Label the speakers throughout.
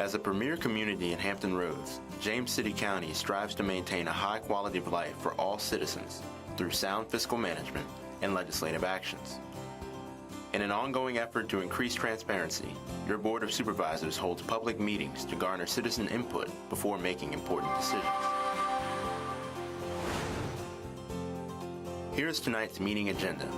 Speaker 1: As a premier community in Hampton Roads, James City County strives to maintain a high quality of life for all citizens through sound fiscal management and legislative actions. In an ongoing effort to increase transparency, your Board of Supervisors holds public meetings to garner citizen input before making important decisions. Here's tonight's meeting agenda.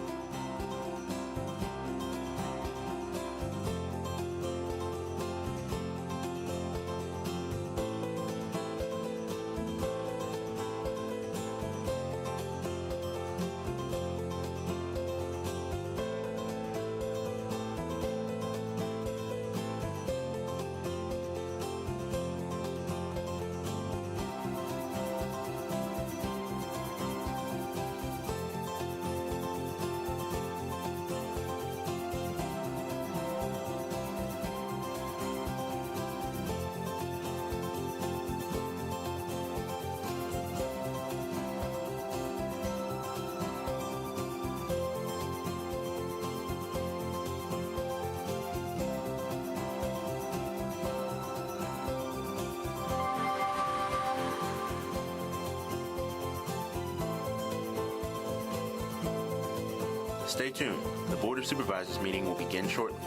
Speaker 1: Stay tuned. The Board of Supervisors meeting will begin shortly.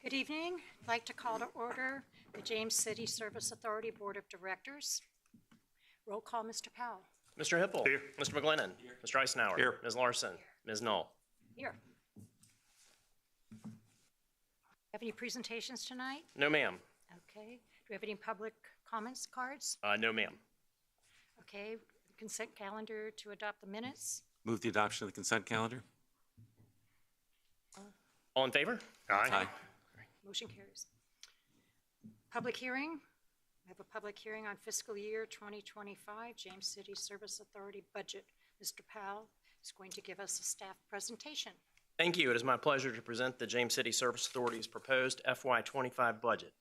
Speaker 2: Good evening. I'd like to call to order the James City Service Authority Board of Directors. Roll call, Mr. Powell.
Speaker 3: Mr. Hippel. Here. Mr. McGlennon. Here. Mr. Eisenhower.
Speaker 4: Here.
Speaker 3: Ms. Larson. Ms. Knoll.
Speaker 2: Here. Have any presentations tonight?
Speaker 3: No, ma'am.
Speaker 2: Okay. Do we have any public comments cards?
Speaker 3: No, ma'am.
Speaker 2: Okay. Consent calendar to adopt the minutes.
Speaker 4: Move the adoption of the consent calendar.
Speaker 3: All in favor?
Speaker 4: Aye.
Speaker 2: Motion carries. Public hearing. We have a public hearing on fiscal year 2025 James City Service Authority budget. Mr. Powell is going to give us a staff presentation.
Speaker 3: Thank you. It is my pleasure to present the James City Service Authority's proposed FY25 budget.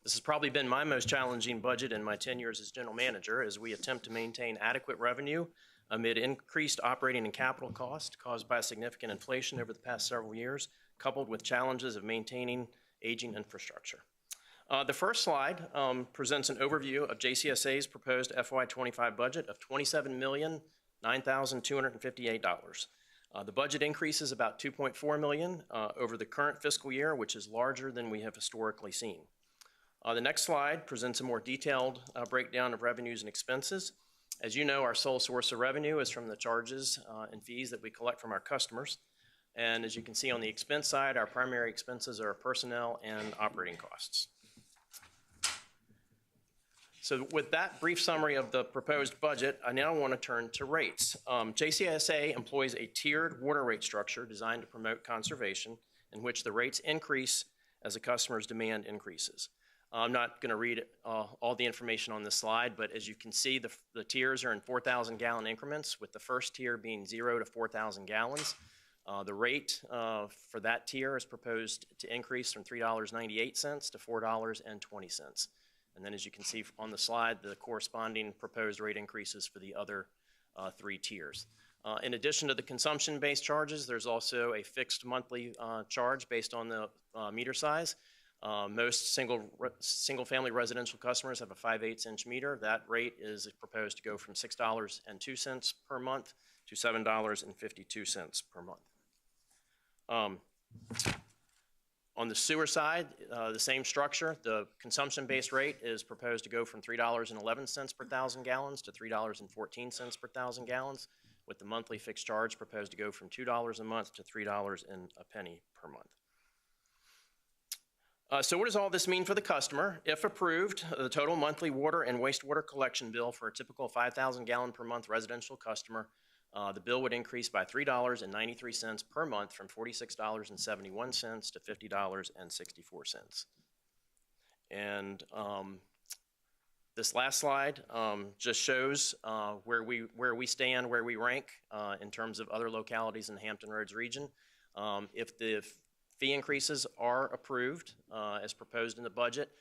Speaker 3: This has probably been my most challenging budget in my 10 years as general manager, as we attempt to maintain adequate revenue amid increased operating and capital costs caused by significant inflation over the past several years, coupled with challenges of maintaining aging infrastructure. The first slide presents an overview of JCSA's proposed FY25 budget of $27,009,258. The budget increases about $2.4 million over the current fiscal year, which is larger than we have historically seen. The next slide presents a more detailed breakdown of revenues and expenses. As you know, our sole source of revenue is from the charges and fees that we collect from our customers. And as you can see on the expense side, our primary expenses are personnel and operating costs. So with that brief summary of the proposed budget, I now want to turn to rates. JCSA employs a tiered water rate structure designed to promote conservation, in which the rates increase as a customer's demand increases. I'm not going to read all the information on this slide, but as you can see, the tiers are in 4,000 gallon increments, with the first tier being 0 to 4,000 gallons. The rate for that tier is proposed to increase from $3.98 to $4.20. And then as you can see on the slide, the corresponding proposed rate increases for the other three tiers. In addition to the consumption-based charges, there's also a fixed monthly charge based on the meter size. Most single-family residential customers have a 5/8" meter. That rate is proposed to go from $6.02 per month to $7.52 per month. On the sewer side, the same structure. The consumption-based rate is proposed to go from $3.11 per thousand gallons to $3.14 per thousand gallons, with the monthly fixed charge proposed to go from $2 a month to $3.01 per month. So what does all this mean for the customer? If approved, the total monthly water and wastewater collection bill for a typical 5,000 gallon per month residential customer, the bill would increase by $3.93 per month, from $46.71 to $50.64. And this last slide just shows where we stand, where we rank in terms of other localities in the Hampton Roads region. If the fee increases are approved as proposed in the budget,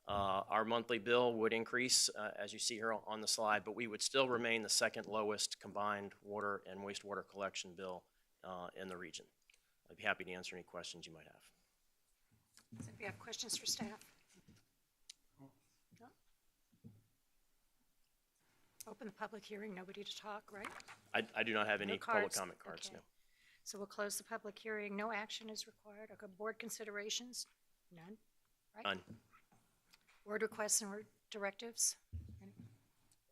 Speaker 3: Our monthly bill would increase, as you see here on the slide, but we would still remain the second lowest combined water and wastewater collection bill in the region. I'd be happy to answer any questions you might have.
Speaker 2: Does anybody have questions for staff? No? Open the public hearing, nobody to talk, right?
Speaker 3: I do not have any
Speaker 2: No
Speaker 3: public
Speaker 2: cards?
Speaker 3: comment cards,
Speaker 2: Okay.
Speaker 3: no.
Speaker 2: So we'll close the public hearing. No action is required. Okay, board considerations? None? Right?
Speaker 3: None.
Speaker 2: Word requests and directives? Any?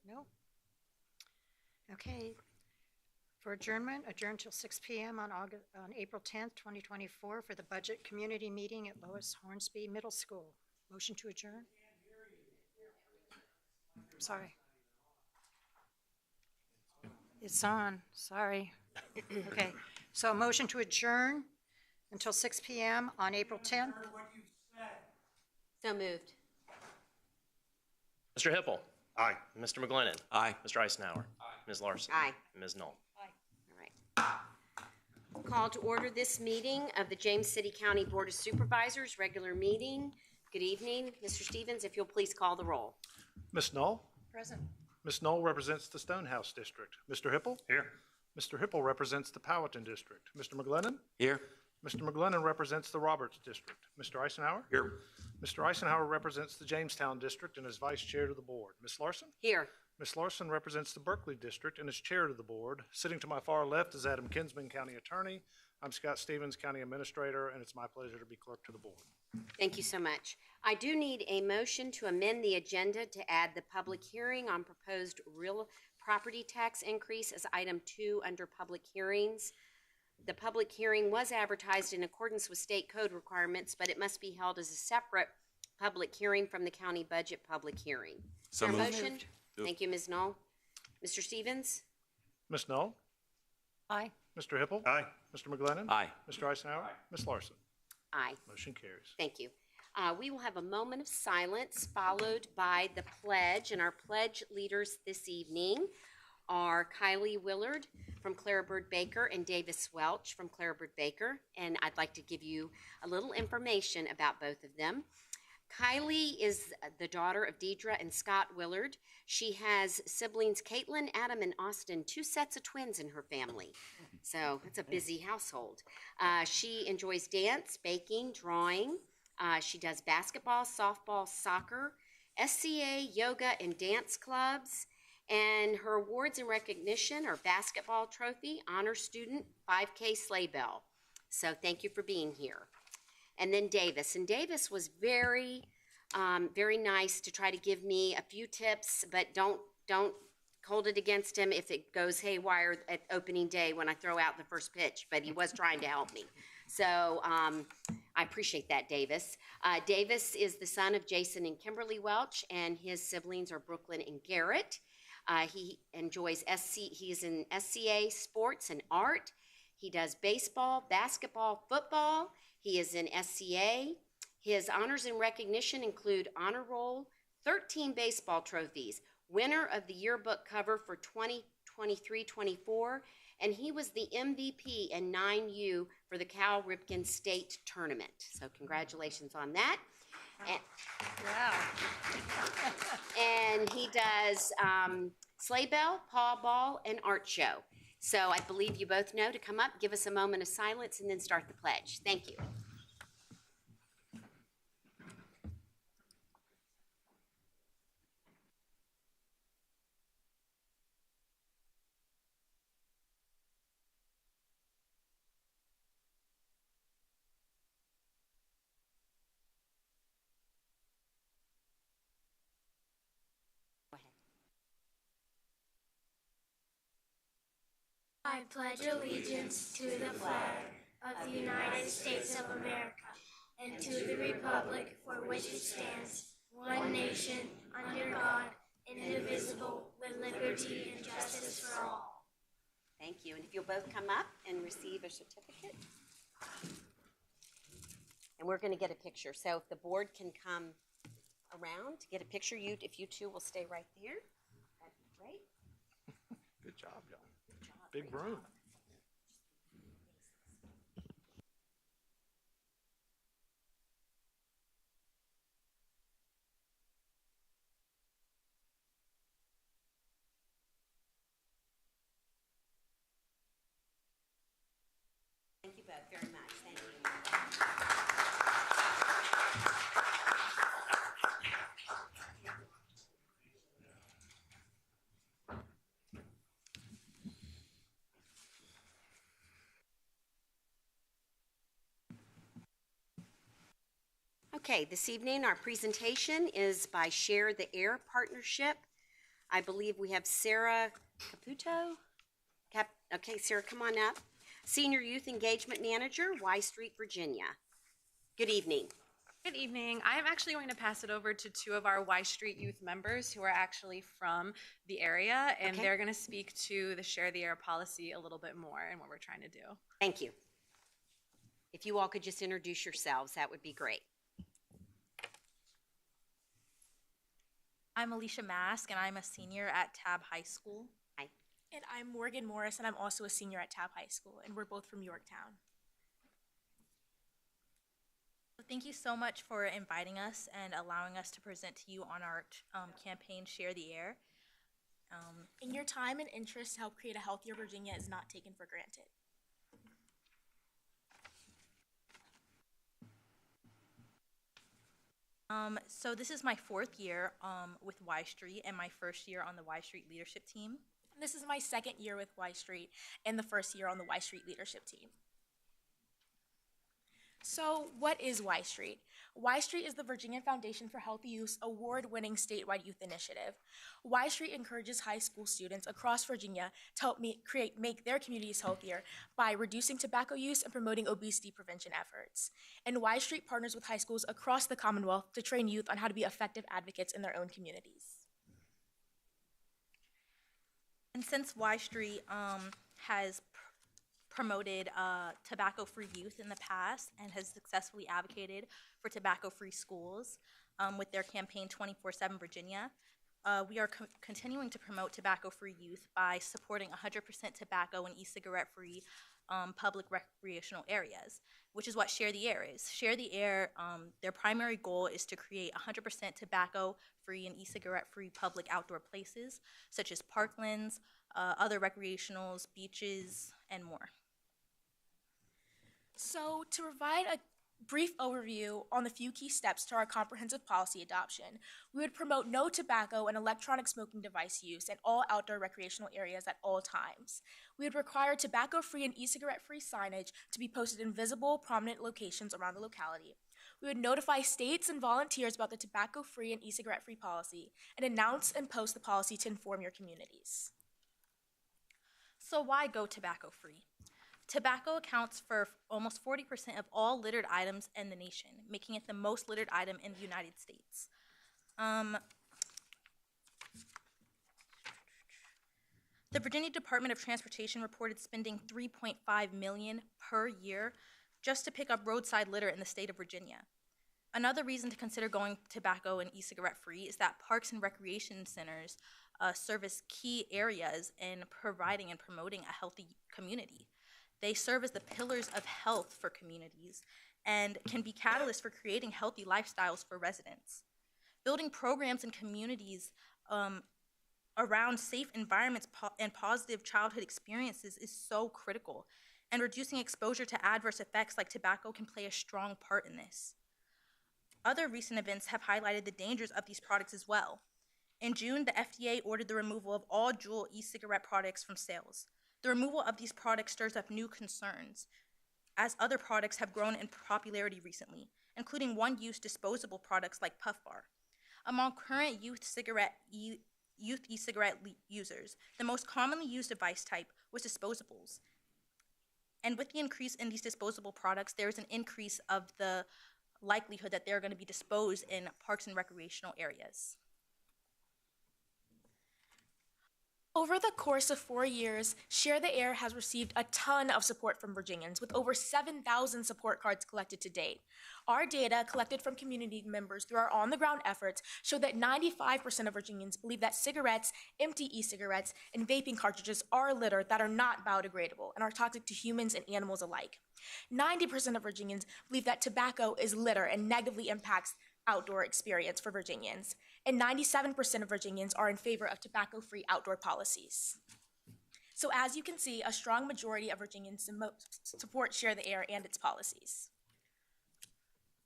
Speaker 2: No? Okay. For adjournment, adjourn till 6 p.m. on April 10th, 2024 for the budget community meeting at Lois Hornsby Middle School. Motion to adjourn? Sorry. It's on, sorry. Okay, so a motion to adjourn until 6 p.m. on April 10th?
Speaker 5: So moved.
Speaker 3: Mr. Hippel.
Speaker 6: Aye.
Speaker 3: Mr. McGlinnan.
Speaker 4: Aye.
Speaker 3: Mr. Eisenhower. Ms. Larson.
Speaker 5: Aye.
Speaker 3: Ms. Knoll.
Speaker 5: All right. Call to order this meeting of the James City County Board of Supervisors, regular meeting. Good evening. Mr. Stevens, if you'll please call the roll.
Speaker 6: Ms. Knoll?
Speaker 2: Present.
Speaker 6: Ms. Knoll represents the Stonehouse District. Mr. Hippel? Here. Mr. Hippel represents the Powhatan District. Mr. McGlinnan?
Speaker 4: Here.
Speaker 6: Mr. McGlinnan represents the Roberts District. Mr. Eisenhower?
Speaker 4: Here.
Speaker 6: Mr. Eisenhower represents the Jamestown District and is Vice Chair to the Board. Ms. Larson?
Speaker 5: Here.
Speaker 6: Ms. Larson represents the Berkeley District and is Chair to the Board. Sitting to my far left is Adam Kinsman, County Attorney. I'm Scott Stevens, County Administrator, and it's my pleasure to be Clerk to the Board.
Speaker 5: Thank you so much. I do need a motion to amend the agenda to add the public hearing on proposed real property tax increase as item 2 under public hearings. The public hearing was advertised in accordance with state code requirements, but it must be held as a separate public hearing from the county budget public hearing. Is
Speaker 4: So
Speaker 5: there a
Speaker 4: moved.
Speaker 5: motion? Thank you, Ms. Knoll. Mr. Stevens?
Speaker 6: Ms. Knoll?
Speaker 2: Aye.
Speaker 6: Mr. Hippel? Aye. Mr. McGlinnan?
Speaker 4: Aye.
Speaker 6: Mr. Eisenhower? Ms. Larson?
Speaker 5: Aye.
Speaker 6: Motion carries.
Speaker 5: Thank you. We will have a moment of silence followed by the pledge, and our pledge leaders this evening are Kylie Willard from Clara Bird Baker and Davis Welch from Clara Bird Baker, and I'd like to give you a little information about both of them. Kylie is the daughter of Deidre and Scott Willard. She has siblings Caitlin, Adam, and Austin, 2 sets of twins in her family. So it's a busy household. She enjoys dance, baking, drawing. She does basketball, softball, soccer, SCA, yoga, and dance clubs. And her awards and recognition are basketball trophy, honor student, 5K sleigh bell. So thank you for being here. And then Davis. And Davis was very nice to try to give me a few tips, but don't hold it against him if it goes haywire at opening day when I throw out the first pitch, but he was trying to help me. So I appreciate that, Davis. Davis is the son of Jason and Kimberly Welch, and his siblings are Brooklyn and Garrett. He enjoys he is in SCA sports and art. He does baseball, basketball, football. He is in SCA. His honors and recognition include honor roll, 13 baseball trophies, winner of the yearbook cover for 2023-24, and he was the MVP and 9U for the Cal Ripken State Tournament. So congratulations on that. And,
Speaker 2: Wow.
Speaker 5: and he does sleigh bell, paw ball, and art show. So I believe you both know to come up, give us a moment of silence, and then start the pledge. Thank you.
Speaker 7: I pledge allegiance to the flag of the United States of America and to the republic for which it stands, one nation, under God, indivisible, with liberty and justice for all.
Speaker 5: Thank you. And if you'll both come up and receive a certificate. And we're going to get a picture. So if the board can come around to get a picture, if you two will stay right there, that'd be great.
Speaker 6: Good job, y'all. Big room.
Speaker 5: both very much. Thank you. Okay, this evening our presentation is by Share the Air Partnership. I believe we have Sarah Caputo. Okay, Sarah, come on up. Senior Youth Engagement Manager, Y Street, Virginia. Good evening.
Speaker 8: Good evening. I am actually going to pass it over to two of our Y Street youth members who are actually from the area, and
Speaker 5: Okay.
Speaker 8: they're going to speak to the Share the Air policy a little bit more and what we're trying to do.
Speaker 5: Thank you. If you all could just introduce yourselves, that would be great.
Speaker 9: I'm Alicia Mask, and I'm a senior at Tab High School.
Speaker 5: Hi.
Speaker 10: And I'm Morgan Morris, and I'm also a senior at Tab High School, and we're both from Yorktown.
Speaker 9: Thank you so much for inviting us and allowing us to present to you on our campaign, Share the Air.
Speaker 10: And your time and interest to help create a healthier Virginia is not taken for granted.
Speaker 9: So this is my fourth year with Y Street and my first year on the Y Street leadership team.
Speaker 10: This is my second year with Y Street and the first year on the Y Street leadership team. So what is Y Street? Y Street is the Virginia Foundation for Healthy Youth's award-winning statewide youth initiative. Y Street encourages high school students across Virginia to help make their communities healthier by reducing tobacco use and promoting obesity prevention efforts. And Y Street partners with high schools across the Commonwealth to train youth on how to be effective advocates in their own communities.
Speaker 9: And since Y Street has promoted tobacco-free youth in the past and has successfully advocated for tobacco-free schools with their campaign 24/7 Virginia, we are continuing to promote tobacco-free youth by supporting 100% tobacco and e-cigarette-free public recreational areas, which is what Share the Air is. Share the Air, their primary goal is to create 100% tobacco-free and e-cigarette-free public outdoor places, such as parklands, other recreationals, beaches, and more.
Speaker 10: So to provide a brief overview on the few key steps to our comprehensive policy adoption, we would promote no tobacco and electronic smoking device use in all outdoor recreational areas at all times. We would require tobacco-free and e-cigarette-free signage to be posted in visible, prominent locations around the locality. We would notify states and volunteers about the tobacco-free and e-cigarette-free policy and announce and post the policy to inform your communities.
Speaker 9: So why go tobacco-free? Tobacco accounts for almost 40% of all littered items in the nation, making it the most littered item in the United States. The Virginia Department of Transportation reported spending $3.5 million per year just to pick up roadside litter in the state of Virginia. Another reason to consider going tobacco and e-cigarette free is that parks and recreation centers service key areas in providing and promoting a healthy community. They serve as the pillars of health for communities and can be catalysts for creating healthy lifestyles for residents. Building programs in communities around safe environments and positive childhood experiences is so critical, and reducing exposure to adverse effects like tobacco can play a strong part in this. Other recent events have highlighted the dangers of these products as well. In June, the FDA ordered the removal of all Juul e-cigarette products from sales. The removal of these products stirs up new concerns, as other products have grown in popularity recently, including one-use disposable products like Puff Bar. Among current youth e-cigarette users, the most commonly used device type was disposables. And with the increase in these disposable products, there is an increase of the likelihood that they're going to be disposed in parks and recreational areas.
Speaker 10: Over the course of 4 years, Share the Air has received a ton of support from Virginians, with over 7,000 support cards collected to date. Our data, collected from community members through our on-the-ground efforts, show that 95% of Virginians believe that cigarettes, empty e-cigarettes, and vaping cartridges are litter that are not biodegradable and are toxic to humans and animals alike. 90% of Virginians believe that tobacco is litter and negatively impacts outdoor experience for Virginians, and 97% of Virginians are in favor of tobacco-free outdoor policies. So as you can see, a strong majority of Virginians support Share the Air and its policies.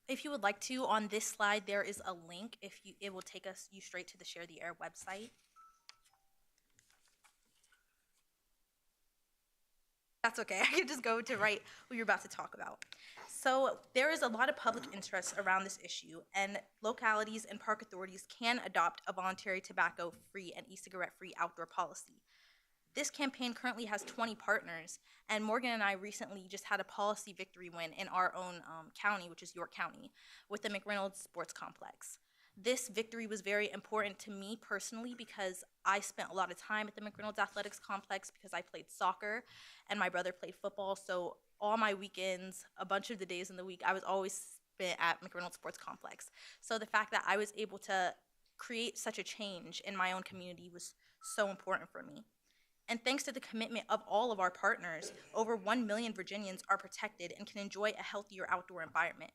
Speaker 9: If you would like to, on this slide, there is a link. It will take you straight to the Share the Air website. That's okay. I can just go to what you're about to talk about. So there is a lot of public interest around this issue, and localities and park authorities can adopt a voluntary tobacco-free and e-cigarette-free outdoor policy. This campaign currently has 20 partners, and Morgan and I recently just had a policy victory win in our own county, which is York County, with the McReynolds Sports Complex. This victory was very important to me personally because I spent a lot of time at the McReynolds Athletics Complex because I played soccer and my brother played football. So all my weekends, a bunch of the days in the week, I was always spent at McReynolds Sports Complex. So the fact that I was able to create such a change in my own community was so important for me. And thanks to the commitment of all of our partners, over 1 million Virginians are protected and can enjoy a healthier outdoor environment.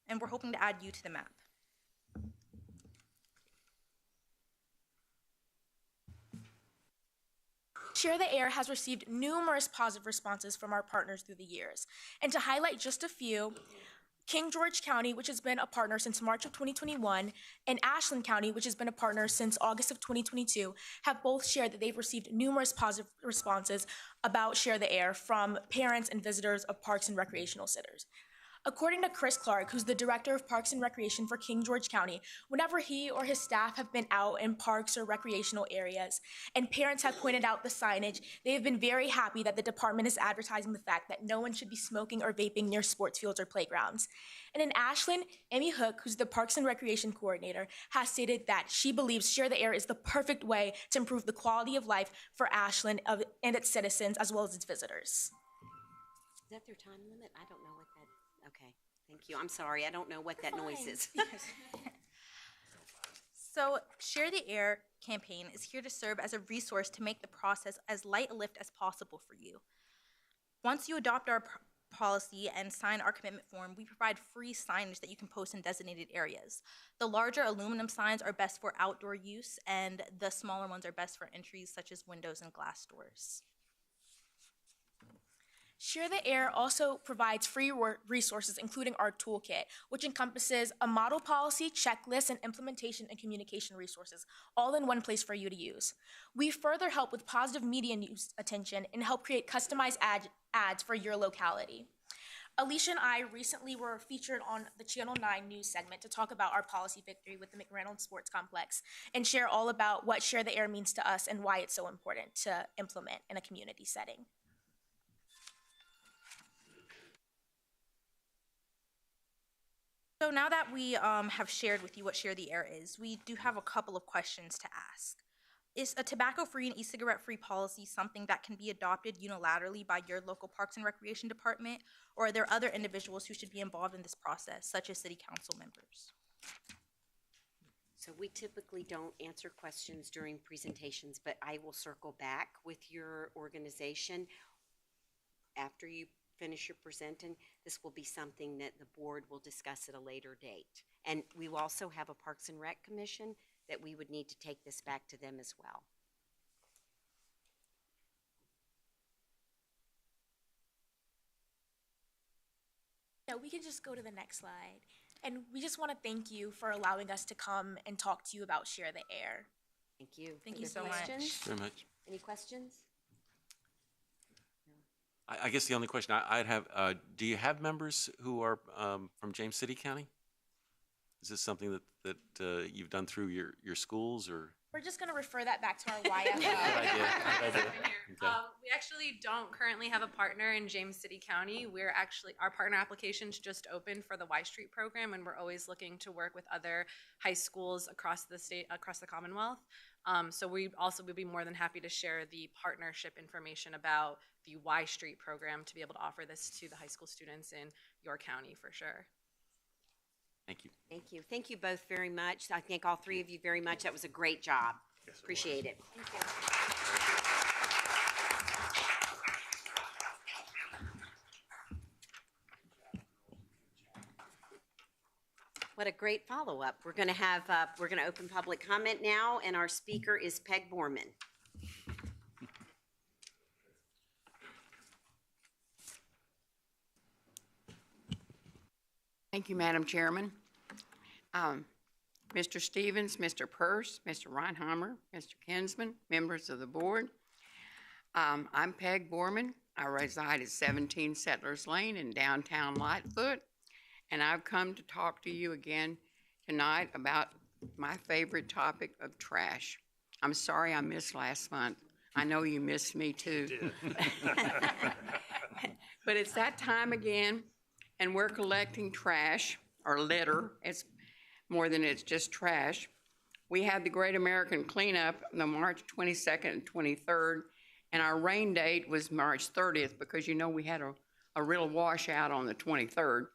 Speaker 9: And we're hoping to add you to the map.
Speaker 10: Share the Air has received numerous positive responses from our partners through the years. And to highlight just a few, King George County, which has been a partner since March of 2021, and Ashland County, which has been a partner since August of 2022, have both shared that they've received numerous positive responses about Share the Air from parents and visitors of parks and recreational centers. According to Chris Clark, who's the Director of Parks and Recreation for King George County, whenever he or his staff have been out in parks or recreational areas and parents have pointed out the signage, they have been very happy that the department is advertising the fact that no one should be smoking or vaping near sports fields or playgrounds. And in Ashland, Amy Hook, who's the Parks and Recreation Coordinator, has stated that she believes Share the Air is the perfect way to improve the quality of life for Ashland and its citizens as well as its visitors.
Speaker 5: Is that their time limit? I don't know what that. Okay, thank you. I'm sorry, I don't know what that noise is.
Speaker 9: So Share the Air campaign is here to serve as a resource to make the process as light a lift as possible for you. Once you adopt our policy and sign our commitment form, we provide free signage that you can post in designated areas. The larger aluminum signs are best for outdoor use, and the smaller ones are best for entries such as windows and glass doors.
Speaker 10: Share the Air also provides free resources, including our toolkit, which encompasses a model policy, checklist, and implementation and communication resources, all in one place for you to use. We further help with positive media news attention and help create customized ads for your locality. Alicia and I recently were featured on the Channel 9 news segment to talk about our policy victory with the McReynolds Sports Complex and share all about what Share the Air means to us and why it's so important to implement in a community setting.
Speaker 9: So now that we have shared with you what Share the Air is, we do have a couple of questions to ask. Is a tobacco-free and e-cigarette-free policy something that can be adopted unilaterally by your local Parks and Recreation Department, or are there other individuals who should be involved in this process, such as city council members?
Speaker 5: So we typically don't answer questions during presentations, but I will circle back with your organization after you finish your presenting. This will be something that the board will discuss at a later date. And we will also have a Parks and Rec Commission that we would need to take this back to them as well.
Speaker 10: No, we can just go to the next slide. And we just want to thank you for allowing us to come and talk to you about Share the Air.
Speaker 5: Thank you.
Speaker 9: Thank you
Speaker 5: Other
Speaker 9: so much.
Speaker 5: questions?
Speaker 4: Very much.
Speaker 5: Any questions?
Speaker 4: I guess the only question I'd have, do you have members who are from James City County? Is this something that you've done through your schools, or?
Speaker 10: We're just going to refer that back to our YFL.
Speaker 4: Good idea. Okay.
Speaker 8: We actually don't currently have a partner in James City County. Our partner applications just opened for the Y Street program, and we're always looking to work with other high schools across the state, across the Commonwealth. So we also would be more than happy to share the partnership information about the Y Street program to be able to offer this to the high school students in your county for sure.
Speaker 4: Thank you.
Speaker 5: Thank you. Thank you both very much. I thank all three of you very much. That was a great job. Yes, appreciate it. Thank you. What a great follow-up. We're going to open public comment now, and our speaker is Peg Borman.
Speaker 11: Thank you, Madam Chairman. Mr. Stevens, Mr. Purse, Mr. Reinheimer, Mr. Kinsman, members of the board. I'm Peg Borman. I reside at 17 Settlers Lane in downtown Lightfoot, and I've come to talk to you again tonight about my favorite topic of trash. I'm sorry I missed last month. I know you missed me too. But it's that time again, and we're collecting trash, or litter. It's more than it's just trash. We had the Great American Cleanup on March 22nd and 23rd, and our rain date was March 30th because you know we had a real washout on the 23rd.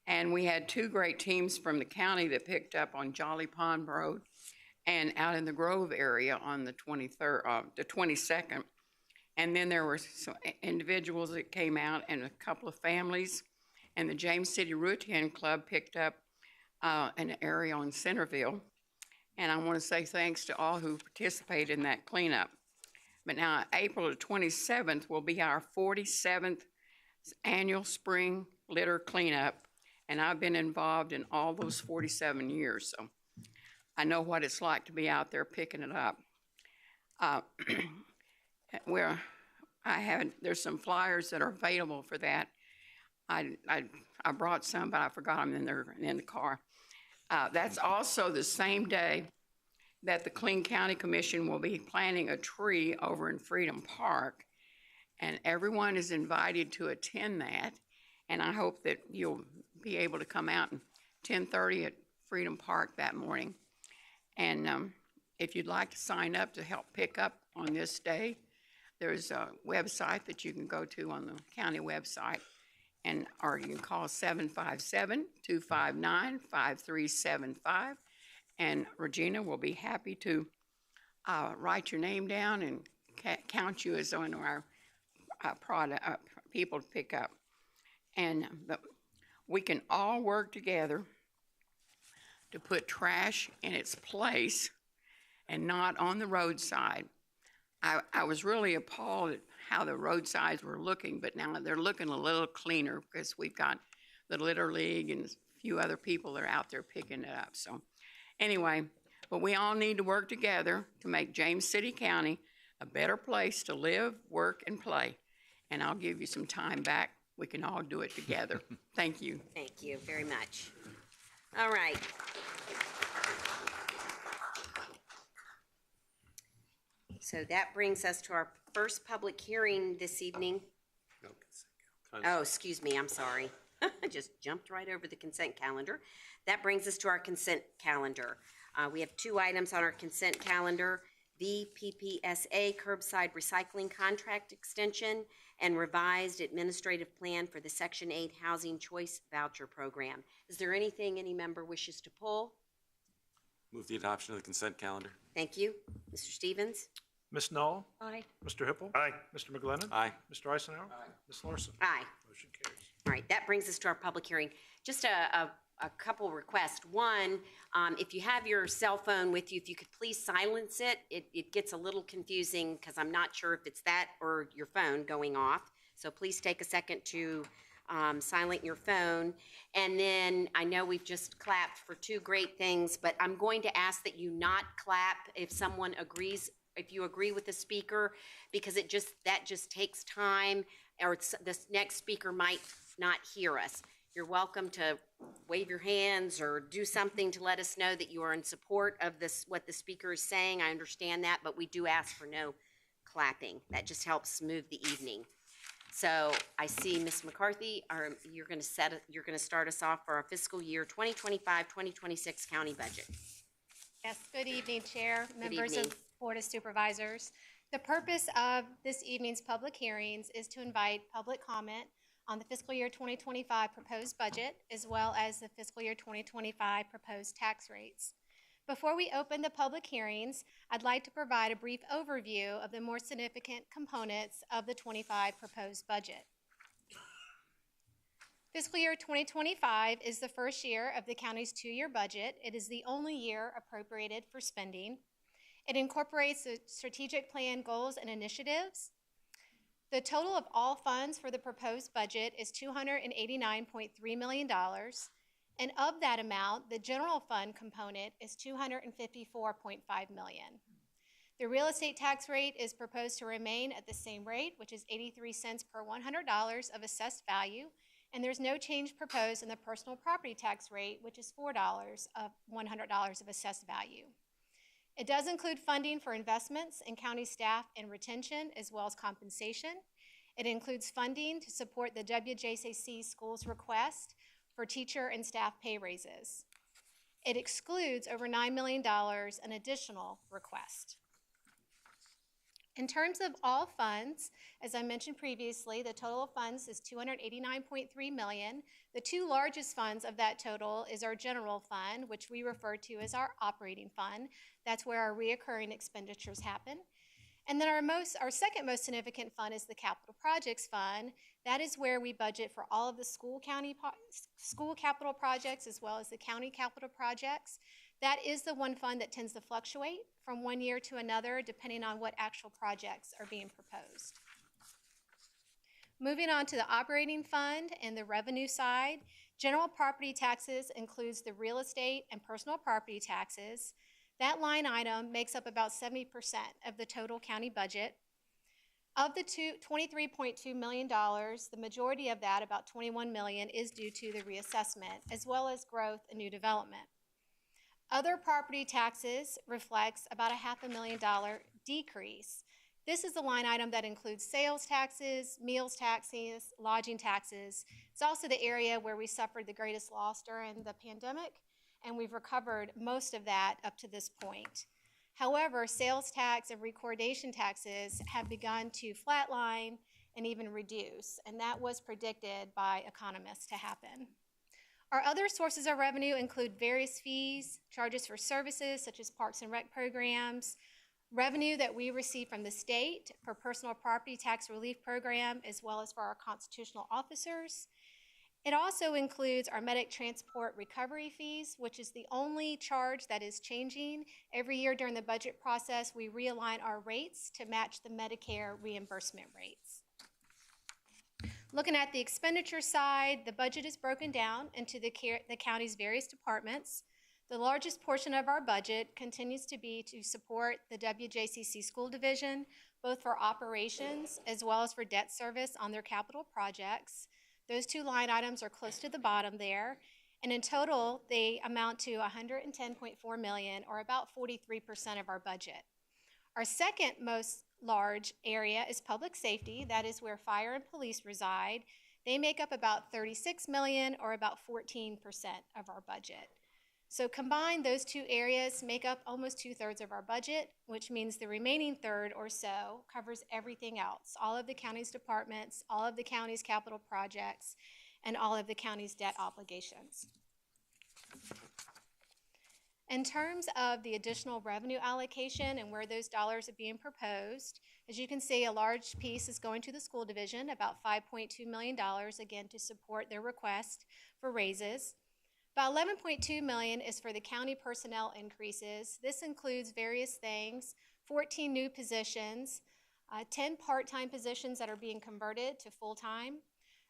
Speaker 11: And we had two great teams from the county that picked up on Jolly Pond Road and out in the Grove area on the 22nd. And then there were some individuals that came out and a couple of families, and the James City Routine Club picked up an area on Centerville. And I want to say thanks to all who participated in that cleanup. But now April the 27th will be our 47th annual spring litter cleanup. And I've been involved in all those 47 years, so I know what it's like to be out there picking it up. There's some flyers that are available for that. I brought some, but I forgot them in the car. That's also the same day that the Clean County Commission will be planting a tree over in Freedom Park, and everyone is invited to attend that. And I hope that you'll be able to come out at 10:30 at Freedom Park that morning. And if you'd like to sign up to help pick up on this day, there's a website that you can go to on the county website, or you can call 757-259-5375. And Regina will be happy to write your name down and count you as one of our people to pick up. And we can all work together to put trash in its place and not on the roadside. I was really appalled at how the roadsides were looking, but now they're looking a little cleaner because we've got the Litter League and a few other people that are out there picking it up. So anyway, but we all need to work together to make James City County a better place to live, work, and play. And I'll give you some time back. We can all do it together. Thank you.
Speaker 5: Thank you very much. All right. So that brings us to our first public hearing this evening. Oh, excuse me, I'm sorry. I just jumped right over the consent calendar. That brings us to our consent calendar. We have two items on our consent calendar: the PPSA curbside recycling contract extension and revised administrative plan for the Section 8 Housing Choice Voucher Program. Is there anything any member wishes to pull?
Speaker 4: Move the adoption of the consent calendar.
Speaker 5: Thank you. Mr. Stevens?
Speaker 6: Ms. Null?
Speaker 2: Aye.
Speaker 6: Mr. Hippel?
Speaker 12: Aye.
Speaker 6: Mr. McGlennon?
Speaker 4: Aye.
Speaker 6: Mr. Eisenhower? Aye. Ms. Larson?
Speaker 5: Aye.
Speaker 6: Motion carries.
Speaker 5: All right, that brings us to our public hearing. Just a couple requests. One, if you have your cell phone with you, if you could please silence it. It gets a little confusing because I'm not sure if it's that or your phone going off. So please take a second to silent your phone. And then I know we've just clapped for two great things, but I'm going to ask that you not clap if someone agrees, if you agree with the speaker, because that just takes time, or this next speaker might not hear us. You're welcome to wave your hands or do something to let us know that you are in support of this, what the speaker is saying. I understand that, but we do ask for no clapping. That just helps smooth the evening. So I see Ms. McCarthy, you're going to start us off for our fiscal year 2025-2026 county budget.
Speaker 13: Yes, good evening, Chair, members
Speaker 5: evening.
Speaker 13: of Board of Supervisors. The purpose of this evening's public hearings is to invite public comment on the fiscal year 2025 proposed budget, as well as the fiscal year 2025 proposed tax rates. Before we open the public hearings, I'd like to provide a brief overview of the more significant components of the 25 proposed budget. Fiscal year 2025 is the first year of the county's two-year budget. It is the only year appropriated for spending. It incorporates the strategic plan goals and initiatives. The total of all funds for the proposed budget is $289.3 million. And of that amount, the general fund component is $254.5 million. The real estate tax rate is proposed to remain at the same rate, which is 83 cents per $100 of assessed value, and there's no change proposed in the personal property tax rate, which is $4 of $100 of assessed value. It does include funding for investments in county staff and retention, as well as compensation. It includes funding to support the WJCC schools' request for teacher and staff pay raises. It excludes over $9 million in additional request. In terms of all funds, as I mentioned previously, the total of funds is $289.3 million. The two largest funds of that total is our general fund, which we refer to as our operating fund. That's where our reoccurring expenditures happen. And then our second most significant fund is the capital projects fund. That is where we budget for all of the school capital projects as well as the county capital projects. That is the one fund that tends to fluctuate from one year to another depending on what actual projects are being proposed. Moving on to the operating fund and the revenue side, general property taxes includes the real estate and personal property taxes. That line item makes up about 70% of the total county budget. Of the $23.2 million, the majority of that, about $21 million, is due to the reassessment, as well as growth and new development. Other property taxes reflects about a $500,000 decrease. This is the line item that includes sales taxes, meals taxes, lodging taxes. It's also the area where we suffered the greatest loss during the pandemic, and we've recovered most of that up to this point. However, sales tax and recordation taxes have begun to flatline and even reduce, and that was predicted by economists to happen. Our other sources of revenue include various fees, charges for services such as parks and rec programs, revenue that we receive from the state for personal property tax relief program, as well as for our constitutional officers. It also includes our medic transport recovery fees, which is the only charge that is changing. Every year during the budget process, we realign our rates to match the Medicare reimbursement rates. Looking at the expenditure side, the budget is broken down into the county's various departments. The largest portion of our budget continues to be to support the WJCC school division, both for operations as well as for debt service on their capital projects. Those two line items are close to the bottom there, and in total, they amount to $110.4 million, or about 43% of our budget. Our second most large area is public safety. That is where fire and police reside. They make up about $36 million, or about 14% of our budget. So combined, those two areas make up almost 2/3 of our budget, which means the remaining third or so covers everything else, all of the county's departments, all of the county's capital projects, and all of the county's debt obligations. In terms of the additional revenue allocation and where those dollars are being proposed, as you can see, a large piece is going to the school division, about $5.2 million, again, to support their request for raises. About $11.2 million is for the county personnel increases. This includes various things, 14 new positions, 10 part-time positions that are being converted to full-time,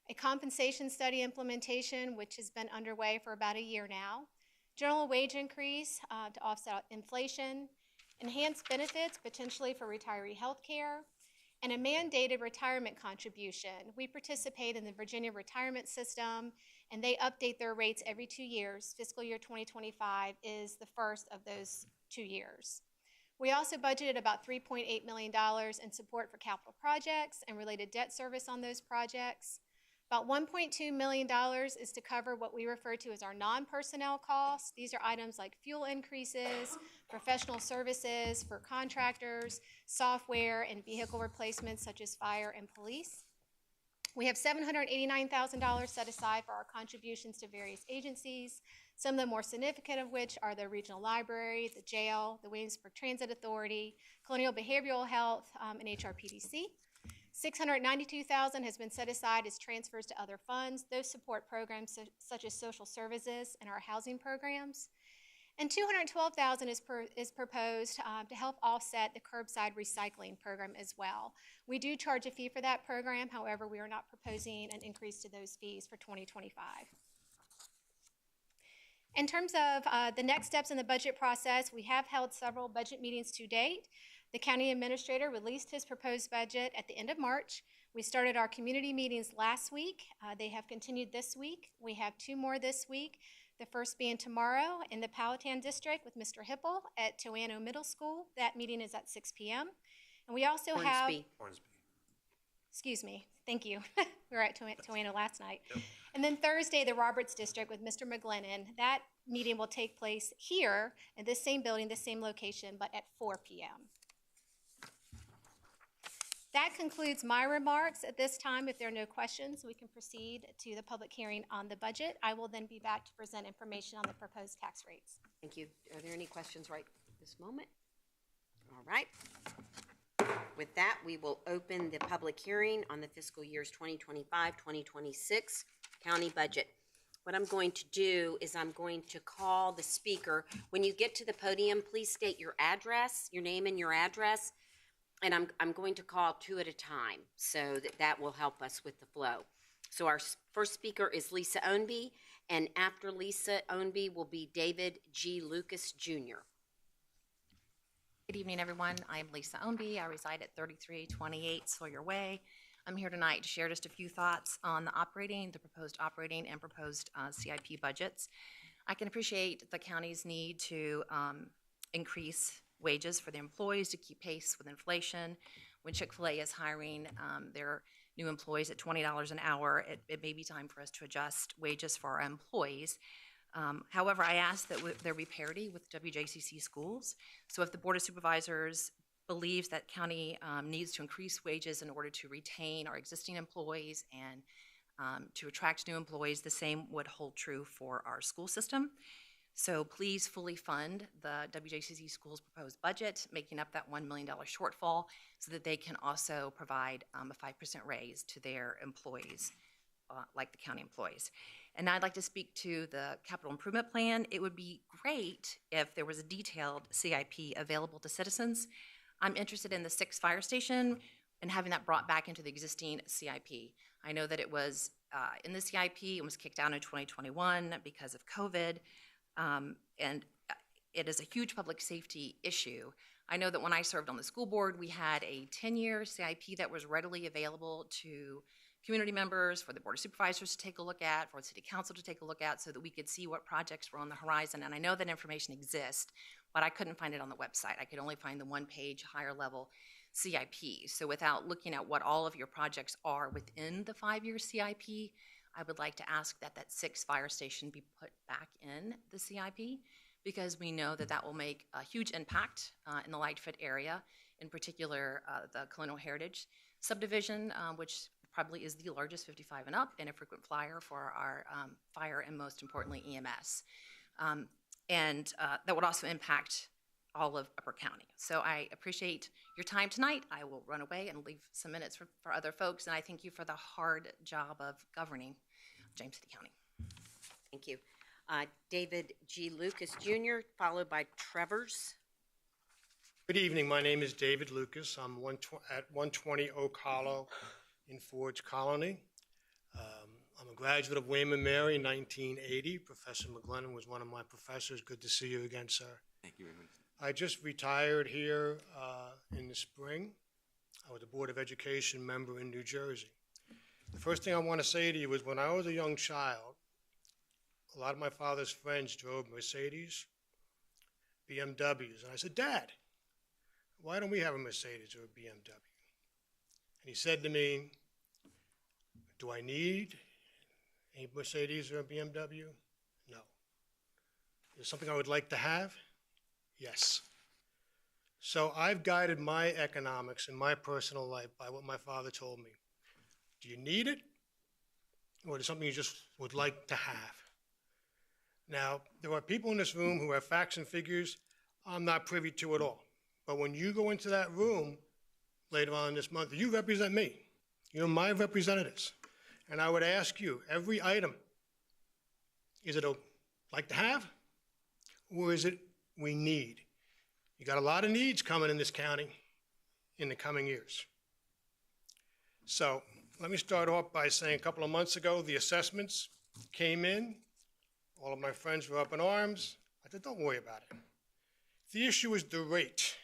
Speaker 13: a compensation study implementation, which has been underway for about a year now, general wage increase to offset inflation, enhanced benefits potentially for retiree health care, and a mandated retirement contribution. We participate in the Virginia retirement system, and they update their rates every 2 years. Fiscal year 2025 is the first of those 2 years. We also budgeted about $3.8 million in support for capital projects and related debt service on those projects. About $1.2 million is to cover what we refer to as our non-personnel costs. These are items like fuel increases, professional services for contractors, software, and vehicle replacements such as fire and police. We have $789,000 set aside for our contributions to various agencies, some of the more significant of which are the Regional Library, the jail, the Williamsburg Transit Authority, Colonial Behavioral Health, and HRPDC. $692,000 has been set aside as transfers to other funds. Those support programs such as social services and our housing programs. And $212,000 is proposed to help offset the curbside recycling program as well. We do charge a fee for that program. However, we are not proposing an increase to those fees for 2025. In terms of the next steps in the budget process, we have held several budget meetings to date. The county administrator released his proposed budget at the end of March. We started our community meetings last week. They have continued this week. We have 2 more this week. The first being tomorrow in the Powhatan District with Mr. Hipple at Toano Middle School. That meeting is at 6 p.m. And we also have... Excuse me. Thank you. We were at Toano last night. Yep. And then Thursday, the Roberts District with Mr. McGlennon. That meeting will take place here in this same building, this same location, but at 4 p.m. That concludes my remarks. At this time, if there are no questions, we can proceed to the public hearing on the budget. I will then be back to present information on the proposed tax rates.
Speaker 5: Thank you. Are there any questions right this moment? All right. With that, we will open the public hearing on the fiscal years 2025-2026 county budget. What I'm going to do is I'm going to call the speaker. When you get to the podium, please state your address, your name and your address, and I'm going to call 2 at a time, so that will help us with the flow. So our first speaker is Lisa Ownby, and after Lisa Ownby will be David G. Lucas, Jr.
Speaker 12: Good evening, everyone. I am Lisa Ownby. I reside at 3328 Sawyer Way. I'm here tonight to share just a few thoughts on the proposed operating and proposed CIP budgets. I can appreciate the county's need to increase wages for the employees to keep pace with inflation. When Chick-fil-A is hiring their new employees at $20 an hour, it may be time for us to adjust wages for our employees. However, I ask that there be parity with WJCC schools. So if the Board of Supervisors believes that county needs to increase wages in order to retain our existing employees and to attract new employees, the same would hold true for our school system. So please fully fund the WJCC schools proposed budget, making up that $1 million shortfall so that they can also provide a 5% raise to their employees, like the county employees. And I'd like to speak to the capital improvement plan. It would be great if there was a detailed CIP available to citizens. I'm interested in the 6th fire station and having that brought back into the existing CIP. I know that it was in the CIP, it was kicked out in 2021 because of COVID, and it is a huge public safety issue. I know that when I served on the school board, we had a 10-year CIP that was readily available to community members, for the Board of Supervisors to take a look at, for the City Council to take a look at, so that we could see what projects were on the horizon. And I know that information exists, but I couldn't find it on the website. I could only find the 1-page higher level CIP. So without looking at what all of your projects are within the 5-year CIP, I would like to ask that that 6th fire station be put back in the CIP, because we know that that will make a huge impact in the Lightfoot area, in particular the Colonial Heritage subdivision, which probably is the largest 55 and up and a frequent flyer for our fire and, most importantly, EMS. And that would also impact all of Upper County. So I appreciate your time tonight. I will run away and leave some minutes for other folks, and I thank you for the hard job of governing James City County.
Speaker 5: Thank you. David G. Lucas, Jr., followed by Trevors.
Speaker 14: Good evening. My name is David Lucas. I'm at 120 Oak Hollow in Forge Colony. I'm a graduate of William & Mary in 1980. Professor McGlennon was one of my professors. Good to see you again, sir.
Speaker 4: Thank you very much.
Speaker 14: I just retired here in the spring. I was a Board of Education member in New Jersey. The first thing I want to say to you is when I was a young child, a lot of my father's friends drove Mercedes, BMWs. And I said, Dad, why don't we have a Mercedes or a BMW? And he said to me, do I need a Mercedes or a BMW? No. Is it something I would like to have? Yes. So I've guided my economics in my personal life by what my father told me. Do you need it? Or is it something you just would like to have? Now, there are people in this room who have facts and figures I'm not privy to at all. But when you go into that room later on this month, you represent me. You're my representatives. And I would ask you, every item, is it a like to have? Or is it we need? You got a lot of needs coming in this county in the coming years. So let me start off by saying a couple of months ago, the assessments came in All of my friends were up in arms. I said, don't worry about it. The issue is the rate.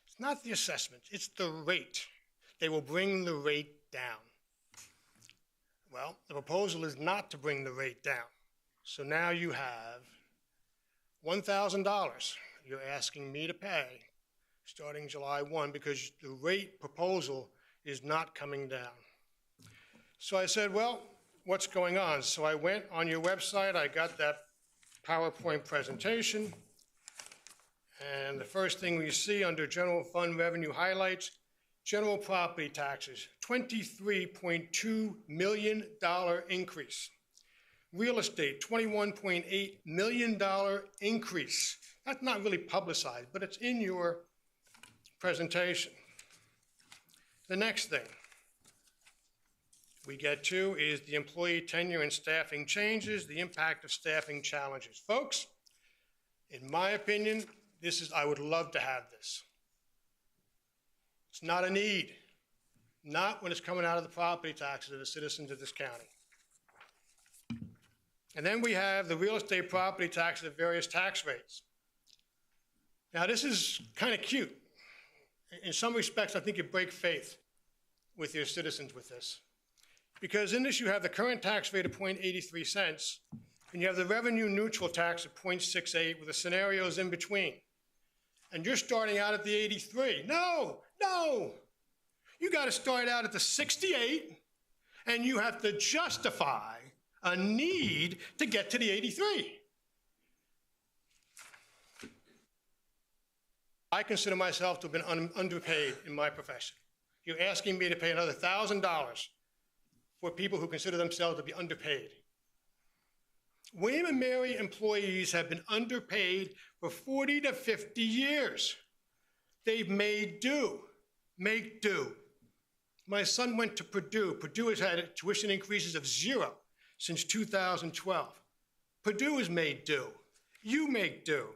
Speaker 14: It's not the assessment, it's the rate. They will bring the rate down. Well, the proposal is not to bring the rate down. So now you have $1,000 you're asking me to pay starting July 1 because the rate proposal is not coming down. So I said, well, what's going on? So I went on your website, I got that PowerPoint presentation, and the first thing we see under general fund revenue highlights, general property taxes, $23.2 million increase. Real estate, $21.8 million increase. That's not really publicized, but it's in your presentation. The next thing we get to is the employee tenure and staffing changes, the impact of staffing challenges. Folks, in my opinion, I would love to have this. It's not a need, not when it's coming out of the property taxes of the citizens of this county. And then we have the real estate property taxes at various tax rates. Now, this is kind of cute. In some respects, I think you break faith with your citizens with this. Because in this, you have the current tax rate of 0.83 cents, and you have the revenue neutral tax of 0.68 with the scenarios in between. And you're starting out at the 83. No. You got to start out at the 68, and you have to justify a need to get to the 83. I consider myself to have been underpaid in my profession. You're asking me to pay another $1,000 for people who consider themselves to be underpaid. William & Mary employees have been underpaid for 40 to 50 years. They've made do, make do. My son went to Purdue. Purdue has had tuition increases of 0 since 2012. Purdue has made do. You make do.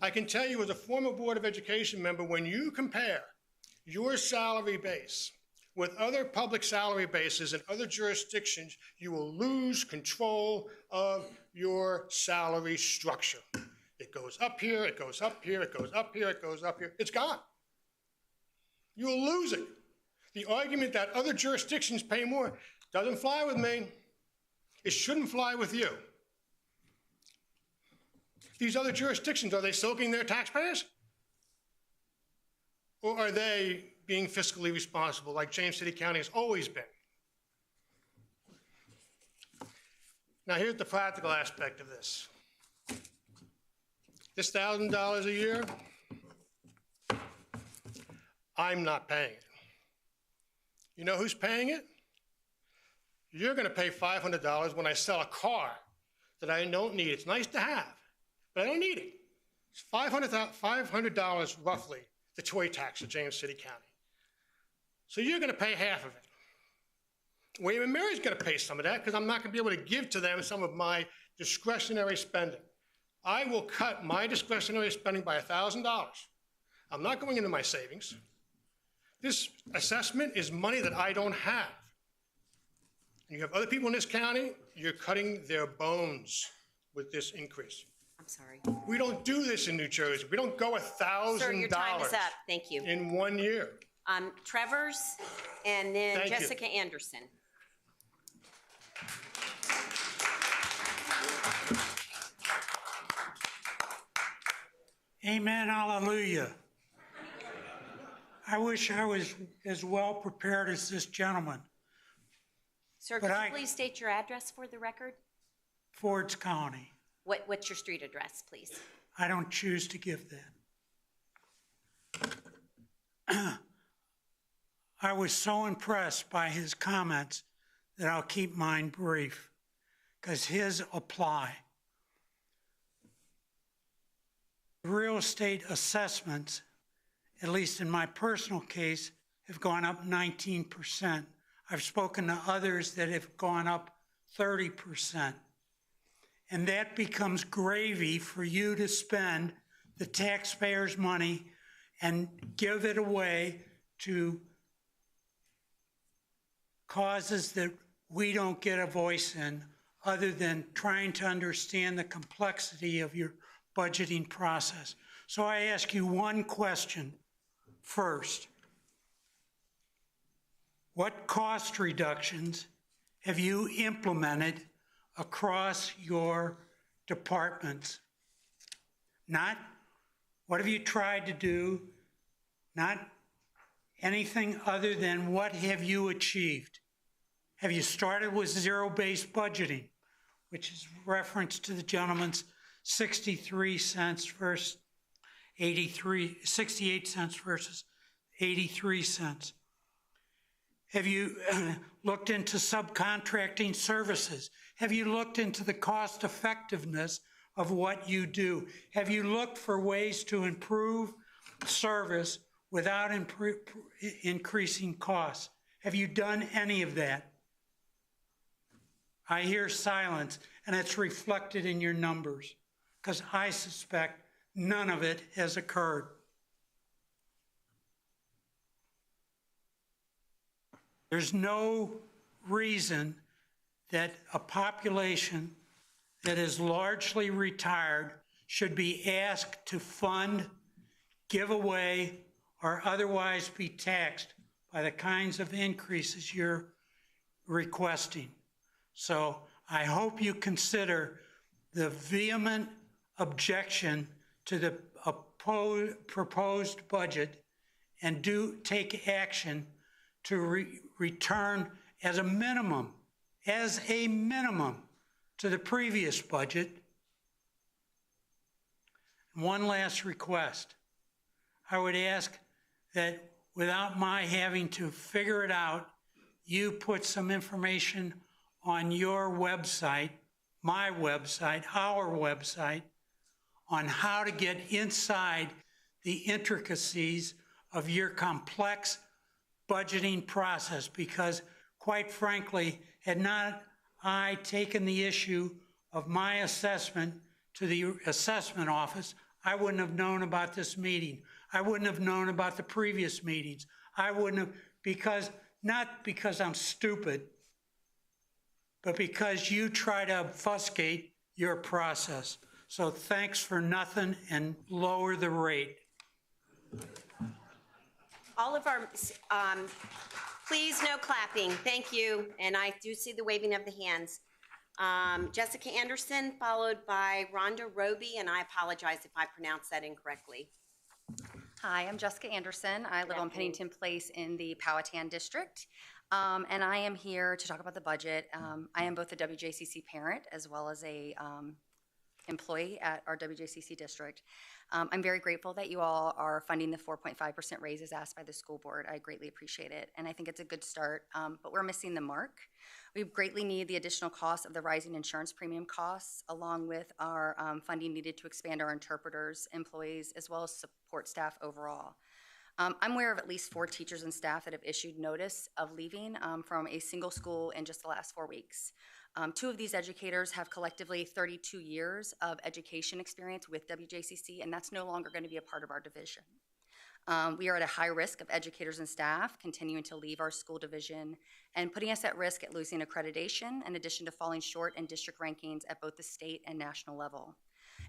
Speaker 14: I can tell you as a former Board of Education member, when you compare your salary base with other public salary bases in other jurisdictions, you will lose control of your salary structure. It goes up here, it goes up here, it goes up here, it goes up here. It's gone. You will lose it. The argument that other jurisdictions pay more doesn't fly with me. It shouldn't fly with you. These other jurisdictions, are they soaking their taxpayers? Or are they being fiscally responsible like James City County has always been? Now here's the practical aspect of this. This $1,000 a year, I'm not paying it. You know who's paying it? You're going to pay $500 when I sell a car that I don't need. It's nice to have, but I don't need it. It's $500 roughly, the toy tax of James City County. So you're going to pay half of it. William & Mary's going to pay some of that because I'm not going to be able to give to them some of my discretionary spending. I will cut my discretionary spending by $1,000. I'm not going into my savings. This assessment is money that I don't have. You have other people in this county, you're cutting their bones with this increase.
Speaker 5: I'm sorry.
Speaker 14: We don't do this in New Jersey. We don't go $1,000
Speaker 5: Sir, your time is up. Thank you.
Speaker 14: in 1 year.
Speaker 5: Travers, and then
Speaker 14: Thank you.
Speaker 5: Jessica Anderson.
Speaker 15: Amen, hallelujah. I wish I was as well prepared as this gentleman.
Speaker 5: Sir,
Speaker 15: But
Speaker 5: could
Speaker 15: I-
Speaker 5: you please state your address for the record?
Speaker 15: Ford's County.
Speaker 5: What's your street address, please?
Speaker 15: I don't choose to give that. I was so impressed by his comments that I'll keep mine brief, because his apply. Real estate assessments, at least in my personal case, have gone up 19%. I've spoken to others that have gone up 30%. And that becomes gravy for you to spend the taxpayers' money and give it away to causes that we don't get a voice in other than trying to understand the complexity of your budgeting process. So I ask you one question first. What cost reductions have you implemented across your departments? Not what have you tried to do, not anything other than what have you achieved. Have you started with zero-based budgeting, which is reference to the gentleman's 63 cents versus 68 cents versus 83 cents? Have you looked into subcontracting services? Have you looked into the cost effectiveness of what you do? Have you looked for ways to improve service without increasing costs? Have you done any of that? I hear silence, and it's reflected in your numbers, because I suspect none of it has occurred. There's no reason that a population that is largely retired should be asked to fund, give away, or otherwise be taxed by the kinds of increases you're requesting. So I hope you consider the vehement objection to the proposed budget and do take action to return as a minimum to the previous budget. One last request. I would ask that without my having to figure it out, you put some information on your website, my website, our website, on how to get inside the intricacies of your complex budgeting process, because quite frankly, had not I taken the issue of my assessment to the assessment office, I wouldn't have known about this meeting. I wouldn't have known about the previous meetings. I wouldn't have, not because I'm stupid, but because you try to obfuscate your process. So thanks for nothing and lower the rate.
Speaker 5: All of our, please no clapping, thank you. And I do see the waving of the hands. Jessica Anderson, followed by Rhonda Roby, and I apologize if I pronounced that incorrectly.
Speaker 16: Hi, I'm Jessica Anderson. I live on Pennington Place in the Powhatan District, and I am here to talk about the budget. I am both a WJCC parent as well as a employee at our WJCC district. I'm very grateful that you all are funding the 4.5% raises asked by the school board. I greatly appreciate it, and I think it's a good start, but we're missing the mark. We greatly need the additional cost of the rising insurance premium costs, along with our funding needed to expand our interpreters, employees, as well as support staff overall. I'm aware of at least 4 teachers and staff that have issued notice of leaving from a single school in just the last 4 weeks. 2 of these educators have collectively 32 years of education experience with WJCC, and that's no longer going to be a part of our division. We are at a high risk of educators and staff continuing to leave our school division and putting us at risk at losing accreditation, in addition to falling short in district rankings at both the state and national level.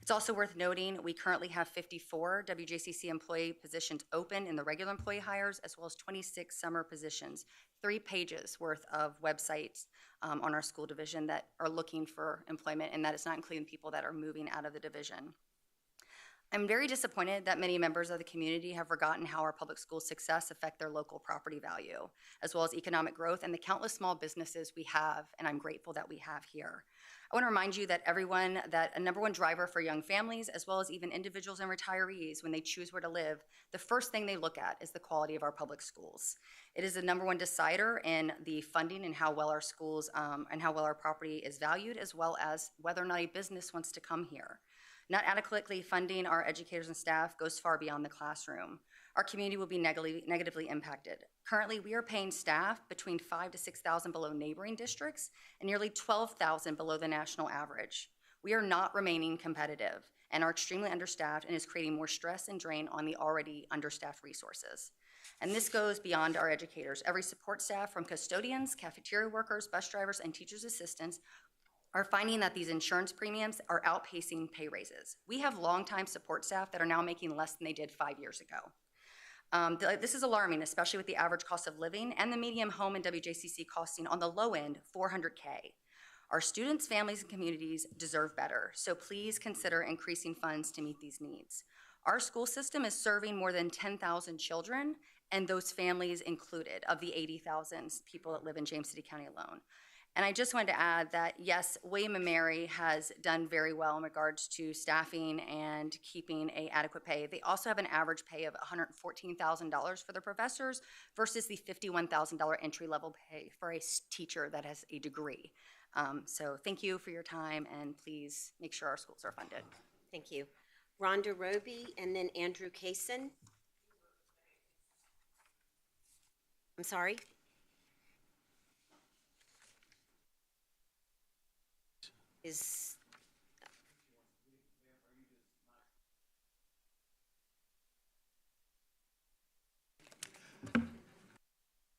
Speaker 16: It's also worth noting we currently have 54 WJCC employee positions open in the regular employee hires, as well as 26 summer positions, 3 pages worth of websites on our school division that are looking for employment, and that is not including people that are moving out of the division. I'm very disappointed that many members of the community have forgotten how our public school success affect their local property value, as well as economic growth and the countless small businesses we have, and I'm grateful that we have here. I want to remind you that a number one driver for young families, as well as even individuals and retirees, when they choose where to live, the first thing they look at is the quality of our public schools. It is the number one decider in the funding and how well our schools and how well our property is valued, as well as whether or not a business wants to come here. Not adequately funding our educators and staff goes far beyond the classroom. Our community will be negatively impacted. Currently, we are paying staff between $5,000 to $6,000 below neighboring districts and nearly $12,000 below the national average. We are not remaining competitive and are extremely understaffed, and is creating more stress and drain on the already understaffed resources. And this goes beyond our educators. Every support staff, from custodians, cafeteria workers, bus drivers, and teachers' assistants, are finding that these insurance premiums are outpacing pay raises. We have longtime support staff that are now making less than they did 5 years ago. This is alarming, especially with the average cost of living and the median home in WJCC costing on the low end $400K. Our students, families, and communities deserve better, so please consider increasing funds to meet these needs. Our school system is serving more than 10,000 children, and those families included, of the 80,000 people that live in James City County alone. And I just wanted to add that, yes, William & Mary has done very well in regards to staffing and keeping an adequate pay. They also have an average pay of $114,000 for their professors versus the $51,000 entry-level pay for a teacher that has a degree. So thank you for your time, and please make sure our schools are funded.
Speaker 5: Thank you. Rhonda Roby and then Andrew Kaysen. I'm sorry?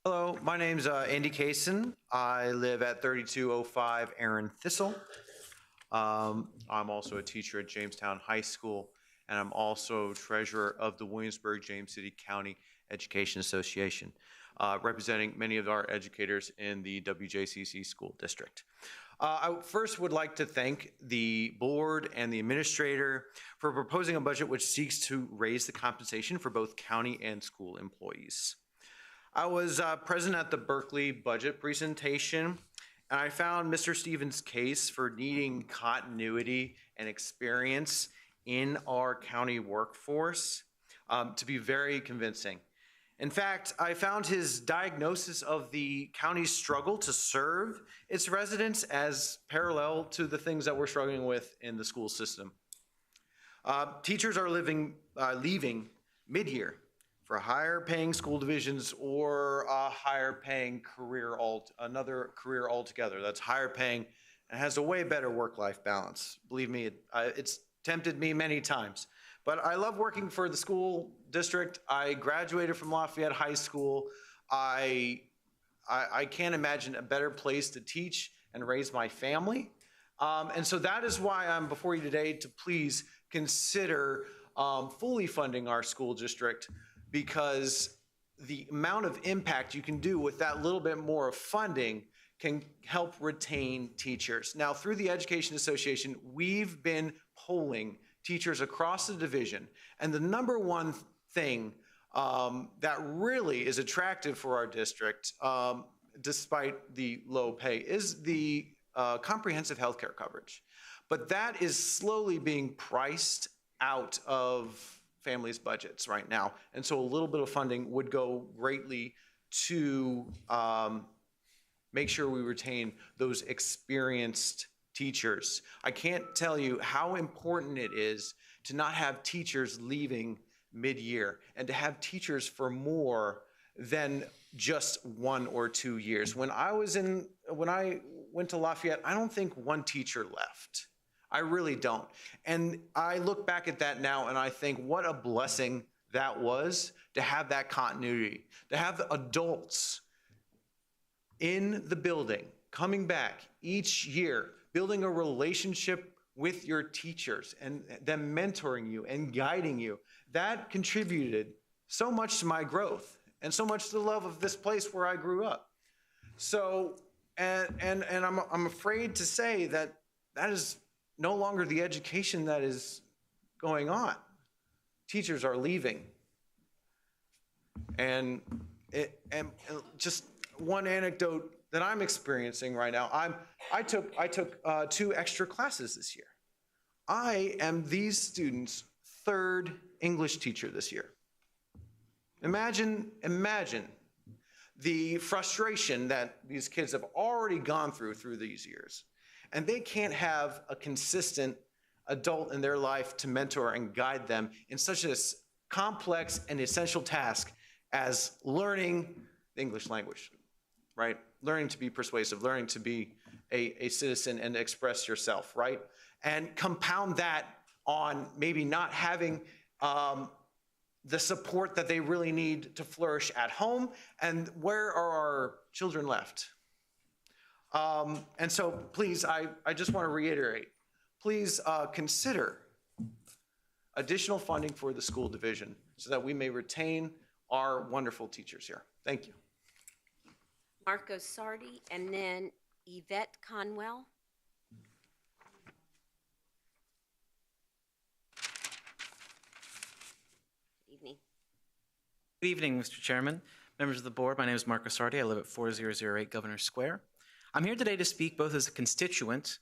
Speaker 17: Hello, my name's Andy Kaysen. I live at 3205 Aaron Thistle. I'm also a teacher at Jamestown High School, and I'm also treasurer of the Williamsburg-James City County Education Association, representing many of our educators in the WJCC school district. I first would like to thank the board and the administrator for proposing a budget which seeks to raise the compensation for both county and school employees. I was present at the Berkeley budget presentation, and I found Mr. Stevens' case for needing continuity and experience in our county workforce to be very convincing. In fact, I found his diagnosis of the county's struggle to serve its residents as parallel to the things that we're struggling with in the school system. Teachers are leaving mid-year for higher paying school divisions or a higher paying another career altogether that's higher paying and has a way better work-life balance. Believe me, it's tempted me many times. But I love working for the school district. I graduated from Lafayette High School. I can't imagine a better place to teach and raise my family. And so that is why I'm before you today to please consider fully funding our school district, because the amount of impact you can do with that little bit more of funding can help retain teachers. Now, through the Education Association, we've been polling teachers across the division, and the number one thing that really is attractive for our district, despite the low pay, is the comprehensive health care coverage. But that is slowly being priced out of families' budgets right now, and so a little bit of funding would go greatly to make sure we retain those experienced teachers. I can't tell you how important it is to not have teachers leaving mid-year and to have teachers for more than just 1 or 2 years. When I went to Lafayette, I don't think one teacher left. I really don't. And I look back at that now and I think what a blessing that was to have that continuity, to have the adults in the building coming back each year, building a relationship with your teachers and them mentoring you and guiding you. That contributed so much to my growth and so much to the love of this place where I grew up. So, and I'm afraid to say that that is no longer the education that is going on. Teachers are leaving. And just one anecdote that I'm experiencing right now, I took 2 extra classes this year. I am these students' 3rd English teacher this year. Imagine the frustration that these kids have already gone through these years. And they can't have a consistent adult in their life to mentor and guide them in such a complex and essential task as learning the English language, right? Learning to be persuasive, learning to be a citizen and express yourself, right? And compound that on maybe not having the support that they really need to flourish at home. And where are our children left? And so please, I just want to reiterate, please consider additional funding for the school division so that we may retain our wonderful teachers here. Thank you.
Speaker 5: Marco Sardi, and then Yvette Conwell. Good evening.
Speaker 18: Good evening, Mr. Chairman, members of the board. My name is Marco Sardi. I live at 4008 Governor Square. I'm here today to speak both as a constituent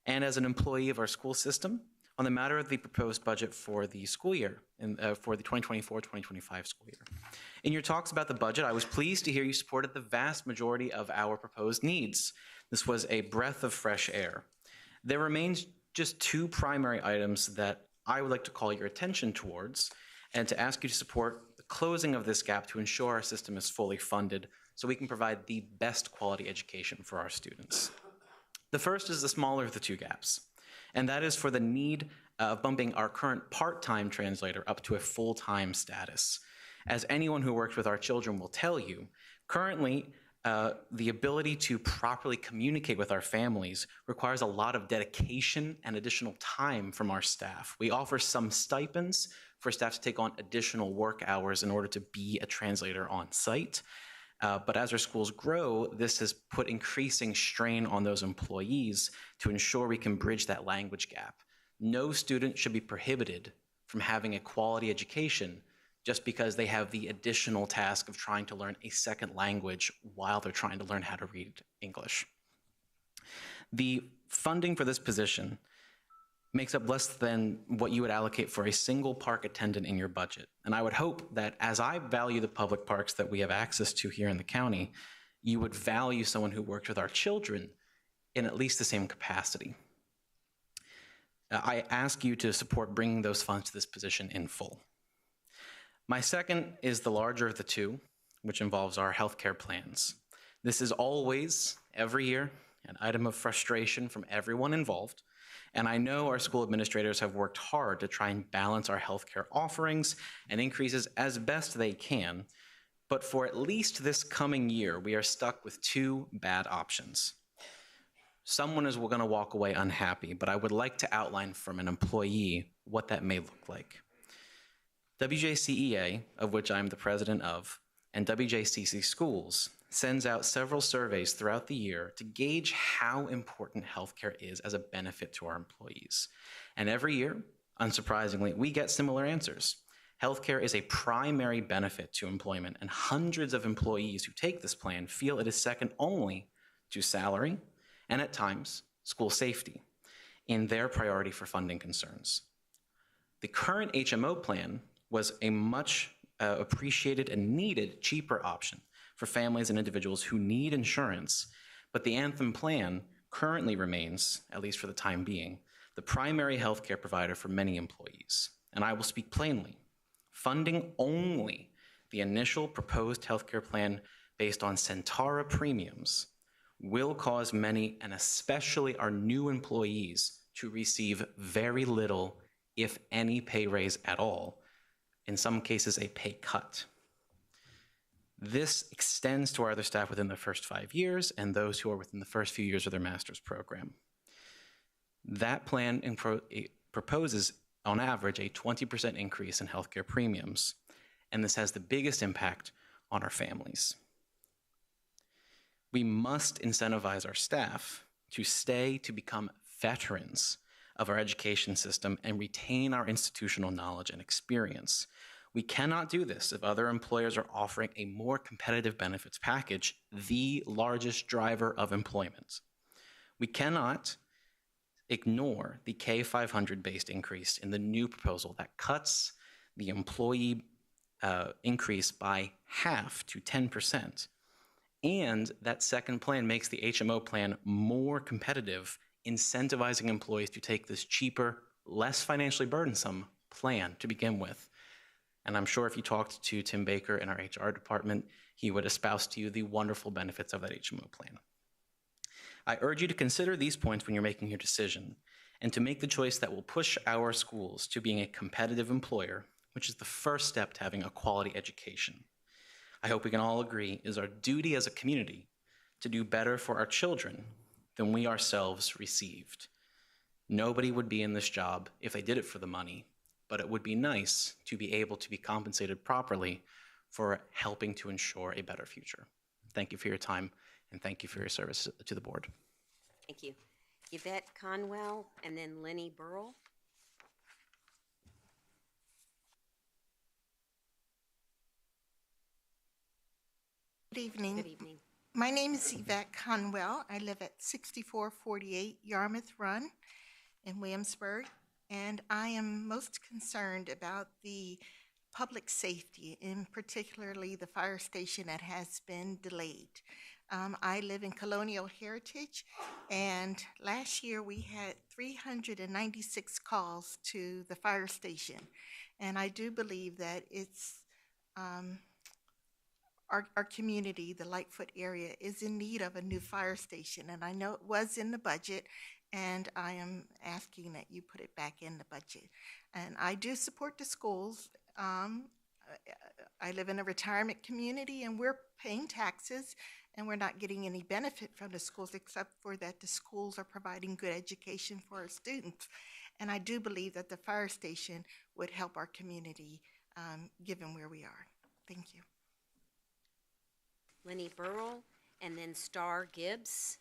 Speaker 18: and as an employee of our school system on the matter of the proposed budget for the school year, for the 2024-2025 school year. In your talks about the budget, I was pleased to hear you supported the vast majority of our proposed needs. This was a breath of fresh air. There remains just two primary items that I would like to call your attention towards and to ask you to support the closing of this gap to ensure our system is fully funded so we can provide the best quality education for our students. The first is the smaller of the two gaps, and that is for the need of bumping our current part-time translator up to a full-time status. As anyone who works with our children will tell you, currently the ability to properly communicate with our families requires a lot of dedication and additional time from our staff. We offer some stipends for staff to take on additional work hours in order to be a translator on site. But as our schools grow, this has put increasing strain on those employees to ensure we can bridge that language gap. No student should be prohibited from having a quality education just because they have the additional task of trying to learn a second language while they're trying to learn how to read English. The funding for this position makes up less than what you would allocate for a single park attendant in your budget. And I would hope that as I value the public parks that we have access to here in the county, you would value someone who works with our children in at least the same capacity. I ask you to support bringing those funds to this position in full. My second is the larger of the two, which involves our healthcare plans. This is always, every year, an item of frustration from everyone involved. And I know our school administrators have worked hard to try and balance our healthcare offerings and increases as best they can. But for at least this coming year, we are stuck with two bad options. Someone is going to walk away unhappy, but I would like to outline from an employee what that may look like. WJCEA, of which I'm the president of, and WJCC Schools sends out several surveys throughout the year to gauge how important healthcare is as a benefit to our employees. And every year, unsurprisingly, we get similar answers. Healthcare is a primary benefit to employment, and hundreds of employees who take this plan feel it is second only to salary and, at times, school safety in their priority for funding concerns. The current HMO plan was a much appreciated and needed cheaper option for families and individuals who need insurance, but the Anthem plan currently remains, at least for the time being, the primary healthcare provider for many employees. And I will speak plainly, funding only the initial proposed healthcare plan based on Centara premiums will cause many, and especially our new employees, to receive very little, if any, pay raise at all, in some cases a pay cut. This extends to our other staff within the first 5 years and those who are within the first few years of their master's program. That plan proposes, on average, a 20% increase in healthcare premiums, and this has the biggest impact on our families. We must incentivize our staff to stay to become veterans of our education system and retain our institutional knowledge and experience. We cannot do this if other employers are offering a more competitive benefits package, the largest driver of employment. We cannot ignore the K500-based increase in the new proposal that cuts the employee increase by half to 10%. And that second plan makes the HMO plan more competitive, incentivizing employees to take this cheaper, less financially burdensome plan to begin with. And I'm sure if you talked to Tim Baker in our HR department, he would espouse to you the wonderful benefits of that HMO plan. I urge you to consider these points when you're making your decision and to make the choice that will push our schools to being a competitive employer, which is the first step to having a quality education. I hope we can all agree it is our duty as a community to do better for our children than we ourselves received. Nobody would be in this job if they did it for the money, but it would be nice to be able to be compensated properly for helping to ensure a better future. Thank you for your time, and thank you for your service to the board.
Speaker 5: Thank you. Yvette Conwell, and then Lenny Burrell.
Speaker 19: Good evening.
Speaker 5: Good evening.
Speaker 19: My name is Yvette Conwell. I live at 6448 Yarmouth Run in Williamsburg, and I am most concerned about the public safety, and particularly the fire station that has been delayed. I live in Colonial Heritage, and last year we had 396 calls to the fire station, and I do believe that it's our community, the Lightfoot area, is in need of a new fire station, and I know it was in the budget, and I am asking that you put it back in the budget. And I do support the schools. I live in a retirement community, and we're paying taxes, and we're not getting any benefit from the schools except for that the schools are providing good education for our students. And I do believe that the fire station would help our community, given where we are. Thank you.
Speaker 5: Lenny Burrell, and then Star Gibbs.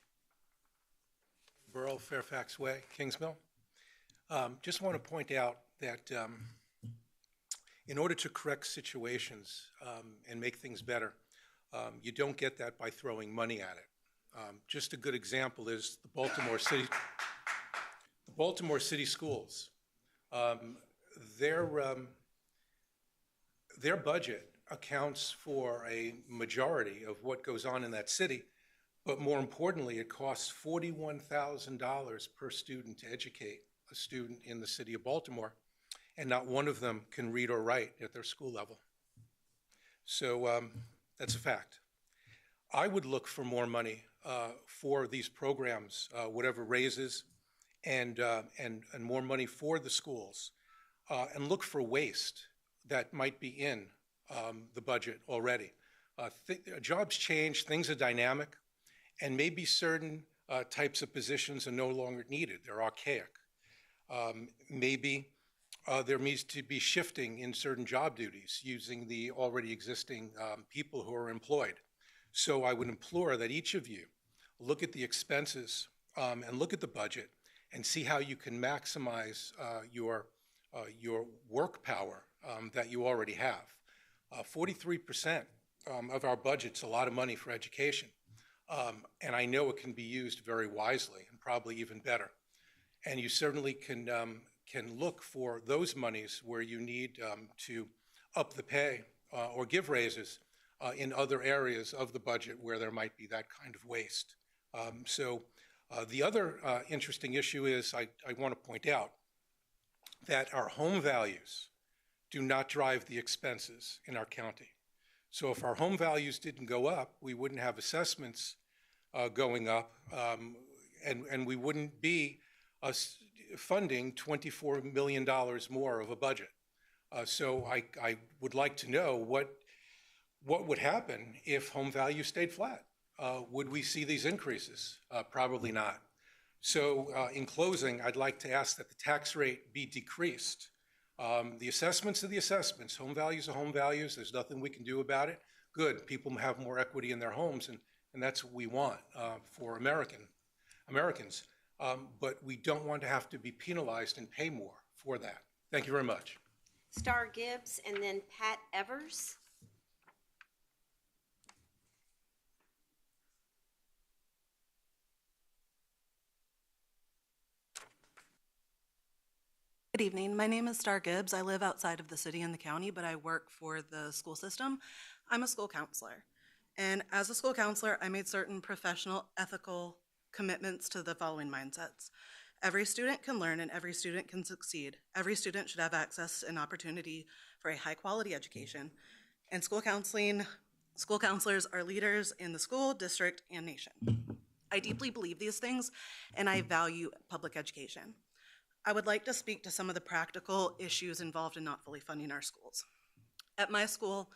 Speaker 20: Burrell, Fairfax Way, Kingsmill. Just want to point out that in order to correct situations and make things better, you don't get that by throwing money at it. Just a good example is the Baltimore City Schools. Their budget accounts for a majority of what goes on in that city, but more importantly, it costs $41,000 per student to educate a student in the city of Baltimore, and not one of them can read or write at their school level. So that's a fact. I would look for more money for these programs, whatever raises, and more money for the schools, and look for waste that might be in the budget already. Jobs change, things are dynamic, and maybe certain types of positions are no longer needed. They're archaic. Maybe there needs to be shifting in certain job duties using the already existing people who are employed. So I would implore that each of you look at the expenses and look at the budget and see how you can maximize your work power that you already have. 43% of our budget's a lot of money for education, and I know it can be used very wisely and probably even better. And you certainly can look for those monies where you need to up the pay or give raises in other areas of the budget where there might be that kind of waste. The other interesting issue is I want to point out that our home values do not drive the expenses in our county. So if our home values didn't go up, we wouldn't have assessments going up, and we wouldn't be funding $24 million more of a budget. So I would like to know what would happen if home values stayed flat. Would we see these increases? Probably not. So in closing, I'd like to ask that the tax rate be decreased. The assessments are the assessments. Home values are home values. There's nothing we can do about it. Good. People have more equity in their homes, and that's what we want for Americans. But we don't want to have to be penalized and pay more for that. Thank you very much.
Speaker 5: Star Gibbs, and then Pat Evers.
Speaker 21: Good evening. My name is Star Gibbs. I live outside of the city and the county, but I work for the school system. I'm a school counselor. And as a school counselor, I made certain professional, ethical commitments to the following mindsets. Every student can learn and every student can succeed. Every student should have access and opportunity for a high-quality education. And school counselors are leaders in the school, district, and nation. I deeply believe these things, and I value public education. I would like to speak to some of the practical issues involved in not fully funding our schools. At my school,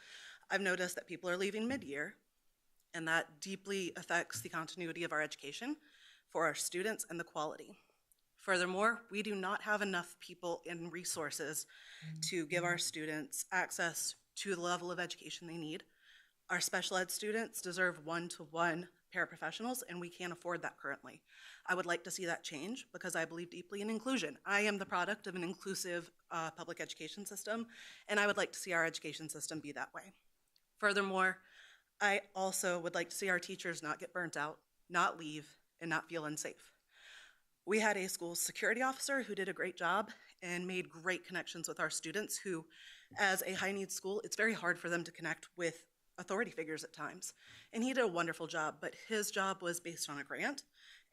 Speaker 21: I've noticed that people are leaving mid-year, and that deeply affects the continuity of our education for our students and the quality. Furthermore, we do not have enough people and resources to give our students access to the level of education they need. Our special ed students deserve one-to-one paraprofessionals, and we can't afford that currently. I would like to see that change because I believe deeply in inclusion. I am the product of an inclusive public education system, and I would like to see our education system be that way. Furthermore, I also would like to see our teachers not get burnt out, not leave, and not feel unsafe. We had a school security officer who did a great job and made great connections with our students who, as a high-needs school, it's very hard for them to connect with authority figures at times. And he did a wonderful job, but his job was based on a grant,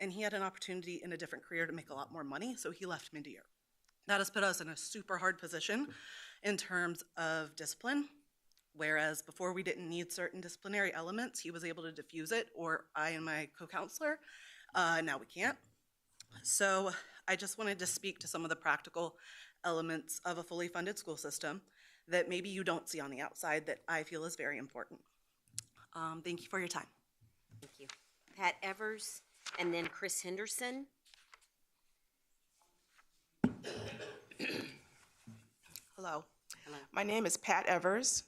Speaker 21: and he had an opportunity in a different career to make a lot more money, so he left mid-year. That has put us in a super hard position in terms of discipline, whereas before we didn't need certain disciplinary elements, he was able to diffuse it, or I and my co-counselor, now we can't. So I just wanted to speak to some of the practical elements of a fully funded school system that maybe you don't see on the outside that I feel is very important. Thank you for your time.
Speaker 5: Thank you. Pat Evers, and then Chris Henderson.
Speaker 1: Hello. My name is Pat Evers,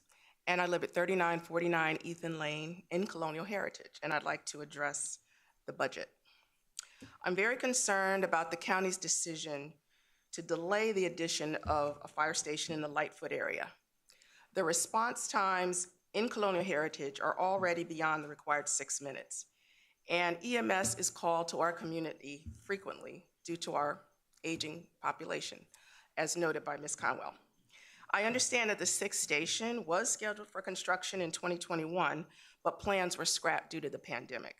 Speaker 1: and I live at 3949 Ethan Lane in Colonial Heritage, and I'd like to address the budget. I'm very concerned about the county's decision to delay the addition of a fire station in the Lightfoot area. The response times in Colonial Heritage are already beyond the required 6 minutes, and EMS is called to our community frequently due to our aging population, as noted by Ms. Conwell. I understand that the 6th station was scheduled for construction in 2021, but plans were scrapped due to the pandemic.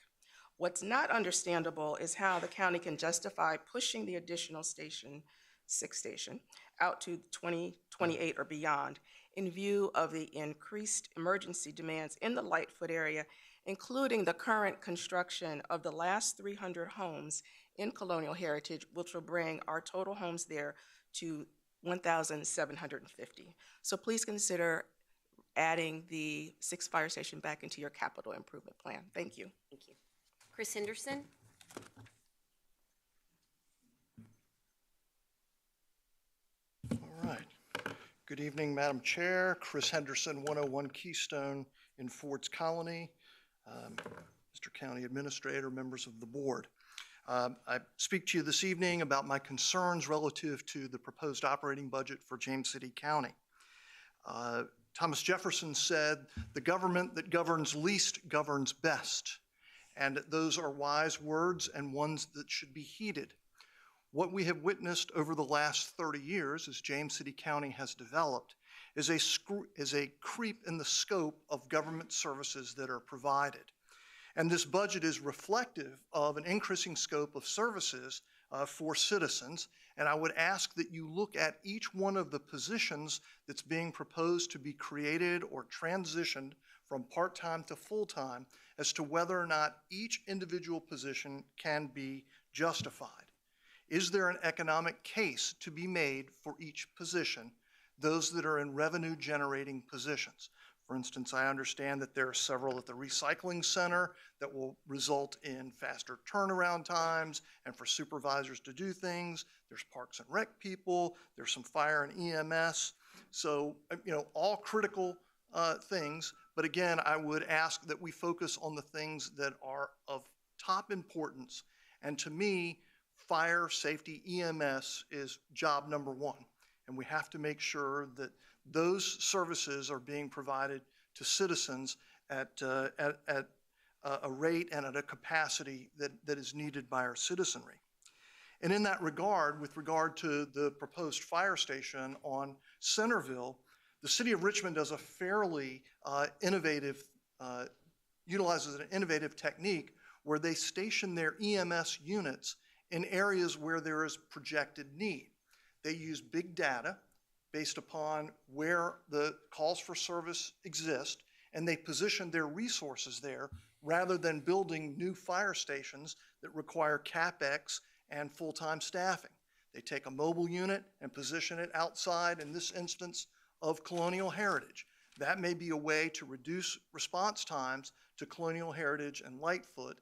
Speaker 1: What's not understandable is how the county can justify pushing the additional station, 6th station, out to 2028 or beyond in view of the increased emergency demands in the Lightfoot area, including the current construction of the last 300 homes in Colonial Heritage, which will bring our total homes there to 1,750. So please consider adding the 6th fire station back into your capital improvement plan. Thank you.
Speaker 5: Thank you. Chris Henderson.
Speaker 22: All right. Good evening, Madam Chair. Chris Henderson, 101 Keystone in Ford's Colony. Mr. County Administrator, members of the board. I speak to you this evening about my concerns relative to the proposed operating budget for James City County. Thomas Jefferson said, "The government that governs least governs best." And those are wise words and ones that should be heeded. What we have witnessed over the last 30 years as James City County has developed is a creep in the scope of government services that are provided. And this budget is reflective of an increasing scope of services for citizens. And I would ask that you look at each one of the positions that's being proposed to be created or transitioned from part-time to full-time as to whether or not each individual position can be justified. Is there an economic case to be made for each position, those that are in revenue-generating positions? For instance, I understand that there are several at the recycling center that will result in faster turnaround times and for supervisors to do things. There's parks and rec people, there's some fire and EMS. So, all critical things. But again, I would ask that we focus on the things that are of top importance. And to me, fire, safety, EMS is job number one. And we have to make sure that those services are being provided to citizens at a rate and at a capacity that is needed by our citizenry. And in that regard, with regard to the proposed fire station on Centerville, the city of Richmond does a fairly utilizes an innovative technique where they station their EMS units in areas where there is projected need. They use big data based upon where the calls for service exist, and they position their resources there rather than building new fire stations that require CapEx and full-time staffing. They take a mobile unit and position it outside, in this instance, of Colonial Heritage. That may be a way to reduce response times to Colonial Heritage and Lightfoot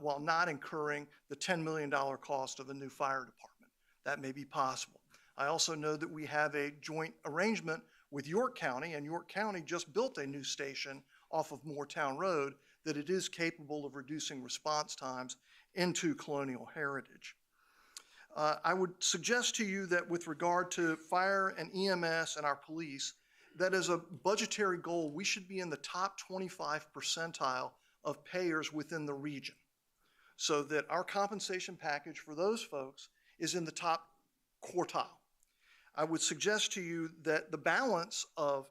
Speaker 22: while not incurring the $10 million cost of a new fire department. That may be possible. I also know that we have a joint arrangement with York County, and York County just built a new station off of Moortown Road, that it is capable of reducing response times into Colonial Heritage. I would suggest to you that with regard to fire and EMS and our police, that as a budgetary goal, we should be in the top 25 percentile of payers within the region, so that our compensation package for those folks is in the top quartile. I would suggest to you that the balance of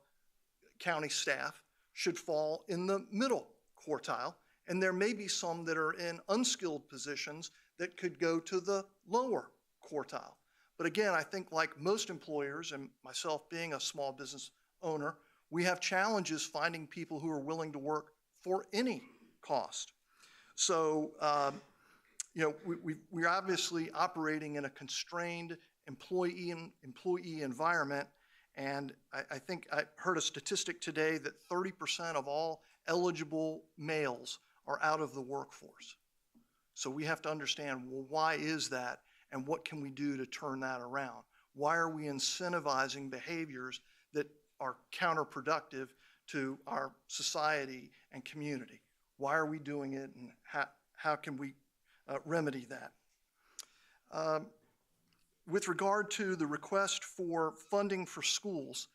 Speaker 22: county staff should fall in the middle quartile, and there may be some that are in unskilled positions that could go to the lower quartile. But again, I think like most employers, and myself being a small business owner, we have challenges finding people who are willing to work for any cost. So, we're obviously operating in a constrained employee environment, and I think I heard a statistic today that 30% of all eligible males are out of the workforce. So we have to understand, well, why is that, and what can we do to turn that around? Why are we incentivizing behaviors that are counterproductive to our society and community? Why are we doing it, and how can we remedy that? With regard to the request for funding for schools,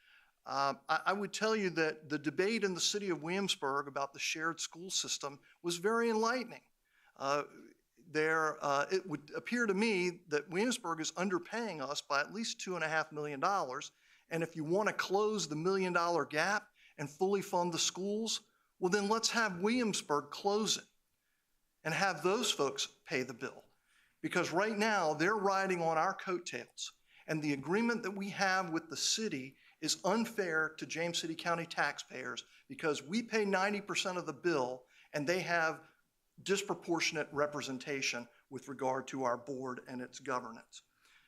Speaker 22: I would tell you that the debate in the city of Williamsburg about the shared school system was very enlightening. It would appear to me that Williamsburg is underpaying us by at least $2.5 million. And if you want to close the $1 million gap and fully fund the schools, well, then let's have Williamsburg close it and have those folks pay the bill. Because right now they're riding on our coattails, and the agreement that we have with the city is unfair to James City County taxpayers, because we pay 90% of the bill and they have disproportionate representation with regard to our board and its governance.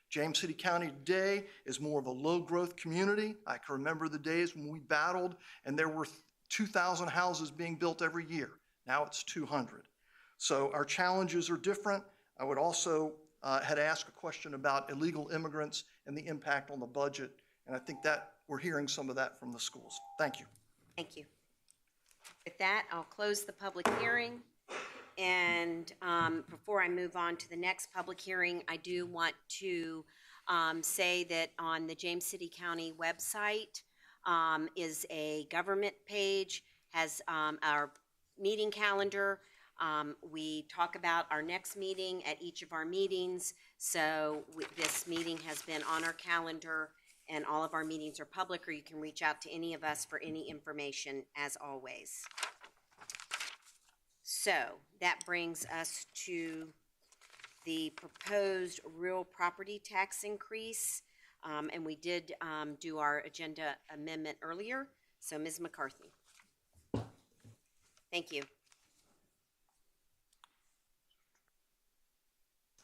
Speaker 22: James City County today is more of a low-growth community. I can remember the days when we battled and there were 2,000 houses being built every year. Now it's 200. So our challenges are different. I would also had asked a question about illegal immigrants and the impact on the budget, and I think that we're hearing some of that from the schools. Thank you.
Speaker 5: Thank you. With that, I'll close the public hearing. And before I move on to the next public hearing, I do want to say that on the James City County website is a government page, has our meeting calendar. We talk about our next meeting at each of our meetings. So this meeting has been on our calendar, and all of our meetings are public, or you can reach out to any of us for any information, as always. So that brings us to the proposed real property tax increase. And we did do our agenda amendment earlier. So Ms. McCarthy. Thank you.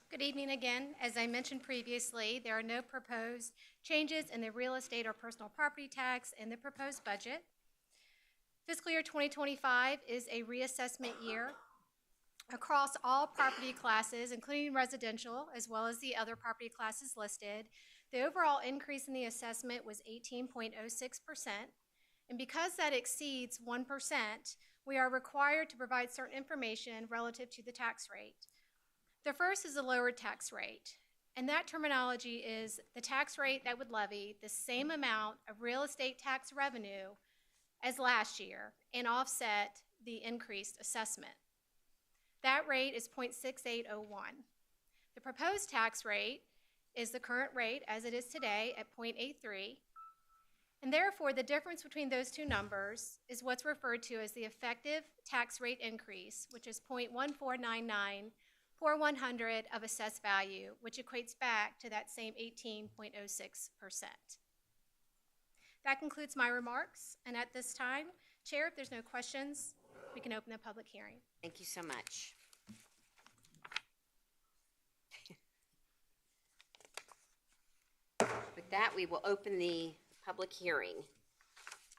Speaker 13: Good evening again. As I mentioned previously, there are no proposed changes in the real estate or personal property tax in the proposed budget. Fiscal year 2025 is a reassessment year across all property classes, including residential, as well as the other property classes listed. The overall increase in the assessment was 18.06%. And because that exceeds 1%, we are required to provide certain information relative to the tax rate. The first is the lowered tax rate, and that terminology is the tax rate that would levy the same amount of real estate tax revenue as last year and offset the increased assessment. That rate is 0.6801. The proposed tax rate is the current rate as it is today at 0.83, and therefore the difference between those two numbers is what's referred to as the effective tax rate increase, which is 0.1499 for 100 of assessed value, which equates back to that same 18.06%. That concludes my remarks, and at this time, Chair, if there's no questions, we can open the public hearing.
Speaker 5: Thank you so much. With that, we will open the public hearing.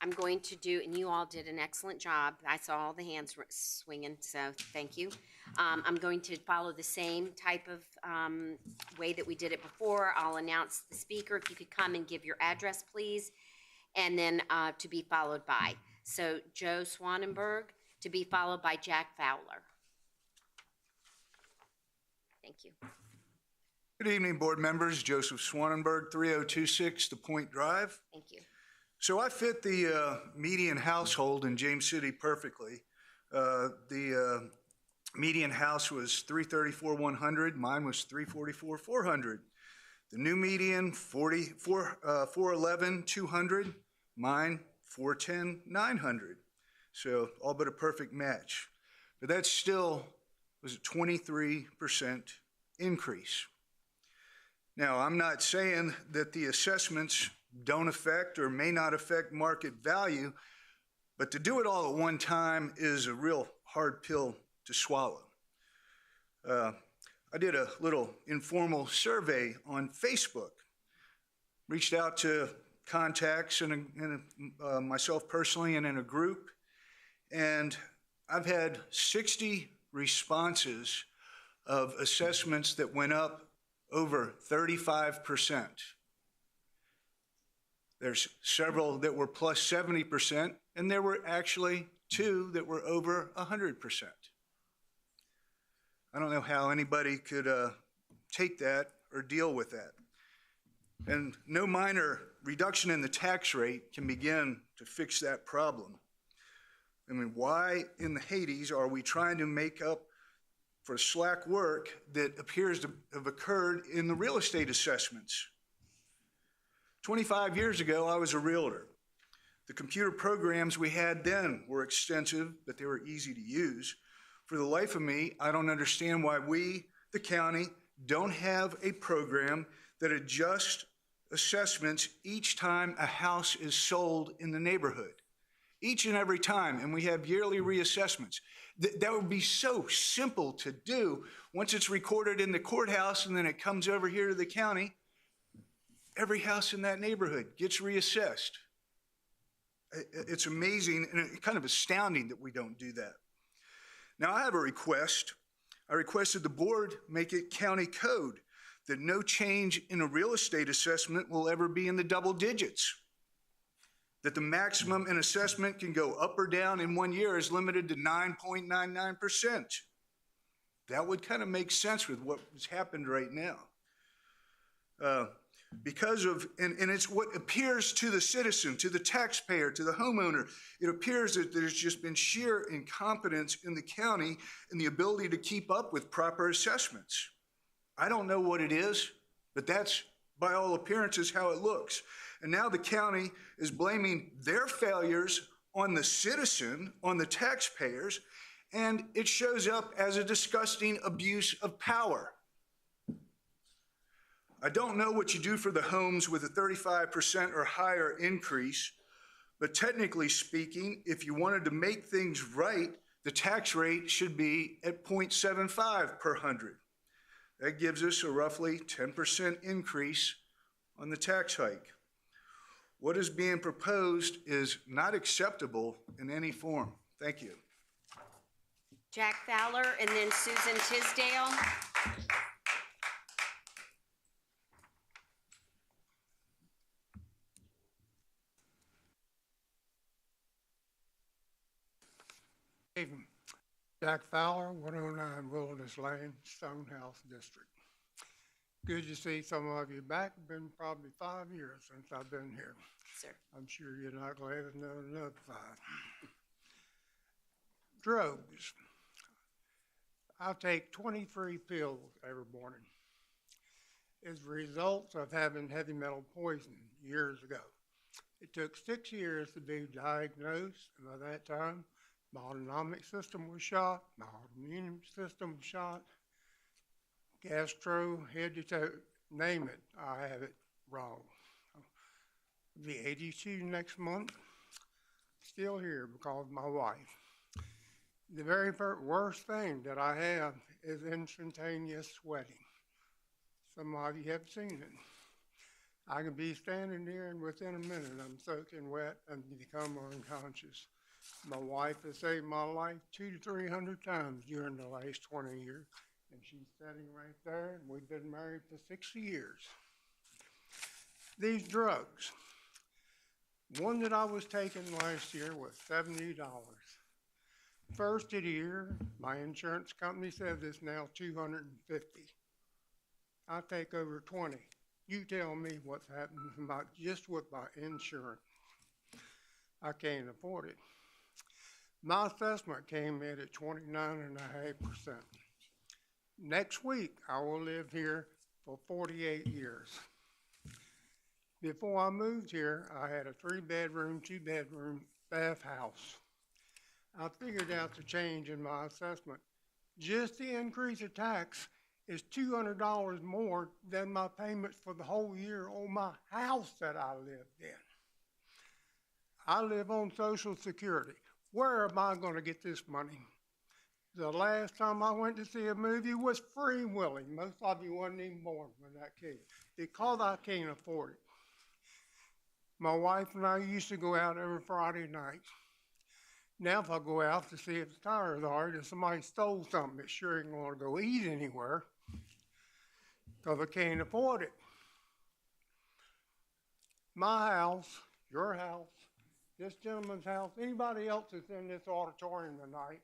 Speaker 5: I'm going to do, and you all did an excellent job. I saw all the hands swinging, so thank you. I'm going to follow the same type of way that we did it before. I'll announce the speaker. If you could come and give your address, please, and then to be followed by. So Joe Swanenberg, to be followed by Jack Fowler. Thank you.
Speaker 3: Good evening, board members. Joseph Swanenberg, 3026 The Point Drive.
Speaker 5: Thank you.
Speaker 3: So I fit the median household in James City perfectly. The median house was 334,100. Mine was 344,400. The new median 411,200. Mine 410,900. So all but a perfect match. But that still was a 23% increase. Now, I'm not saying that the assessments don't affect or may not affect market value, but to do it all at one time is a real hard pill to swallow. I did a little informal survey on Facebook, reached out to contacts and myself personally and in a group, and I've had 60 responses of assessments that went up over 35%. There's several that were plus 70%, and there were actually 2 that were over 100%. I don't know how anybody could take that or deal with that. And no minor reduction in the tax rate can begin to fix that problem. I mean, why in the Hades are we trying to make up for slack work that appears to have occurred in the real estate assessments? 25 years ago, I was a realtor. The computer programs we had then were extensive, but they were easy to use. For the life of me, I don't understand why we, the county, don't have a program that adjusts assessments each time a house is sold in the neighborhood. Each and every time, and we have yearly reassessments. That would be so simple to do. Once it's recorded in the courthouse and then it comes over here to the county, every house in that neighborhood gets reassessed. It's amazing and kind of astounding that we don't do that. Now, I have a request. I requested the board make it county code that no change in a real estate assessment will ever be in the double digits. That the maximum an assessment can go up or down in 1 year is limited to 9.99%. That would kind of make sense with what has happened right now. Because of, and it's what appears to the citizen, to the taxpayer, to the homeowner, it appears that there's just been sheer incompetence in the county in the ability to keep up with proper assessments. I don't know what it is, but that's by all appearances how it looks. And now the county is blaming their failures on the citizen, on the taxpayers, and it shows up as a disgusting abuse of power. I don't know what you do for the homes with a 35% or higher increase, but technically speaking, if you wanted to make things right, the tax rate should be at 0.75 per 100. That gives us a roughly 10% increase on the tax hike. What is being proposed is not acceptable in any form. Thank you.
Speaker 5: Jack Fowler and then Susan Tisdale.
Speaker 7: Evening. Jack Fowler, 109 Wilderness Lane, Stonehouse District. Good to see some of you back. Been probably 5 years since I've been here.
Speaker 5: Sir.
Speaker 7: I'm sure you're not glad to know another 5. Drugs. I take 23 pills every morning. As a result of having heavy metal poisoning years ago. It took 6 years to be diagnosed, and by that time, my autonomic system was shot, my autoimmune system was shot, gastro, head to toe, name it, I have it wrong. I'll be 82 next month, still here because of my wife. The very worst thing that I have is instantaneous sweating. Some of you have seen it. I can be standing there and within a minute I'm soaking wet and become unconscious. My wife has saved my life 200 to 300 times during the last 20 years, and she's sitting right there, and we've been married for 60 years. These drugs, one that I was taking last year was $70. First of the year, my insurance company says it's now $250. I take over 20. You tell me what's happening just with my insurance. I can't afford it. My assessment came in at 29.5%. Next week, I will live here for 48 years. Before I moved here, I had a 3-bedroom, 2-bedroom bathhouse. I figured out the change in my assessment. Just the increase of tax is $200 more than my payments for the whole year on my house that I lived in. I live on Social Security. Where am I going to get this money? The last time I went to see a movie was Free Willy. Most of you wasn't even born when that came, because I can't afford it. My wife and I used to go out every Friday night. Now if I go out to see if the tires are, if somebody stole something, it sure ain't going to go eat anywhere, because I can't afford it. My house, your house, this gentleman's house, anybody else that's in this auditorium tonight,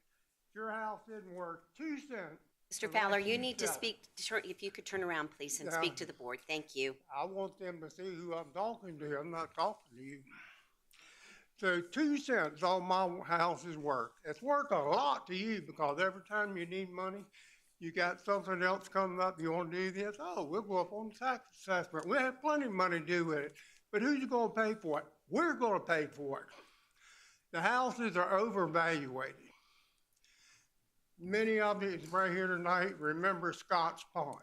Speaker 7: your house isn't worth 2 cents.
Speaker 5: Mr. Fowler, you need to speak, if you could turn around, please, and speak to the board. Thank you.
Speaker 7: I want them to see who I'm talking to. I'm not talking to you. So 2 cents all my house is worth. It's worth a lot to you, because every time you need money, you got something else coming up, you want to do this, oh, we'll go up on the tax assessment. We have plenty of money to do with it. But who's going to pay for it? We're going to pay for it. The houses are overvaluated. Many of you right here tonight remember Scott's Pond.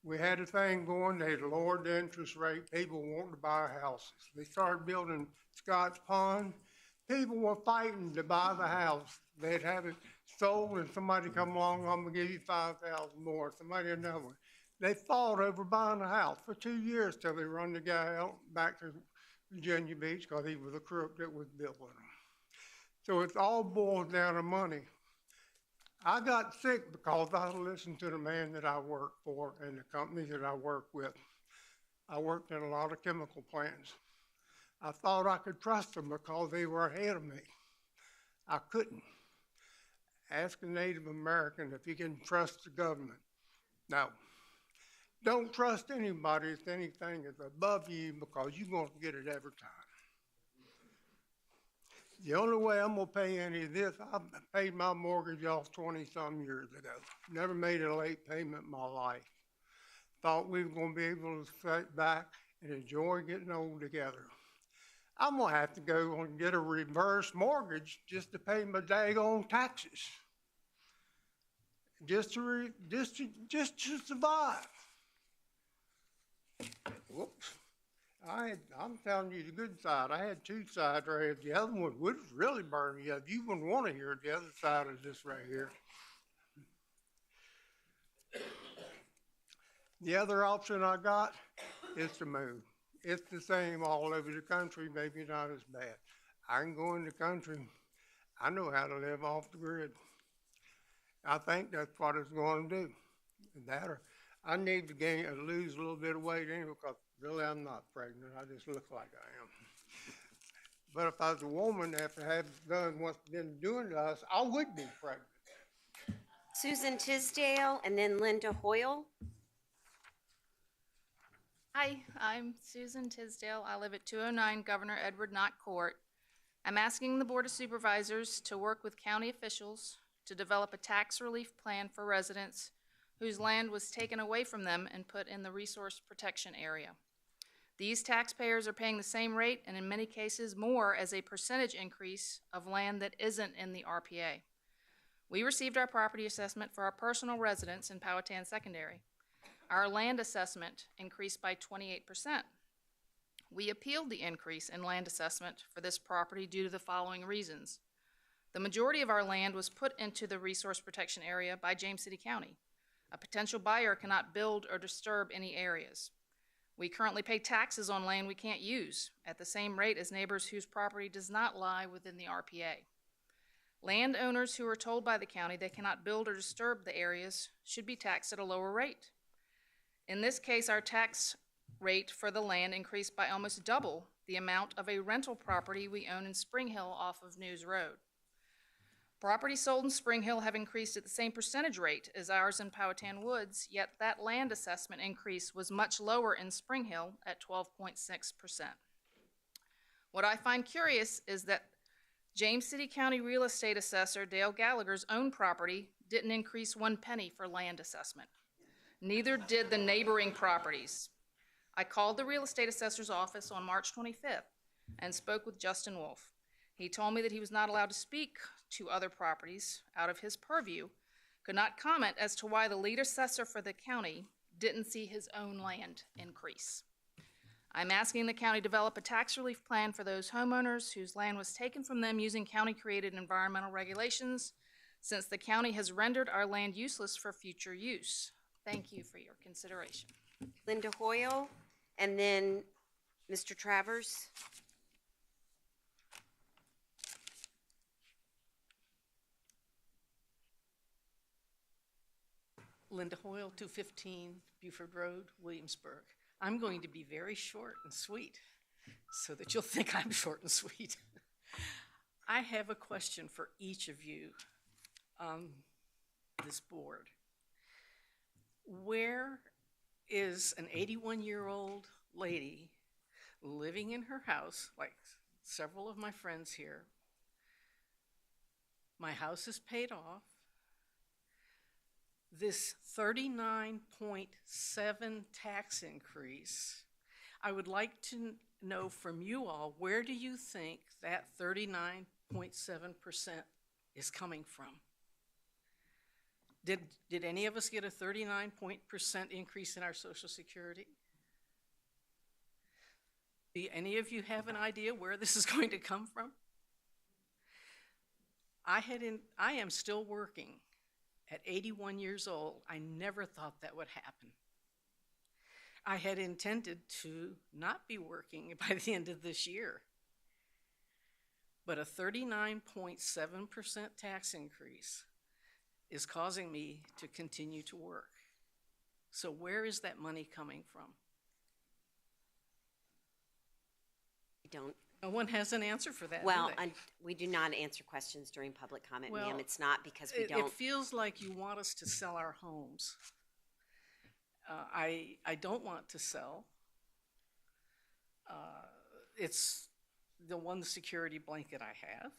Speaker 7: We had a thing going, they lowered the interest rate, people wanted to buy houses. They started building Scott's Pond. People were fighting to buy the house. They'd have it sold and somebody come along, I'm gonna give you $5,000 more, somebody another one. They fought over buying a house for 2 years till they run the guy out back to Virginia Beach, because he was a crook that was building them. So it's all boiled down to money. I got sick because I listened to the man that I work for and the companies that I work with. I worked in a lot of chemical plants. I thought I could trust them because they were ahead of me. I couldn't. Ask a Native American if he can trust the government. No. Don't trust anybody if anything is above you, because you're going to get it every time. The only way I'm going to pay any of this, I paid my mortgage off 20-some years ago. Never made a late payment in my life. Thought we were going to be able to sit back and enjoy getting old together. I'm going to have to go and get a reverse mortgage just to pay my daggone taxes. Just to survive. Whoops. I'm telling you the good side. I had 2 sides right here. The other one would really burn me up. You wouldn't want to hear the other side of this right here. The other option I got is to move. It's the same all over the country, maybe not as bad. I can go in the country. I know how to live off the grid. I think that's what it's going to do. That, or I need to lose a little bit of weight anyway, because really I'm not pregnant. I just look like I am. But if I was a woman, after having done what's been doing to us, I would be pregnant.
Speaker 5: Susan Tisdale and then Linda Hoyle.
Speaker 9: Hi, I'm Susan Tisdale. I live at 209 Governor Edward Knott Court. I'm asking the Board of Supervisors to work with county officials to develop a tax relief plan for residents whose land was taken away from them and put in the resource protection area. These taxpayers are paying the same rate, and in many cases more, as a percentage increase of land that isn't in the RPA. We received our property assessment for our personal residence in Powhatan Secondary. Our land assessment increased by 28%. We appealed the increase in land assessment for this property due to the following reasons. The majority of our land was put into the resource protection area by James City County. A potential buyer cannot build or disturb any areas. We currently pay taxes on land we can't use at the same rate as neighbors whose property does not lie within the RPA. Landowners who are told by the county they cannot build or disturb the areas should be taxed at a lower rate. In this case, our tax rate for the land increased by almost double the amount of a rental property we own in Spring Hill off of News Road. Properties sold in Spring Hill have increased at the same percentage rate as ours in Powhatan Woods, yet that land assessment increase was much lower in Spring Hill at 12.6%. What I find curious is that James City County Real Estate Assessor Dale Gallagher's own property didn't increase 1 penny for land assessment. Neither did the neighboring properties. I called the real estate assessor's office on March 25th and spoke with Justin Wolf. He told me that he was not allowed to speak to other properties out of his purview, could not comment as to why the lead assessor for the county didn't see his own land increase. I'm asking the county develop a tax relief plan for those homeowners whose land was taken from them using county-created environmental regulations, since the county has rendered our land useless for future use. Thank you for your consideration.
Speaker 5: Linda Hoyle, and then Mr. Travers.
Speaker 8: Linda Hoyle, 215 Buford Road, Williamsburg. I'm going to be very short and sweet so that you'll think I'm short and sweet. I have a question for each of you on this board. Where is an 81-year-old lady living in her house, like several of my friends here? My house is paid off. This 39.7 tax increase, I would like to know from you all, where do you think that 39.7% is coming from? Did any of us get a 39% increase in our Social Security? Do any of you have an idea where this is going to come from? I am still working. At 81 years old, I never thought that would happen. I had intended to not be working by the end of this year. But a 39.7% tax increase is causing me to continue to work. So where is that money coming from? No one has an answer for that,
Speaker 5: Well,
Speaker 8: do they?
Speaker 5: we do not answer questions during public comment,
Speaker 8: Well,
Speaker 5: ma'am. It's not because we don't.
Speaker 8: It feels like you want us to sell our homes. I don't want to sell. It's the one security blanket I have.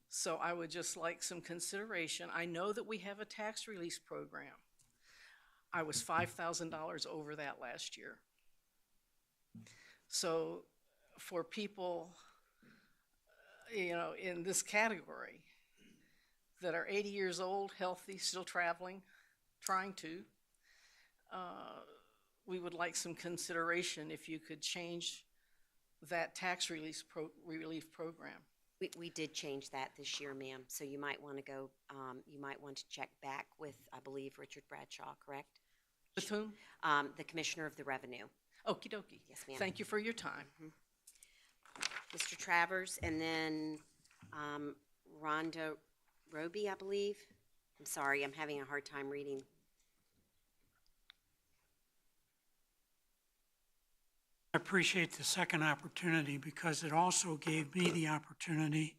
Speaker 8: So I would just like some consideration. I know that we have a tax release program. I was $5,000 over that last year. So for people, in this category that are 80 years old, healthy, still traveling, trying to, we would like some consideration if you could change that tax relief program.
Speaker 5: We did change that this year, ma'am. So you might want to go, you might want to check back with, I believe, Richard Bradshaw, correct?
Speaker 8: With whom?
Speaker 5: The Commissioner of the Revenue.
Speaker 8: Okie dokie.
Speaker 5: Yes, ma'am.
Speaker 8: Thank you for your time.
Speaker 5: Mr. Travers, and then Rhonda Roby, I believe. I'm sorry, I'm having a hard time reading.
Speaker 15: I appreciate the second opportunity because it also gave me the opportunity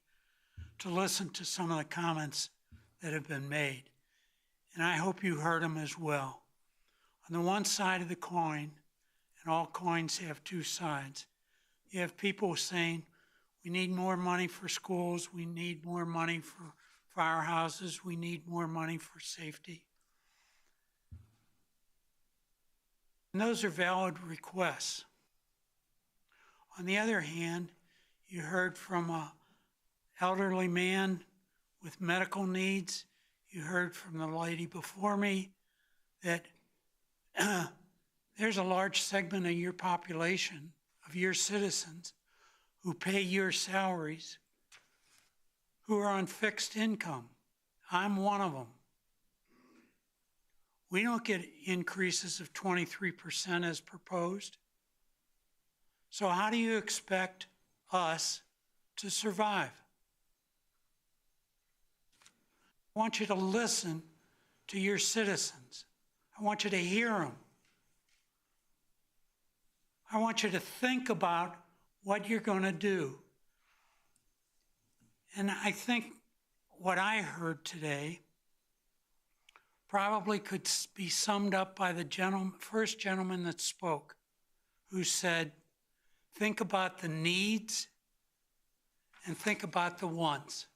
Speaker 15: to listen to some of the comments that have been made. And I hope you heard them as well. On the one side of the coin, and all coins have two sides, you have people saying, we need more money for schools, we need more money for firehouses, we need more money for safety. And those are valid requests. On the other hand, you heard from an elderly man with medical needs. You heard from the lady before me that there's a large segment of your population, of your citizens, who pay your salaries, who are on fixed income. I'm one of them. We don't get increases of 23% as proposed. So how do you expect us to survive? I want you to listen to your citizens. I want you to hear them. I want you to think about what you're going to do. And I think what I heard today probably could be summed up by the first gentleman that spoke, who said, think about the needs and think about the wants.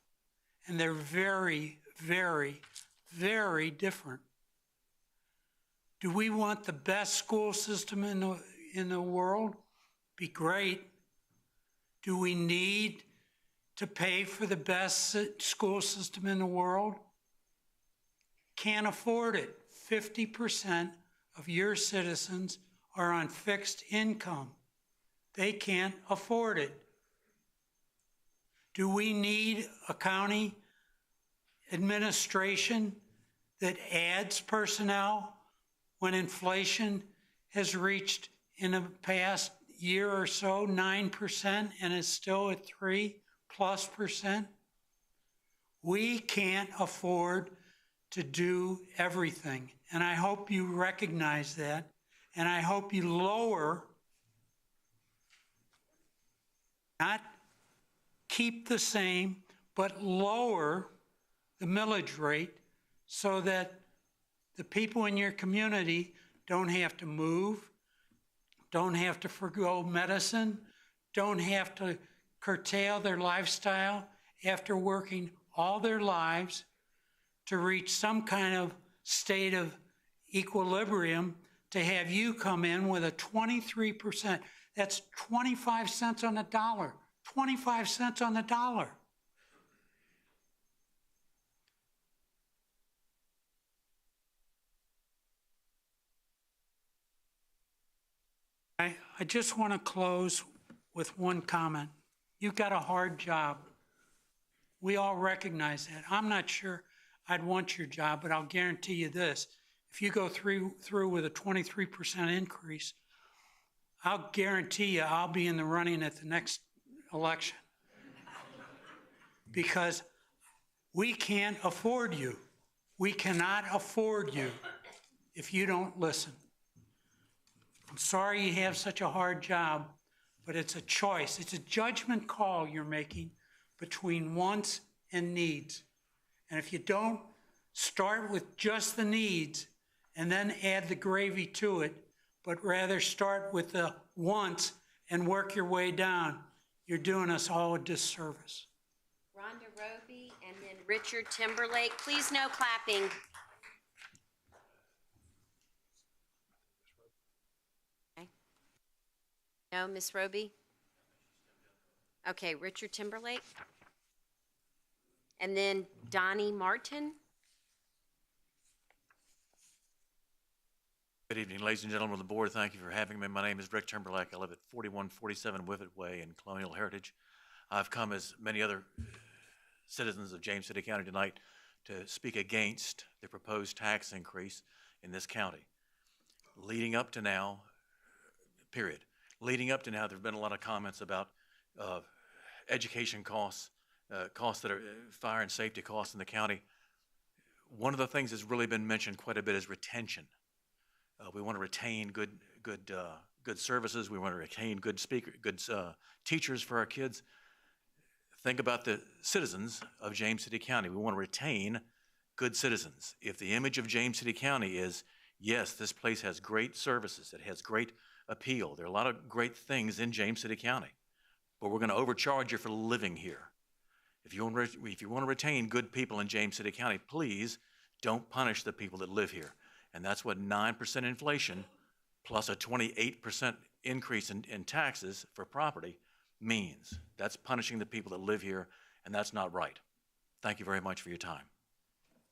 Speaker 15: And they're very, very, very different. Do we want the best school system in the world? Be great. Do we need to pay for the best school system in the world? Can't afford it. 50% of your citizens are on fixed income. They can't afford it. Do we need a county administration that adds personnel when inflation has reached in the past year or so 9% and is still at 3+%? We can't afford to do everything. And I hope you recognize that. And I hope you lower, not keep the same, but lower the millage rate so that the people in your community don't have to move, don't have to forgo medicine, don't have to curtail their lifestyle after working all their lives to reach some kind of state of equilibrium, to have you come in with a 23%. That's 25 cents on the dollar. 25 cents on the dollar. I just want to close with one comment. You've got a hard job. We all recognize that. I'm not sure I'd want your job, but I'll guarantee you this. If you go through with a 23% increase, I'll guarantee you I'll be in the running at the next election. Because we can't afford you. We cannot afford you if you don't listen. I'm sorry you have such a hard job, but it's a choice. It's a judgment call you're making between wants and needs. And if you don't start with just the needs and then add the gravy to it, but rather start with the wants and work your way down, you're doing us all a disservice.
Speaker 5: Rhonda Roby and then Richard Timberlake. Please no clapping. Okay. No, Miss Roby? Okay, Richard Timberlake. And then Donnie Martin.
Speaker 10: Good evening, ladies and gentlemen of the board. Thank you for having me. My name is Rick Timberlake. I live at 4147 Whiffet Way in Colonial Heritage. I've come, as many other citizens of James City County tonight, to speak against the proposed tax increase in this county. Leading up to now, period. Leading up to now, there have been a lot of comments about education costs, costs that are fire and safety costs in the county. One of the things that's really been mentioned quite a bit is retention. We want to retain good services. We want to retain good teachers for our kids. Think about the citizens of James City County. We want to retain good citizens. If the image of James City County is, yes, this place has great services, it has great appeal, there are a lot of great things in James City County, but we're going to overcharge you for living here. If you want to retain good people in James City County, please don't punish the people that live here. And that's what 9% inflation plus a 28% increase in taxes for property means. That's punishing the people that live here, and that's not right. Thank you very much for your time.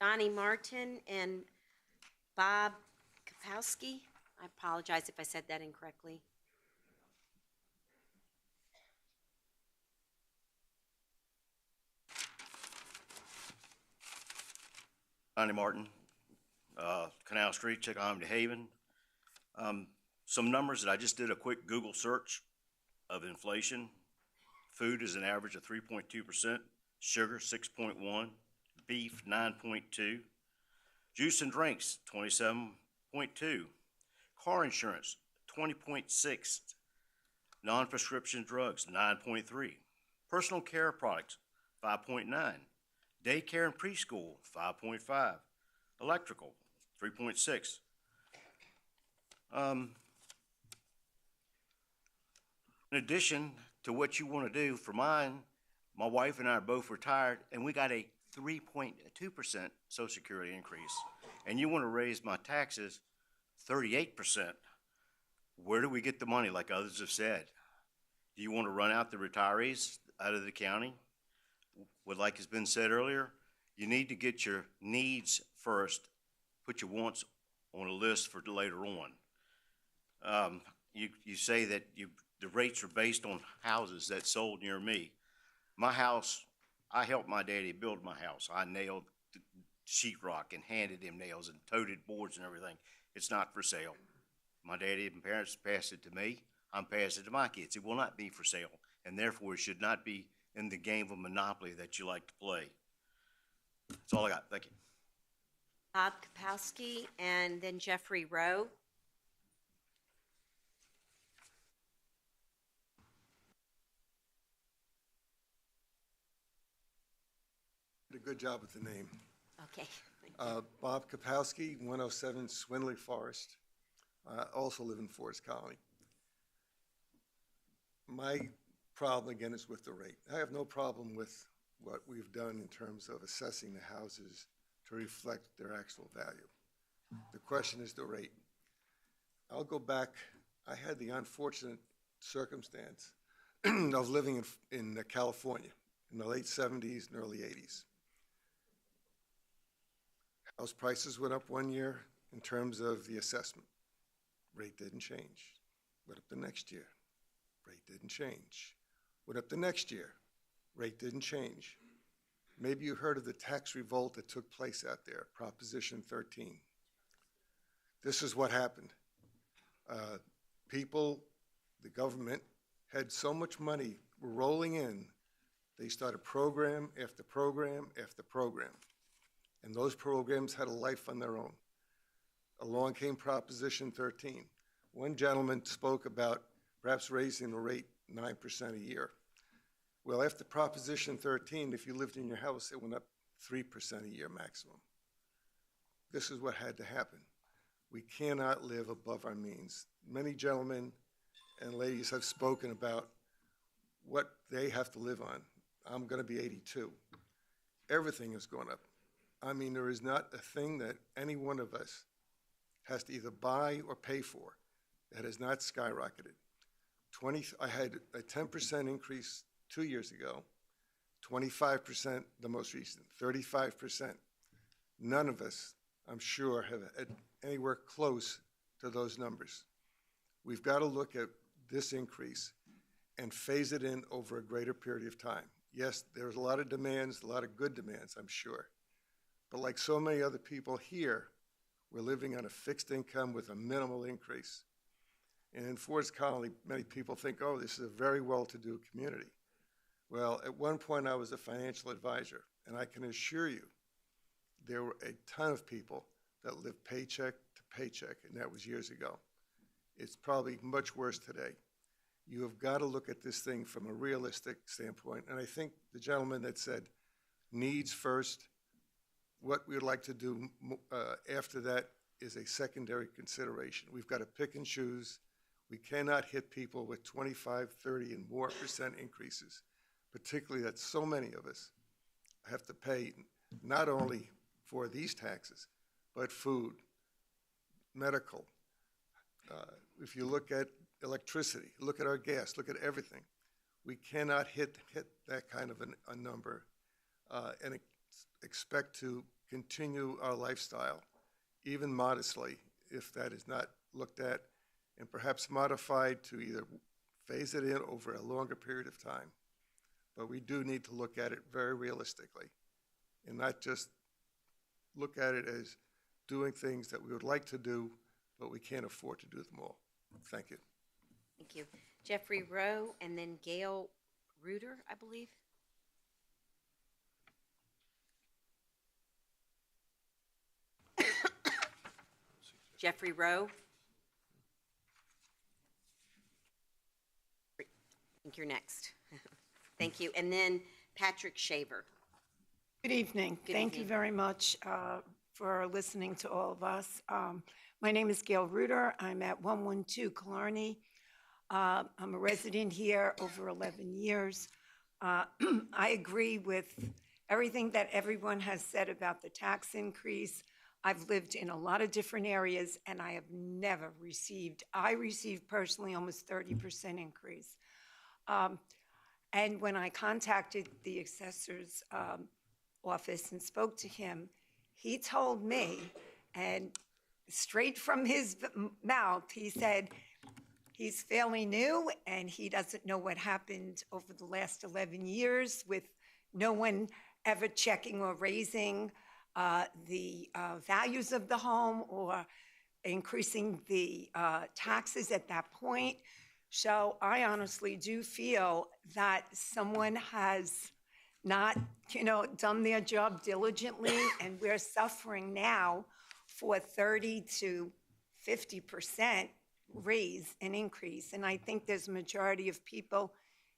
Speaker 5: Donnie Martin and Bob Kapowski. I apologize if I said that incorrectly.
Speaker 11: Donnie Martin,
Speaker 2: Canal Street, Chickahominy Haven. Some numbers that I just did a quick Google search of inflation. Food is an average of 3.2%, sugar 6.1, beef 9.2, juice and drinks 27.2, car insurance 20.6, non-prescription drugs 9.3, personal care products 5.9, daycare and preschool 5.5, electrical 3.6. In addition to what you want to do for mine, my wife and I are both retired, and we got a 3.2% Social Security increase. And you want to raise my taxes 38%. Where do we get the money, like others have said? Do you want to run out the retirees out of the county? What, like has been said earlier, you need to get your needs first, put your wants on a list for later on. You say that the rates are based on houses that sold near me. My house, I helped my daddy build my house. I nailed the sheetrock and handed him nails and toted boards and everything. It's not for sale. My daddy and parents passed it to me. I'm passing it to my kids. It will not be for sale, and therefore it should not be in the game of Monopoly that you like to play. That's all I got. Thank you.
Speaker 5: Bob Kapowski and then Jeffrey Rowe.
Speaker 11: Did a good job with the name.
Speaker 5: Okay.
Speaker 11: Bob Kapowski, 107 Swindley Forest. I also live in Forest Colony. My problem, again, is with the rate. I have no problem with what we've done in terms of assessing the houses to reflect their actual value. The question is the rate. I'll go back. I had the unfortunate circumstance of living in California in the late 70s and early 80s. House prices went up one year in terms of the assessment. Rate didn't change. Went up the next year. Rate didn't change. Went up the next year. Rate didn't change. Maybe you heard of the tax revolt that took place out there, Proposition 13. This is what happened. People, the government, had so much money rolling in, they started program after program after program. And those programs had a life on their own. Along came Proposition 13. One gentleman spoke about perhaps raising the rate 9% a year. Well, after Proposition 13, if you lived in your house, it went up 3% a year maximum. This is what had to happen. We cannot live above our means. Many gentlemen and ladies have spoken about what they have to live on. I'm going to be 82. Everything is going up. I mean, there is not a thing that any one of us has to either buy or pay for that has not skyrocketed. I had a 10% increase 2 years ago, 25% the most recent, 35%. None of us, I'm sure, have had anywhere close to those numbers. We've got to look at this increase and phase it in over a greater period of time. Yes, there's a lot of demands, a lot of good demands, I'm sure. But like so many other people here, we're living on a fixed income with a minimal increase. And in Forest Colony, many people think, oh, this is a very well-to-do community. Well, at one point I was a financial advisor, and I can assure you there were a ton of people that lived paycheck to paycheck, and that was years ago. It's probably much worse today. You have got to look at this thing from a realistic standpoint, and I think the gentleman that said needs first, what we would like to do after that is a secondary consideration. We've got to pick and choose. We cannot hit people with 25, 30, and more % increases, particularly that so many of us have to pay not only for these taxes, but food, medical. If you look at electricity, look at our gas, look at everything. We cannot hit that kind of a number and expect to continue our lifestyle, even modestly, if that is not looked at and perhaps modified to either phase it in over a longer period of time. But we do need to look at it very realistically and not just look at it as doing things that we would like to do, but we can't afford to do them all. Thank you.
Speaker 5: Thank you. Jeffrey Rowe and then Gail Reuter, I believe. Jeffrey Rowe. I think you're next. Thank you. And then Patrick Shaver.
Speaker 6: Good evening. Thank you very much for listening to all of us. My name is Gail Reuter. I'm at 112 Killarney. I'm a resident here over 11 years. I agree with everything that everyone has said about the tax increase. I've lived in a lot of different areas and I have never received, I received personally almost 30% increase. And when I contacted the assessor's office and spoke to him, he told me, and straight from his mouth, he said he's fairly new and he doesn't know what happened over the last 11 years with no one ever checking or raising the values of the home or increasing the taxes at that point. So I honestly do feel that someone has not, done their job diligently, and we're suffering now for 30 to 50% raise and increase. And I think there's a majority of people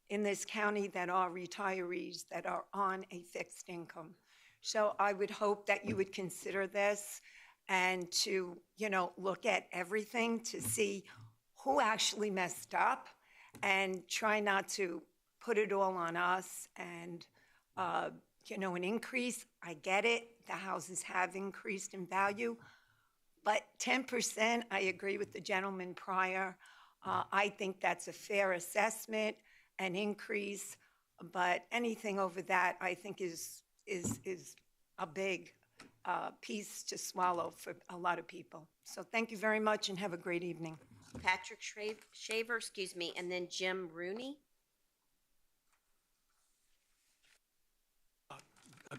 Speaker 6: in this county that are retirees that are on a fixed income. So I would hope that you would consider this and to, look at everything to see who actually messed up and try not to put it all on us. And, an increase, I get it. The houses have increased in value. But 10%, I agree with the gentleman prior. I think that's a fair assessment, an increase. But anything over that, I think is a big piece to swallow for a lot of people. So thank you very much and have a great evening.
Speaker 5: Patrick Shaver, and then Jim Rooney.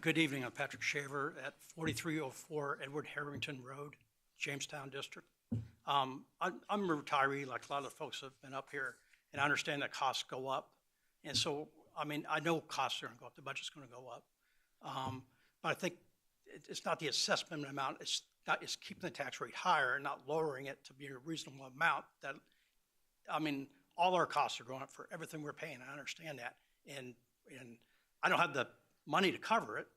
Speaker 12: Good evening. I'm Patrick Shaver at 4304 Edward Harrington Road, Jamestown District. I'm a retiree, like a lot of the folks that have been up here, and I understand that costs go up. And so, I know costs are going to go up, the budget's going to go up. But I think it's not the assessment amount, it's keeping the tax rate higher and not lowering it to be a reasonable amount. All our costs are going up for everything we're paying. I understand that. And I don't have the money to cover it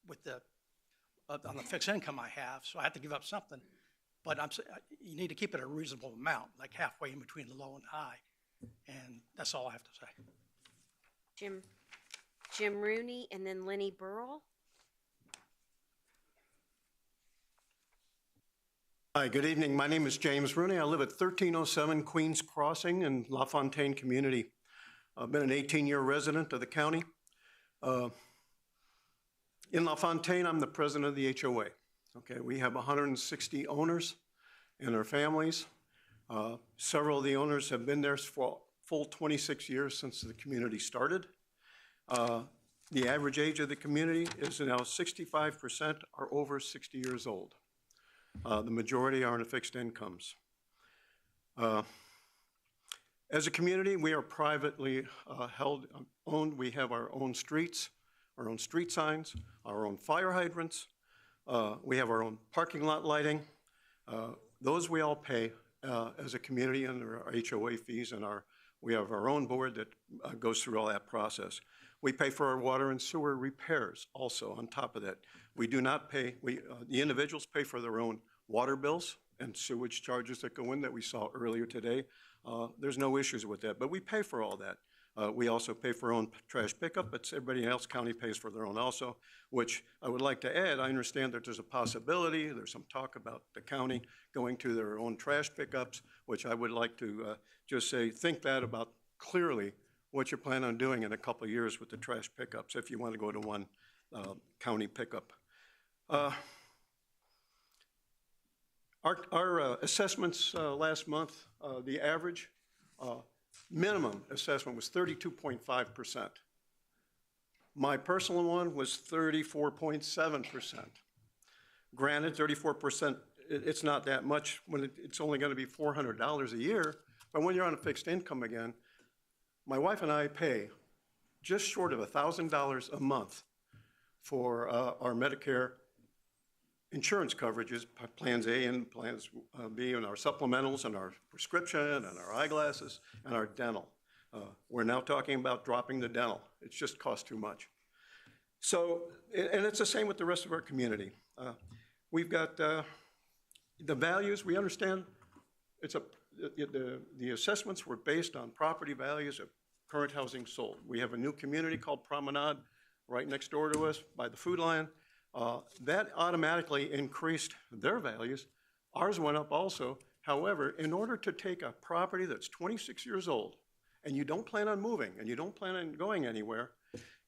Speaker 12: with the on the fixed income I have, so I have to give up something. But you need to keep it a reasonable amount, like halfway in between the low and the high. And that's all I have to say.
Speaker 5: Jim Rooney, and then Lenny Burrell.
Speaker 23: Hi, good evening. My name is James Rooney. I live at 1307 Queens Crossing in LaFontaine community. I've been an 18-year resident of the county. In LaFontaine, I'm the president of the HOA. Okay, we have 160 owners and their families. Several of the owners have been there for full 26 years since the community started. The average age of the community is now 65% are over 60 years old. The majority are in fixed incomes. As a community, we are privately owned. We have our own streets, our own street signs, our own fire hydrants. We have our own parking lot lighting. Those we all pay as a community under our HOA fees, and we have our own board that goes through all that process. We pay for our water and sewer repairs also on top of that. We do not pay, the individuals pay for their own water bills and sewage charges that go in that we saw earlier today. There's no issues with that, but we pay for all that. We also pay for our own trash pickup, but everybody else county pays for their own also, which I would like to add. I understand that there's a possibility, there's some talk about the county going to their own trash pickups, which I would like to just say, think that about clearly what you plan on doing in a couple of years with the trash pickups if you want to go to one county pickup. Our assessments last month, the average minimum assessment was 32.5%. My personal one was 34.7%. Granted, 34%, it's not that much when it's only going to be $400 a year. But when you're on a fixed income again, my wife and I pay just short of $1,000 a month for our Medicare insurance coverages, plans A and plans B, and our supplementals and our prescription and our eyeglasses and our dental. We're now talking about dropping the dental. It just costs too much. So, and it's the same with the rest of our community. We've got the values, we understand the assessments were based on property values of current housing sold. We have a new community called Promenade right next door to us by the Food Lion. That automatically increased their values. Ours went up also. However, in order to take a property that's 26 years old and you don't plan on moving and you don't plan on going anywhere,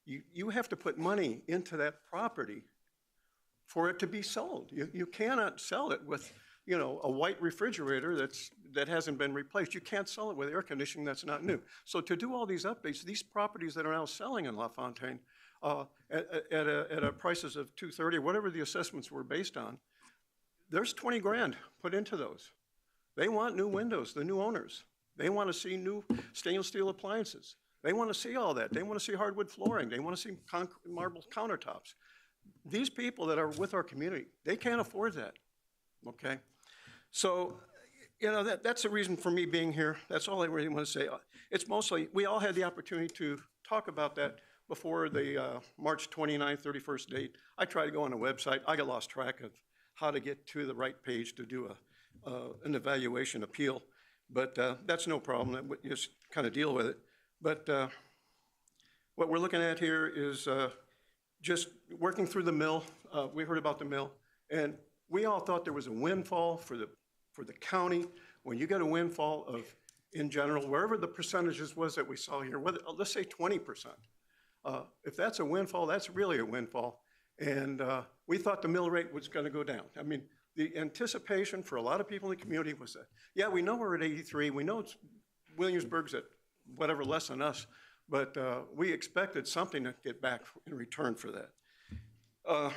Speaker 23: you have to put money into that property for it to be sold. You cannot sell it with, you know, a white refrigerator that hasn't been replaced. You can't sell it with air conditioning that's not new. So to do all these updates, these properties that are now selling in LaFontaine at prices of $230, whatever the assessments were based on, there's 20 grand put into those. They want new windows, the new owners. They want to see new stainless steel appliances. They want to see all that. They want to see hardwood flooring. They want to see marble countertops. These people that are with our community, they can't afford that, okay? So, you know, that's the reason for me being here. That's all I really want to say. It's mostly, we all had the opportunity to talk about that before the March 29th, 31st date. I tried to go on a website. I got lost track of how to get to the right page to do an evaluation appeal, but that's no problem. You just kind of deal with it. But what we're looking at here is just working through the mill. We heard about the mill, and we all thought there was a windfall for the county. When you get a windfall of, in general, wherever the percentages was that we saw here, whether, let's say 20%. If that's a windfall, that's really a windfall. And we thought the mill rate was going to go down. I mean, the anticipation for a lot of people in the community was that, yeah, we know we're at 83. We know Williamsburg's at whatever less than us, but we expected something to get back in return for that.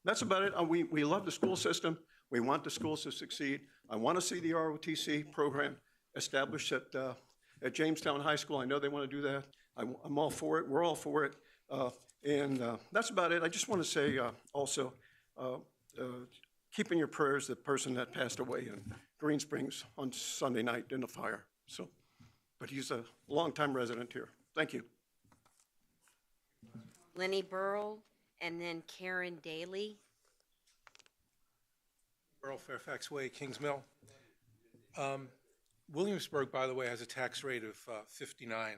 Speaker 23: That's about it. We love the school system. We want the schools to succeed. I want to see the ROTC program established at Jamestown High School. I know they want to do that. I'm all for it. We're all for it. And that's about it. I just want to say also, keep in your prayers the person that passed away in Green Springs on Sunday night in a fire. So, but he's a longtime resident here. Thank you.
Speaker 5: Lenny Burrell, and then Karen Daly.
Speaker 20: Burrell, Fairfax Way, Kings Mill. Williamsburg, by the way, has a tax rate of 59%,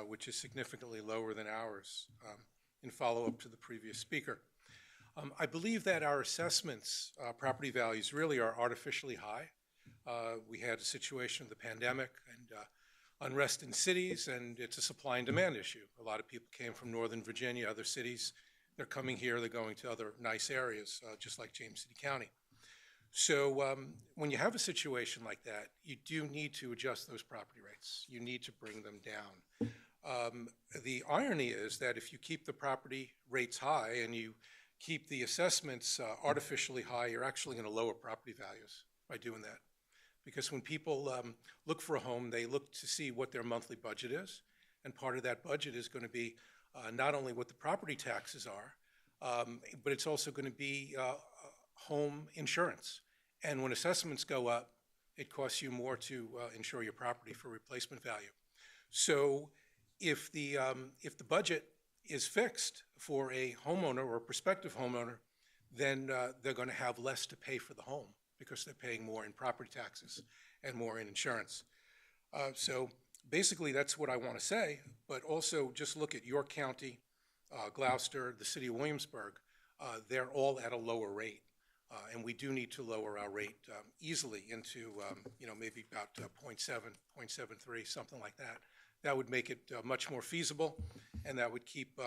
Speaker 20: which is significantly lower than ours, in follow-up to the previous speaker. I believe that our assessments, property values, really are artificially high. We had a situation of the pandemic and unrest in cities, and it's a supply and demand issue. A lot of people came from Northern Virginia, other cities. They're coming here, they're going to other nice areas, just like James City County. So when you have a situation like that, you do need to adjust those property rates. You need to bring them down. The irony is that if you keep the property rates high and you keep the assessments artificially high, you're actually going to lower property values by doing that. Because when people look for a home, they look to see what their monthly budget is. And part of that budget is going to be not only what the property taxes are, but it's also going to be home insurance. And when assessments go up, it costs you more to insure your property for replacement value. So if the budget is fixed for a homeowner or a prospective homeowner, then they're going to have less to pay for the home because they're paying more in property taxes and more in insurance. So basically that's what I want to say, but also just look at York County, Gloucester, the city of Williamsburg. They're all at a lower rate. And we do need to lower our rate easily into, maybe about 0.7, 0.73, something like that. That would make it much more feasible, and that would keep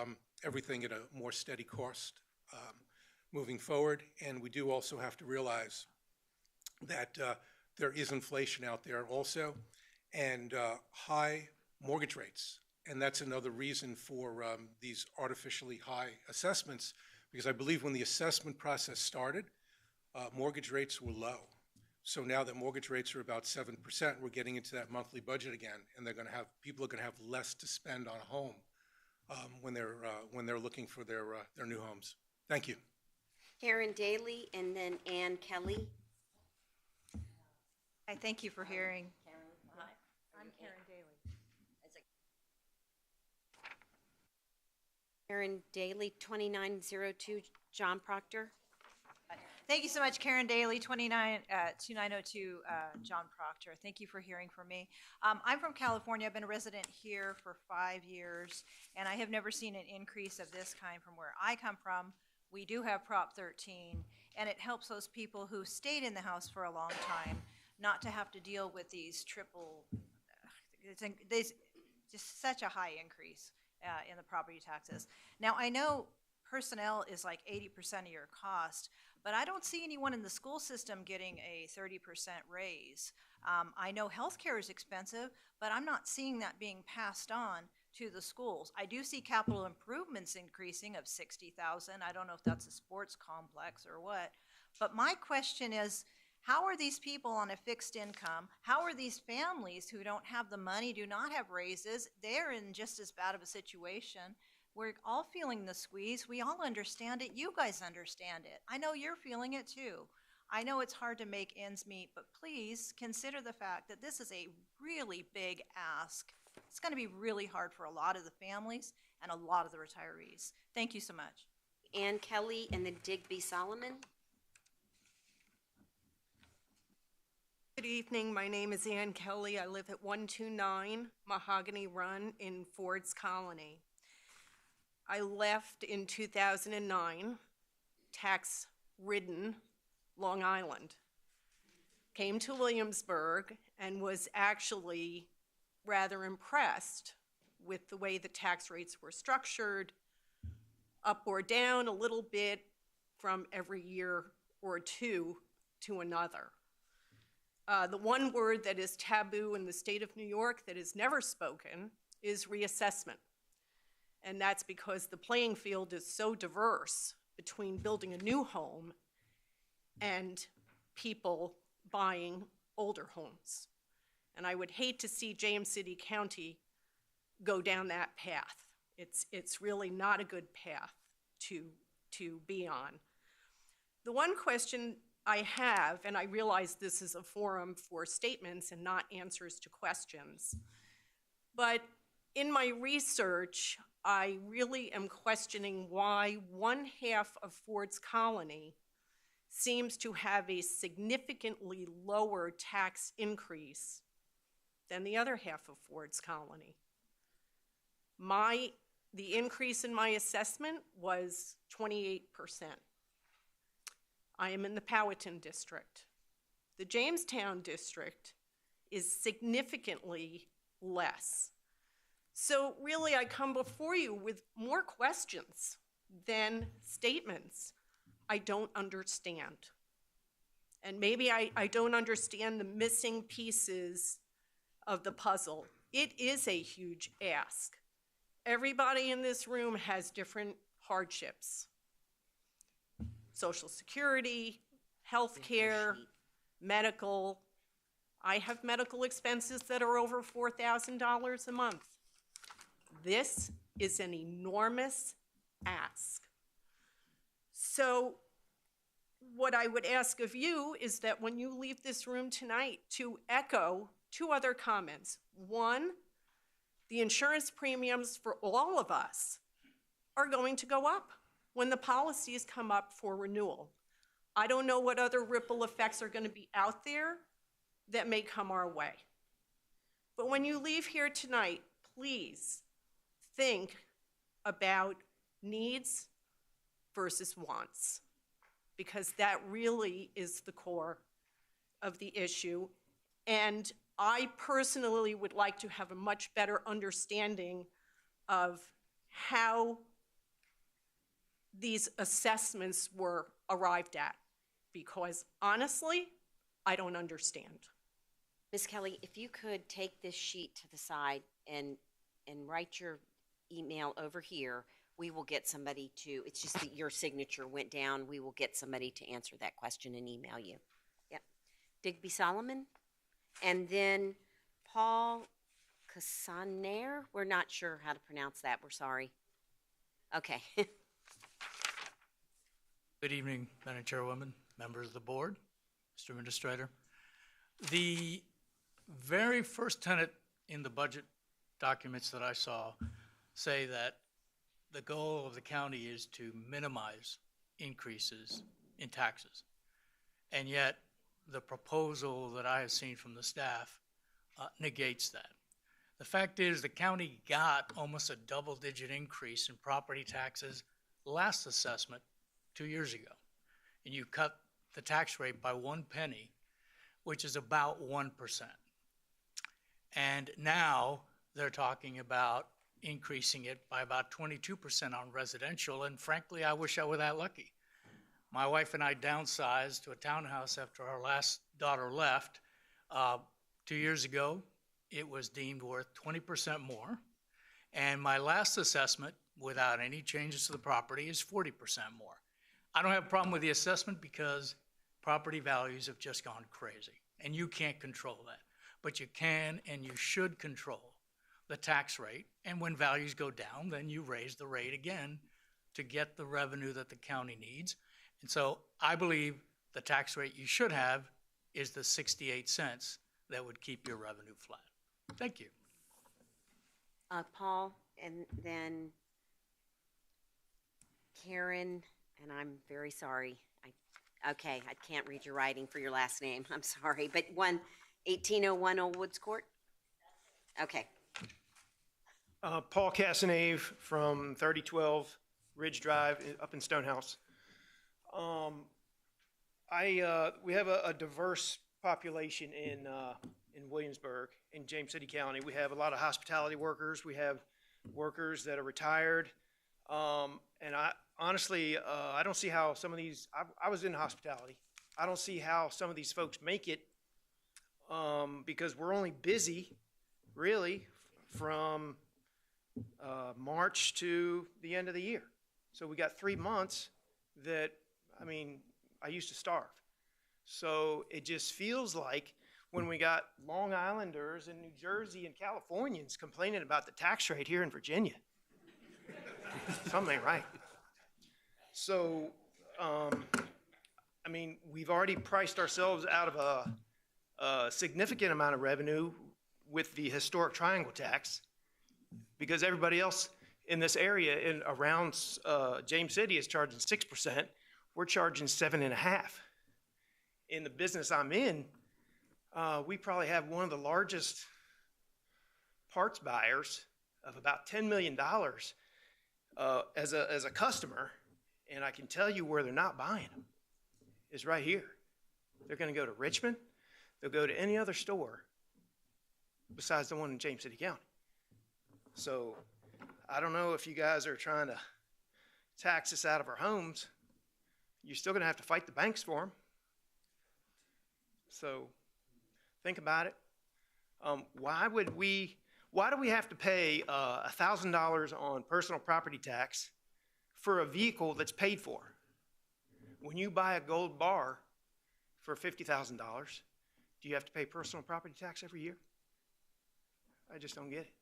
Speaker 20: everything at a more steady cost moving forward. And we do also have to realize that there is inflation out there also, and high mortgage rates. And that's another reason for these artificially high assessments, Because I believe when the assessment process started, mortgage rates were low. So now that mortgage rates are about 7%, we're getting into that monthly budget again, and people are going to have less to spend on a home when they're looking for their new homes. Thank you.
Speaker 5: Karen Daly and then Ann Kelly.
Speaker 4: I thank you for hearing. Hi, I'm Karen Daly.
Speaker 5: Karen Daly, 2902 John Proctor.
Speaker 4: Thank you so much, Karen Daly, 2902 John Proctor. Thank you for hearing from me. I'm from California. I've been a resident here for 5 years, and I have never seen an increase of this kind from where I come from. We do have Prop 13, and it helps those people who stayed in the house for a long time not to have to deal with these there's just such a high increase in the property taxes. Now, I know personnel is like 80% of your cost, but I don't see anyone in the school system getting a 30% raise. I know healthcare is expensive, but I'm not seeing that being passed on to the schools. I do see capital improvements increasing of 60,000. I don't know if that's a sports complex or what, but my question is, how are these people on a fixed income? How are these families who don't have the money, do not have raises? They're in just as bad of a situation. We're all feeling the squeeze. We all understand it. You guys understand it. I know you're feeling it too. I know it's hard to make ends meet, but please consider the fact that this is a really big ask. It's going to be really hard for a lot of the families and a lot of the retirees. Thank you so much.
Speaker 5: Ann Kelly and then Digby Solomon.
Speaker 14: Good evening. My name is Ann Kelly. I live at 129 Mahogany Run in Ford's Colony. I left in 2009, tax-ridden Long Island, came to Williamsburg, and was actually rather impressed with the way the tax rates were structured, up or down a little bit from every year or two to another. The one word that is taboo in the state of New York that is never spoken is reassessment. And that's because the playing field is so diverse between building a new home and people buying older homes. And I would hate to see James City County go down that path. It's really not a good path to be on. The one question I have, and I realize this is a forum for statements and not answers to questions, but in my research, I really am questioning why one half of Ford's Colony seems to have a significantly lower tax increase than the other half of Ford's Colony. The increase in my assessment was 28%. I am in the Powhatan district. The Jamestown district is significantly less. So really, I come before you with more questions than statements. I don't understand. And maybe I don't understand the missing pieces of the puzzle. It is a huge ask. Everybody in this room has different hardships. Social Security, health care, medical. I have medical expenses that are over $4,000 a month. This is an enormous ask. So what I would ask of you is that when you leave this room tonight, to echo two other comments. One, the insurance premiums for all of us are going to go up when the policies come up for renewal. I don't know what other ripple effects are going to be out there that may come our way. But when you leave here tonight, please think about needs versus wants, because that really is the core of the issue. And I personally would like to have a much better understanding of how these assessments were arrived at, because honestly, I don't understand.
Speaker 5: Ms. Kelly, if you could take this sheet to the side and write your email over here we will get somebody to, it's just that your signature went down. We will get somebody to answer that question and email you. Yep. Digby Solomon. And then Paul Casaner. We're not sure how to pronounce that. We're sorry. Okay.
Speaker 16: Good evening, Madam Chairwoman, members of the board, Mr. Administrator. The very first tenet in the budget documents that I saw say that the goal of the county is to minimize increases in taxes. And yet, the proposal that I have seen from the staff negates that. The fact is, the county got almost a double-digit increase in property taxes last assessment 2 years ago. And you cut the tax rate by 1 penny, which is about 1%. And now they're talking about increasing it by about 22% on residential, and frankly, I wish I were that lucky. My wife and I downsized to a townhouse after our last daughter left. 2 years ago, it was deemed worth 20% more, and my last assessment, without any changes to the property, is 40% more. I don't have a problem with the assessment because property values have just gone crazy, and you can't control that. But you can and you should control the tax rate, and when values go down, then you raise the rate again to get the revenue that the county needs. And so I believe the tax rate you should have is the 68 cents that would keep your revenue flat. Thank you.
Speaker 5: Paul, and then Karen, and I'm very sorry. I can't read your writing for your last name. I'm sorry, but 1801 Old Woods Court? Okay.
Speaker 17: Paul Casanave from 3012 Ridge Drive up in Stonehouse. We have a diverse population in Williamsburg, in James City County. We have a lot of hospitality workers. We have workers that are retired. And I honestly, I don't see how some of these, I was in hospitality. I don't see how some of these folks make it because we're only busy, really, from March to the end of the year. So we got 3 months that, I mean, I used to starve. So it just feels like when we got Long Islanders in New Jersey and Californians complaining about the tax rate here in Virginia. Something ain't right. So, I mean, we've already priced ourselves out of a significant amount of revenue with the historic triangle tax because everybody else in this area in around James City is charging 6%. We're charging 7.5%. In the business I'm in, we probably have one of the largest parts buyers of about $10 million as a customer, and I can tell you where they're not buying them is right here. They're going to go to Richmond. They'll go to any other store besides the one in James City County. So I don't know if you guys are trying to tax us out of our homes. You're still going to have to fight the banks for them. So think about it. Why do we have to pay $1,000 on personal property tax for a vehicle that's paid for? When you buy a gold bar for $50,000, do you have to pay personal property tax every year? I just don't get it.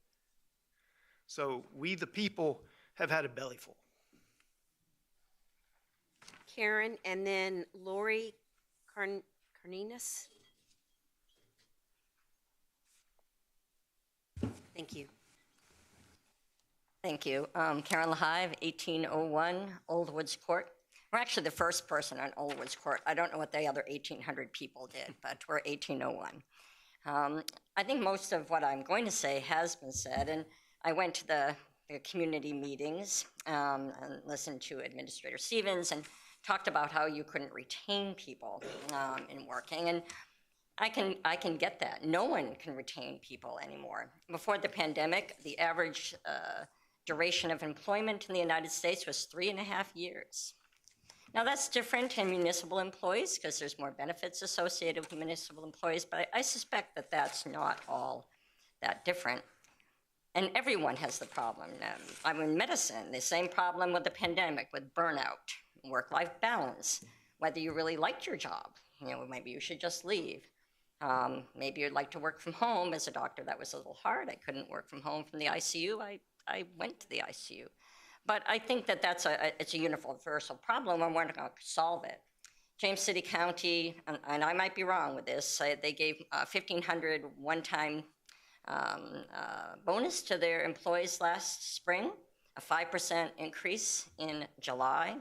Speaker 17: So we, the people, have had a bellyful.
Speaker 5: Karen, and then Lori Carninas. Thank you.
Speaker 18: Thank you. Karen Lahive, 1801 Old Woods Court. We're actually the first person on Old Woods Court. I don't know what the other 1,800 people did, but we're 1801. I think most of what I'm going to say has been said, and I went to the community meetings and listened to Administrator Stevens and talked about how you couldn't retain people in working, and I can get that. No one can retain people anymore. Before the pandemic, the average duration of employment in the United States was 3.5 years. Now that's different in municipal employees because there's more benefits associated with municipal employees, but I suspect that that's not all that different. And everyone has the problem. I mean, medicine, the same problem with the pandemic, with burnout, work-life balance, whether you really liked your job. Maybe you should just leave. Maybe you'd like to work from home. As a doctor, that was a little hard. I couldn't work from home from the ICU. I went to the ICU. But I think that it's a universal problem, and we're not going to solve it. James City County, and I might be wrong with this, they gave $1,500 one-time bonus to their employees last spring, a 5% increase in July.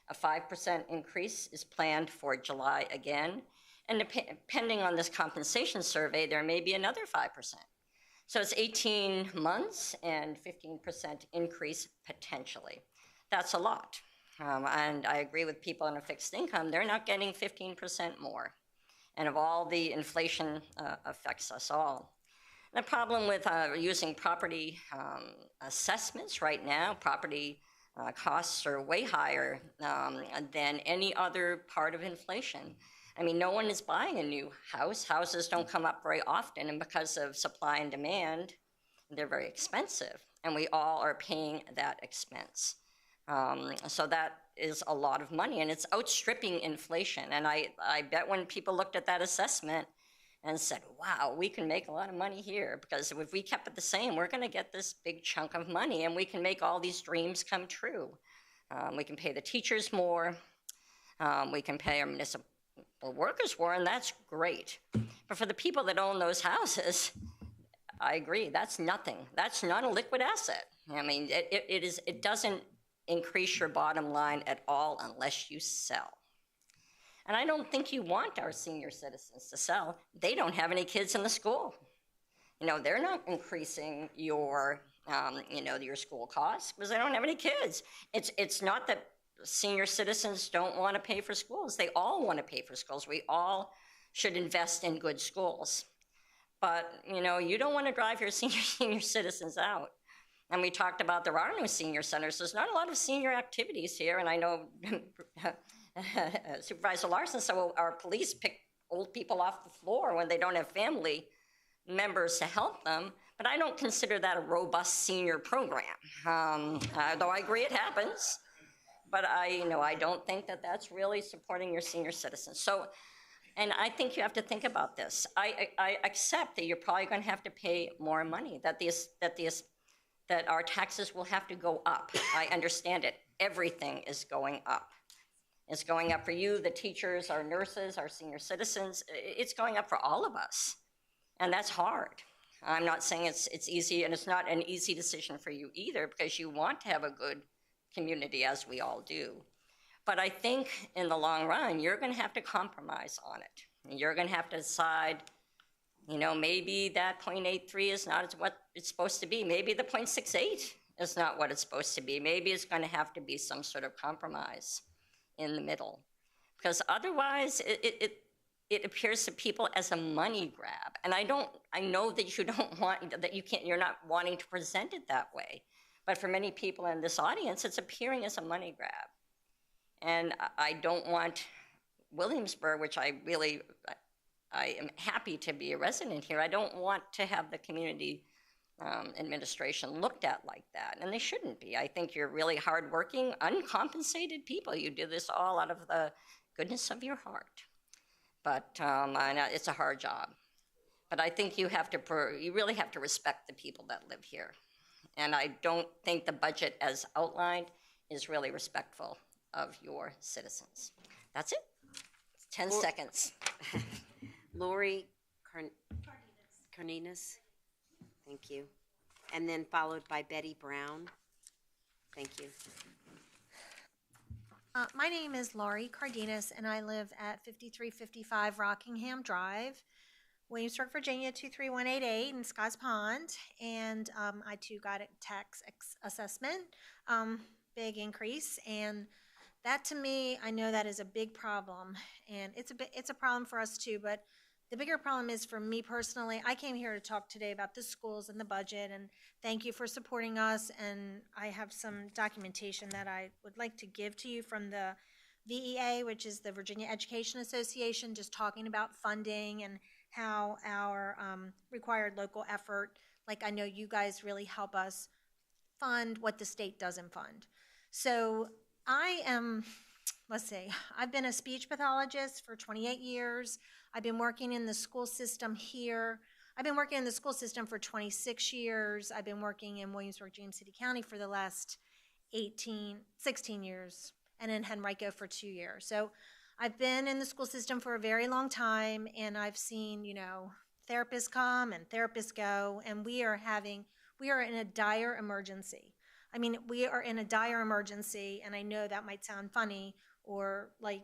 Speaker 18: A 5% increase is planned for July again. And depending on this compensation survey, there may be another 5%. So it's 18 months and 15% increase potentially. That's a lot. And I agree with people on a fixed income, they're not getting 15% more. And of all the inflation affects us all. The problem with using property assessments right now, property costs are way higher than any other part of inflation. I mean, no one is buying a new house. Houses don't come up very often, and because of supply and demand, they're very expensive, and we all are paying that expense. So that is a lot of money, and it's outstripping inflation. And I bet when people looked at that assessment and said, wow, we can make a lot of money here, because if we kept it the same, we're going to get this big chunk of money, and we can make all these dreams come true. We can pay the teachers more. We can pay our municipal workers more, and that's great. But for the people that own those houses, I agree, that's nothing. That's not a liquid asset. I mean, it doesn't increase your bottom line at all unless you sell. And I don't think you want our senior citizens to sell. They don't have any kids in the school. They're not increasing your, your school costs because they don't have any kids. It's not that senior citizens don't want to pay for schools. They all want to pay for schools. We all should invest in good schools. But, you don't want to drive your senior citizens out. And we talked about there are no senior centers. There's not a lot of senior activities here, and I know Supervisor Larson said, well, our police pick old people off the floor when they don't have family members to help them. But I don't consider that a robust senior program, though I agree it happens. But I don't think that that's really supporting your senior citizens. So, and I think you have to think about this. I accept that you're probably going to have to pay more money, that our taxes will have to go up. I understand it. Everything is going up. It's going up for you, the teachers, our nurses, our senior citizens. It's going up for all of us. And that's hard. I'm not saying it's easy, and it's not an easy decision for you either, because you want to have a good community, as we all do. But I think in the long run, you're going to have to compromise on it. You're going to have to decide, maybe that 0.83 is not what it's supposed to be. Maybe the 0.68 is not what it's supposed to be. Maybe it's going to have to be some sort of compromise in the middle. Because otherwise, it appears to people as a money grab. And I know that you don't want, you're not wanting to present it that way. But for many people in this audience, it's appearing as a money grab. And I don't want Williamsburg, which I am happy to be a resident here. I don't want to have the community administration looked at like that, and they shouldn't be. I think you're really hardworking, uncompensated people. You do this all out of the goodness of your heart. But it's a hard job. But I think you really have to respect the people that live here. And I don't think the budget as outlined is really respectful of your citizens. That's it. 10 seconds.
Speaker 5: Lori Cardenas. Thank you. And then followed by Betty Brown. Thank you.
Speaker 1: My name is Laurie Cardenas, and I live at 5355 Rockingham Drive, Williamsburg, Virginia 23188 in Scotts Pond. And I too got a tax assessment, big increase, and that to me, I know that is a big problem, and it's a problem for us too. But the bigger problem is for me personally. I came here to talk today about the schools and the budget, and thank you for supporting us. And I have some documentation that I would like to give to you from the VEA, which is the Virginia Education Association, just talking about funding and how our required local effort Like, I know you guys really help us fund what the state doesn't fund. So I am, let's see, I've been a speech pathologist for 28 years. I've been working in the school system here. I've been working in the school system for 26 years. I've been working in Williamsburg, James City County for the last 16 years, and in Henrico for 2 years. So I've been in the school system for a very long time, and I've seen, you know, therapists come and therapists go, and we are in a dire emergency. I mean, we are in a dire emergency, and I know that might sound funny or like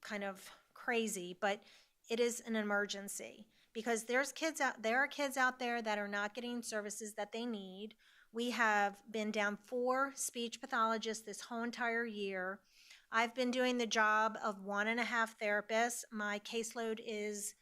Speaker 1: kind of crazy, but it is an emergency because there are kids out there that are not getting services that they need. We have been down 4 speech pathologists this whole entire year. I've been doing the job of 1.5 therapists. My caseload is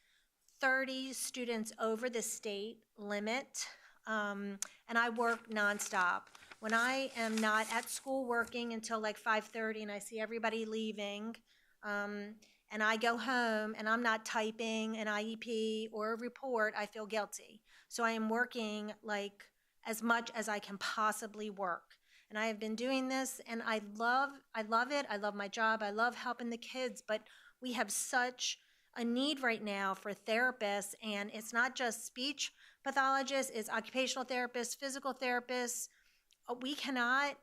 Speaker 1: 30 students over the state limit, and I work nonstop. When I am not at school working until like 5:30 and I see everybody leaving, and I go home and I'm not typing an IEP or a report, I feel guilty. So I am working like as much as I can possibly work. And I have been doing this, and I love it. I love my job. I love helping the kids, but we have such a need right now for therapists, and it's not just speech pathologists, it's occupational therapists, physical therapists. We cannot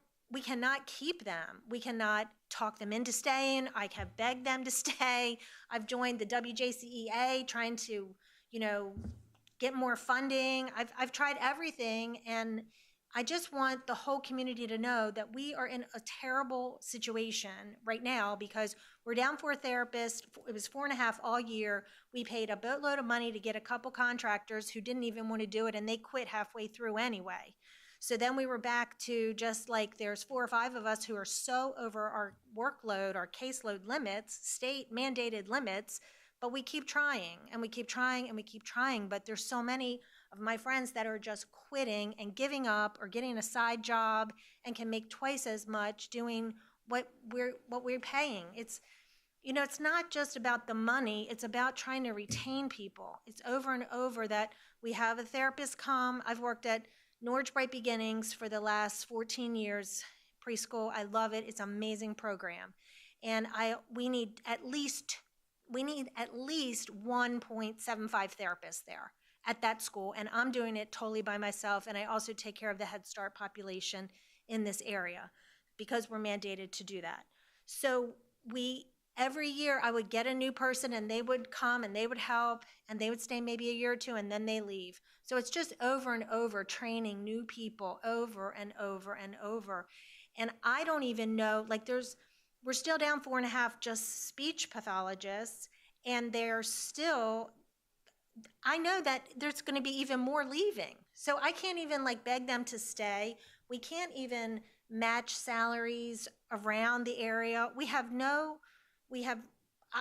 Speaker 1: keep them. We cannot talk them into staying. I have begged them to stay. I've joined the WJCEA trying to, you know, get more funding. I've tried everything, and I just want the whole community to know that we are in a terrible situation right now because we're down 4 therapists. It was 4.5 all year. We paid a boatload of money to get a couple contractors who didn't even want to do it, and they quit halfway through anyway. So then we were back to just like there's 4 or 5 of us who are so over our workload, our caseload limits, state mandated limits, but we keep trying and we keep trying and we keep trying. But there's so many of my friends that are just quitting and giving up or getting a side job and can make twice as much doing what we're paying. It's, you know, it's not just about the money, it's about trying to retain people. It's over and over that we have a therapist come. I've worked at Norwich Bright Beginnings for the last 14 years, preschool. I love it. It's an amazing program. And we need at least 1.75 therapists there at that school, and I'm doing it totally by myself, and I also take care of the Head Start population in this area because we're mandated to do that. So every year I would get a new person, and they would come and they would help, and they would stay maybe a year or 2, and then they leave. So it's just over and over training new people over and over and over. And I don't even know, like we're still down 4.5 just speech pathologists, and they're still, I know that there's going to be even more leaving. So I can't even like beg them to stay. We can't even match salaries around the area.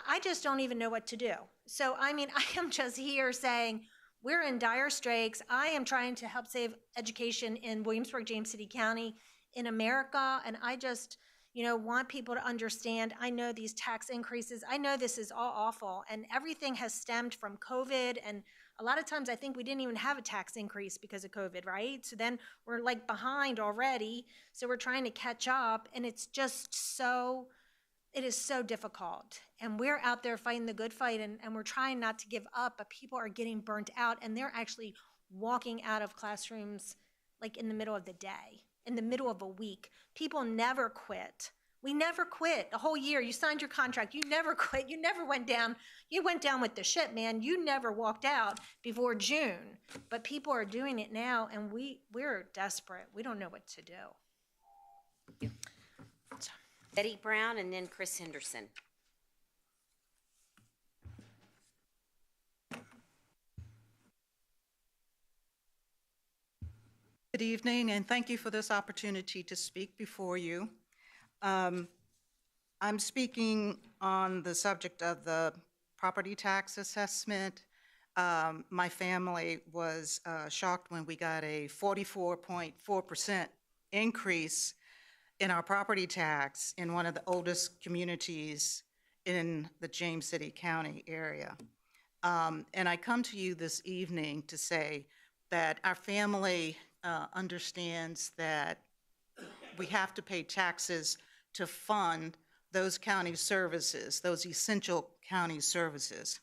Speaker 1: I just don't even know what to do. So, I mean, I am just here saying we're in dire straits. I am trying to help save education in Williamsburg, James City County, in America. And I just, you know, want people to understand. I know these tax increases. I know this is all awful, and everything has stemmed from COVID. And a lot of times I think we didn't even have a tax increase because of COVID, right? So then we're like behind already. So we're trying to catch up, and it's just it is so difficult. And we're out there fighting the good fight, and we're trying not to give up, but people are getting burnt out, and they're actually walking out of classrooms like in the middle of the day, in the middle of a week. People never quit. We never quit. The whole year, you signed your contract, you never quit. You never went down. You went down with the ship, man. You never walked out before June. But people are doing it now, and we're desperate. We don't know what to do.
Speaker 5: Betty Brown and then Chris Henderson.
Speaker 19: Good evening, and thank you for this opportunity to speak before you. I'm speaking on the subject of the property tax assessment. My family was shocked when we got a 44.4% increase in our property tax in one of the oldest communities in the James City County area. And I come to you this evening to say, that our family understands that we have to pay taxes to fund those county services, those essential county services.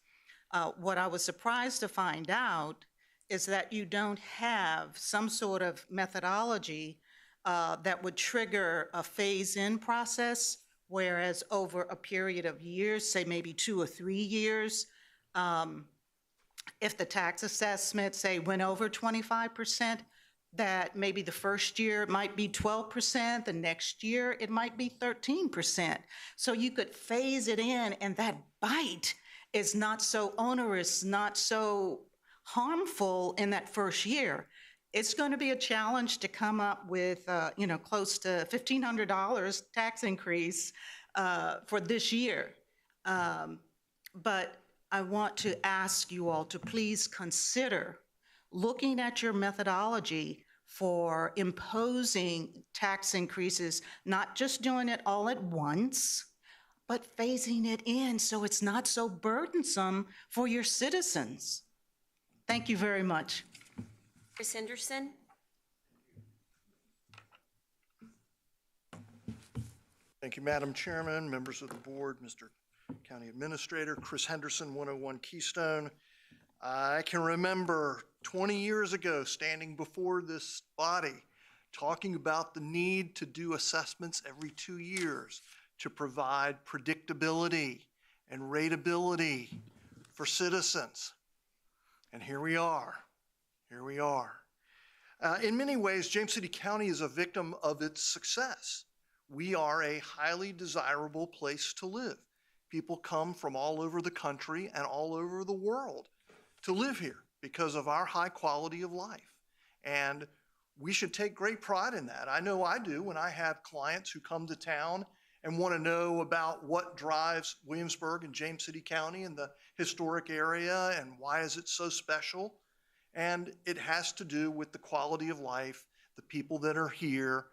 Speaker 19: What I was surprised to find out is that you don't have some sort of methodology that would trigger a phase-in process, whereas over a period of years, say maybe 2 or 3 years, if the tax assessment, say, went over 25%, that maybe the first year it might be 12%, the next year it might be 13%. So you could phase it in, and that bite is not so onerous, not so harmful in that first year. It's going to be a challenge to come up with, close to $1,500 tax increase for this year. But I want to ask you all to please consider looking at your methodology for imposing tax increases, not just doing it all at once, but phasing it in so it's not so burdensome for your citizens. Thank you very much.
Speaker 5: Chris Henderson?
Speaker 13: Thank you, Madam Chairman, members of the board, Mr. County Administrator. Chris Henderson, 101 Keystone. I can remember 20 years ago standing before this body talking about the need to do assessments every 2 years to provide predictability and rateability for citizens. And here we are. Here we are. In many ways, James City County is a victim of its success. We are a highly desirable place to live. People come from all over the country and all over the world to live here because of our high quality of life. And we should take great pride in that. I know I do when I have clients who come to town and want to know about what drives Williamsburg and James City County and the historic area and why is it so special. And it has to do with the quality of life, the people that are here,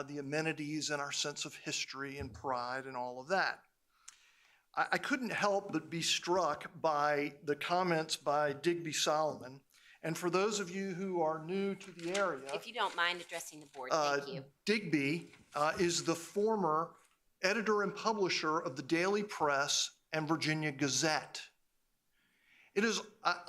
Speaker 13: the amenities and our sense of history and pride and all of that. I couldn't help but be struck by the comments by Digby Solomon. And for those of you who are new to the area,
Speaker 5: If you don't mind addressing the board, thank you.
Speaker 13: Digby is the former editor and publisher of the Daily Press and Virginia Gazette. It is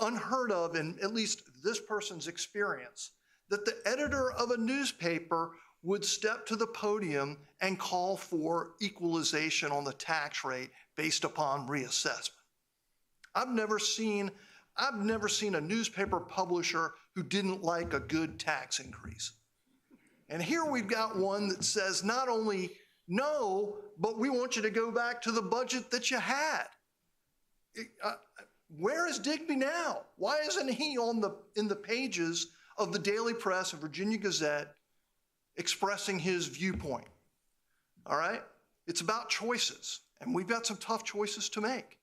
Speaker 13: unheard of in at least this person's experience that the editor of a newspaper would step to the podium and call for equalization on the tax rate based upon reassessment. I've never seen a newspaper publisher who didn't like a good tax increase. And here we've got one that says not only no, but we want you to go back to the budget that you had. Where is Digby now? Why isn't he in the pages of the Daily Press and Virginia Gazette expressing his viewpoint? All right? It's about choices, and we've got some tough choices to make.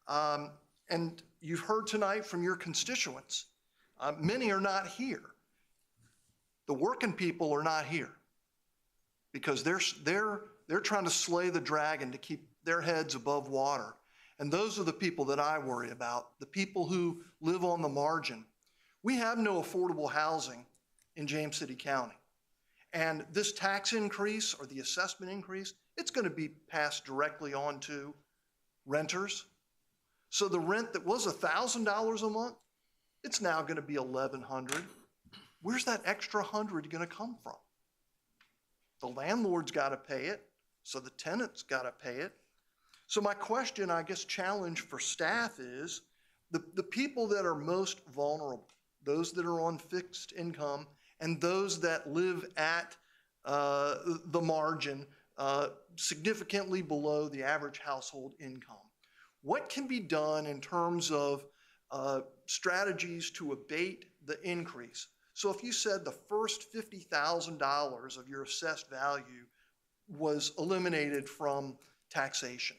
Speaker 13: And you've heard tonight from your constituents, many are not here. The working people are not here because they're trying to slay the dragon to keep their heads above water. And those are the people that I worry about, the people who live on the margin. We have no affordable housing in James City County. And this tax increase or the assessment increase, it's going to be passed directly on to renters. So the rent that was $1,000 a month, it's now going to be $1,100. Where's that extra $100 going to come from? The landlord's got to pay it, so the tenant's got to pay it. So my question, I guess, challenge for staff is the people that are most vulnerable, those that are on fixed income and those that live at the margin, significantly below the average household income. What can be done in terms of strategies to abate the increase? So if you said the first $50,000 of your assessed value was eliminated from taxation,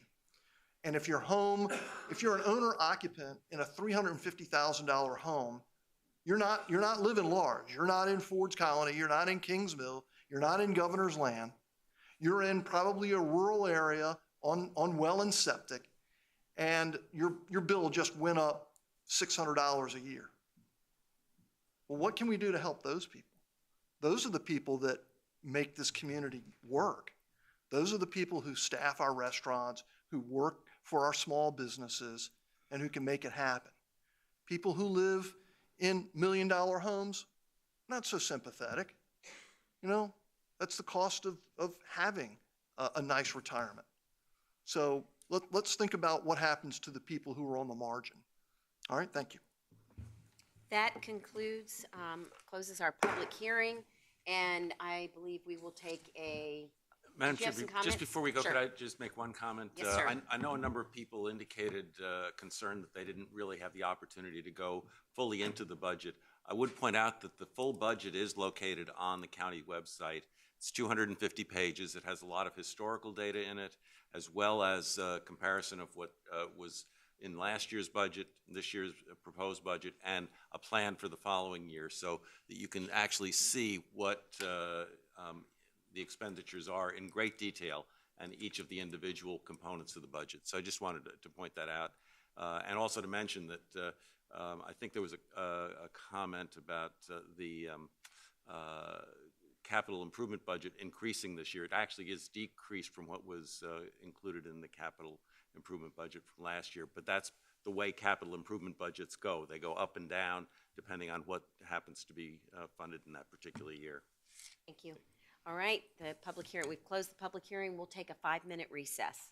Speaker 13: and if your home, if you're an owner occupant in a $350,000 home, you're not living large. You're not in Ford's Colony. You're not in Kingsmill. You're not in Governor's Land. You're in probably a rural area on well and septic, and your bill just went up $600 a year. Well, what can we do to help those people? Those are the people that make this community work. Those are the people who staff our restaurants, who work for our small businesses, and who can make it happen. People who live in million-dollar homes, not so sympathetic. You know, that's the cost of having a nice retirement. So let's think about what happens to the people who are on the margin. All right, thank you.
Speaker 5: That concludes, closes our public hearing, and I believe we will take a.
Speaker 3: Madam
Speaker 5: Did you
Speaker 3: Chair,
Speaker 5: have some comment?
Speaker 3: just before we go,
Speaker 5: Sure.
Speaker 3: could I just make one comment?
Speaker 5: Yes, sir.
Speaker 3: I know a number of people indicated concern that they didn't really have the opportunity to go fully into the budget. I would point out that the full budget is located on the county website. It's 250 pages. It has a lot of historical data in it, as well as a comparison of what was in last year's budget, this year's proposed budget, and a plan for the following year, so that you can actually see what the expenditures are in great detail and each of the individual components of the budget. So I just wanted to point that out. And also to mention that I think there was a comment about the capital improvement budget increasing this year. It actually is decreased from what was included in the capital improvement budget from last year, but that's the way capital improvement budgets go. They go up and down depending on what happens to be funded in that particular year.
Speaker 5: Thank you. All right, the public hearing, we've closed the public hearing. We'll take a 5-minute recess.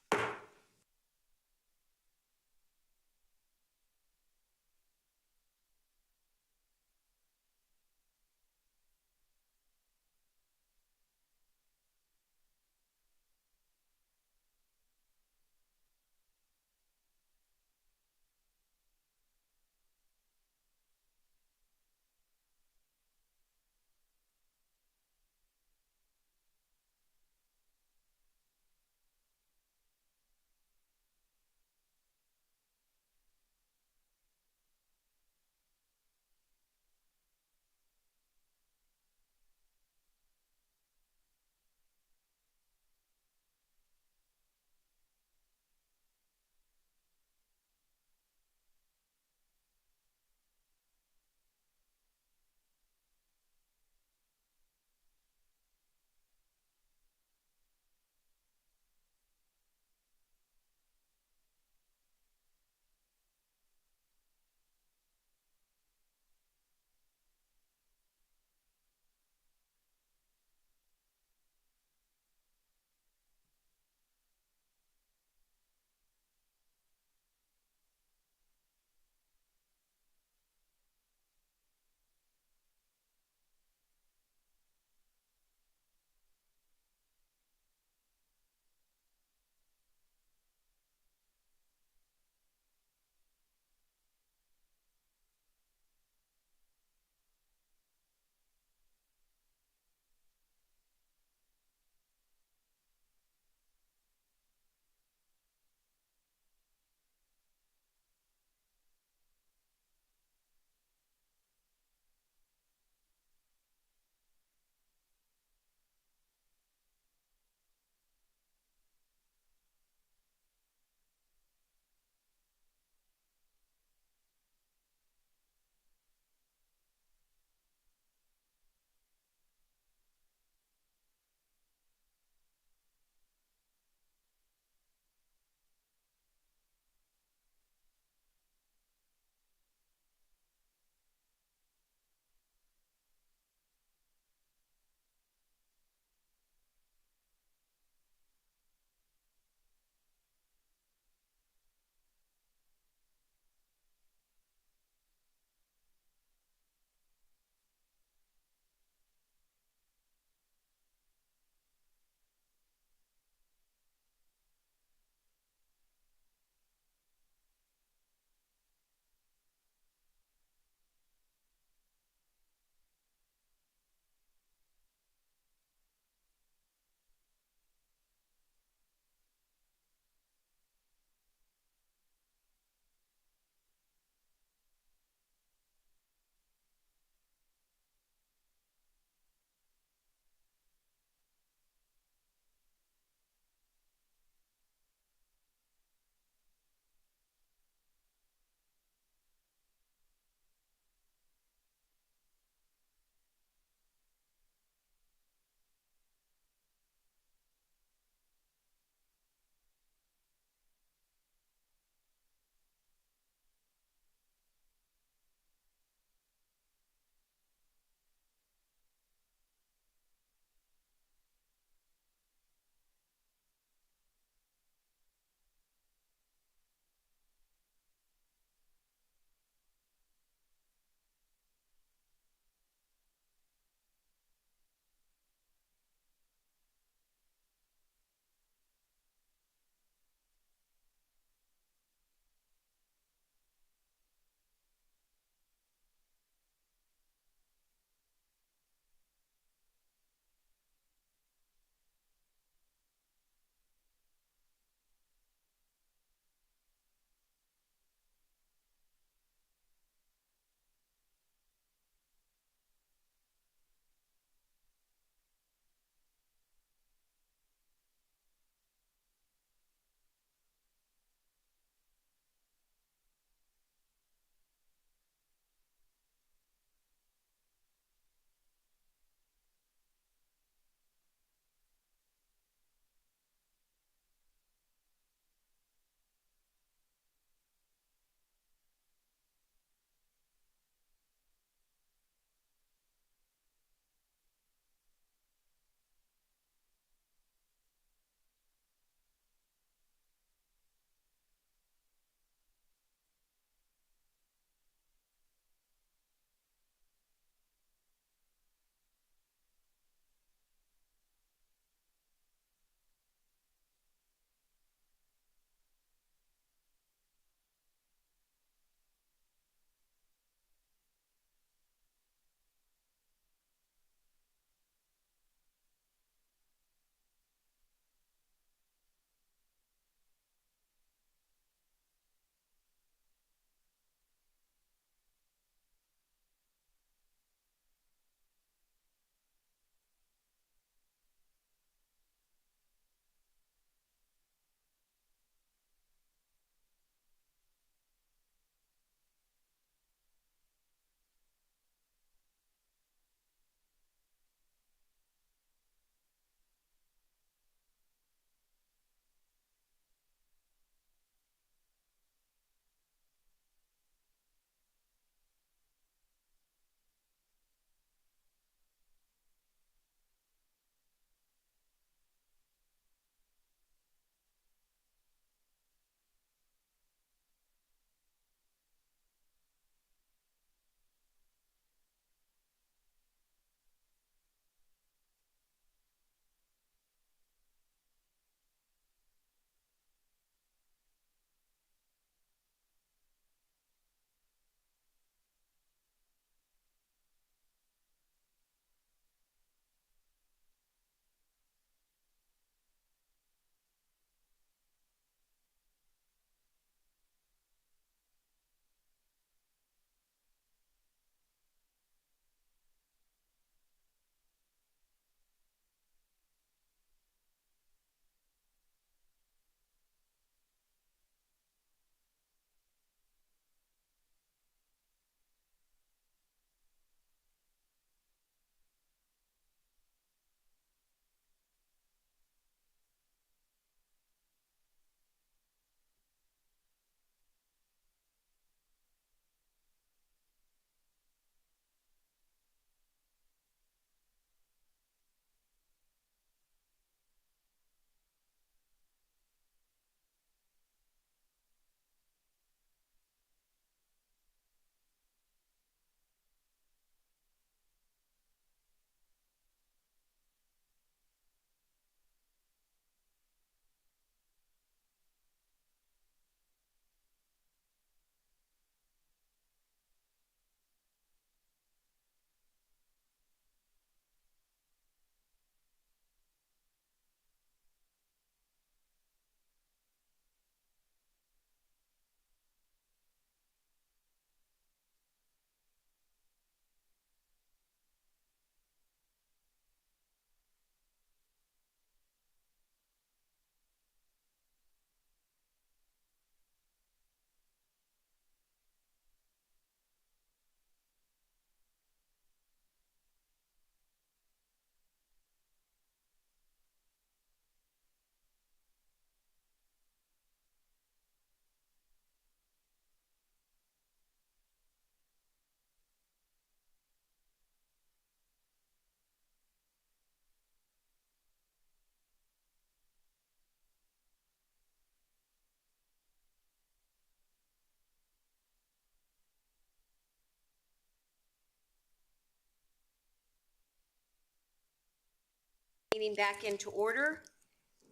Speaker 5: meeting back into order.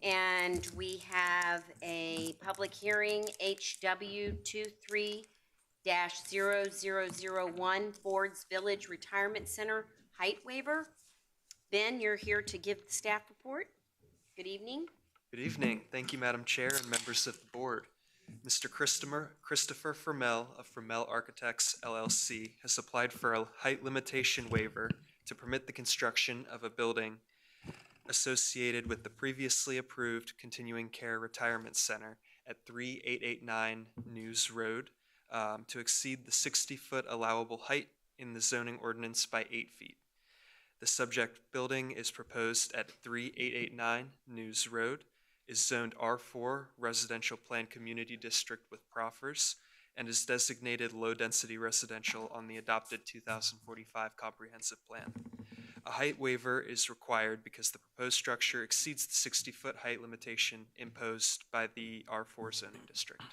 Speaker 5: And we have a public hearing, HW 23-0001, Ford's Village Retirement Center height waiver. Ben, you're here to give the staff report. Good evening.
Speaker 7: Good evening. Thank you, Madam Chair and members of the board. Mr. Christopher Fermel of Fermel Architects LLC has applied for a height limitation waiver to permit the construction of a building associated with the previously approved Continuing Care Retirement Center at 3889 News Road to exceed the 60-foot allowable height in the zoning ordinance by 8 feet. The subject building is proposed at 3889 News Road, is zoned R4 Residential Plan Community District with proffers, and is designated low-density residential on the adopted 2045 Comprehensive Plan. A height waiver is required because the proposed structure exceeds the 60-foot height limitation imposed by the R4 zoning district.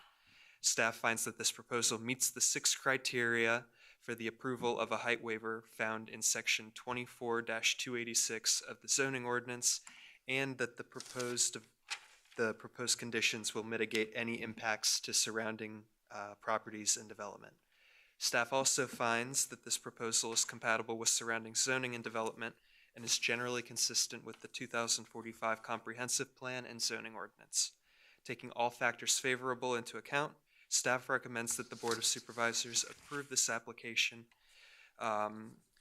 Speaker 7: Staff finds that this proposal meets the 6 criteria for the approval of a height waiver found in section 24-286 of the zoning ordinance, and that the proposed conditions will mitigate any impacts to surrounding properties and development. Staff also finds that this proposal is compatible with surrounding zoning and development and is generally consistent with the 2045 Comprehensive Plan and zoning ordinance. Taking all factors favorable into account, staff recommends that the Board of Supervisors approve this application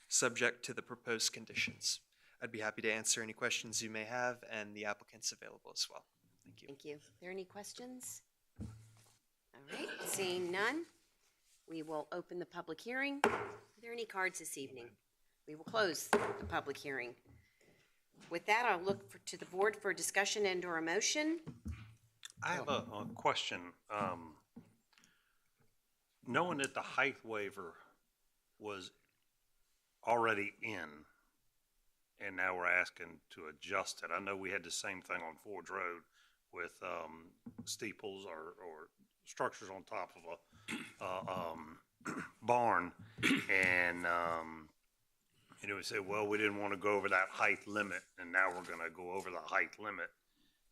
Speaker 7: subject to the proposed conditions. I'd be happy to answer any questions you may have, and the applicant's available as well. Thank you.
Speaker 5: Thank you. Are there any questions? All right, seeing none, we will open the public hearing. Are there any cards this evening? We will close the public hearing. With that, I'll look to the board for discussion and or a motion.
Speaker 21: I have a question. Knowing that the height waiver was already in, and now we're asking to adjust it. I know we had the same thing on Ford's Road with steeples or structures on top of a barn, and we said, well, we didn't want to go over that height limit, and now we're going to go over the height limit.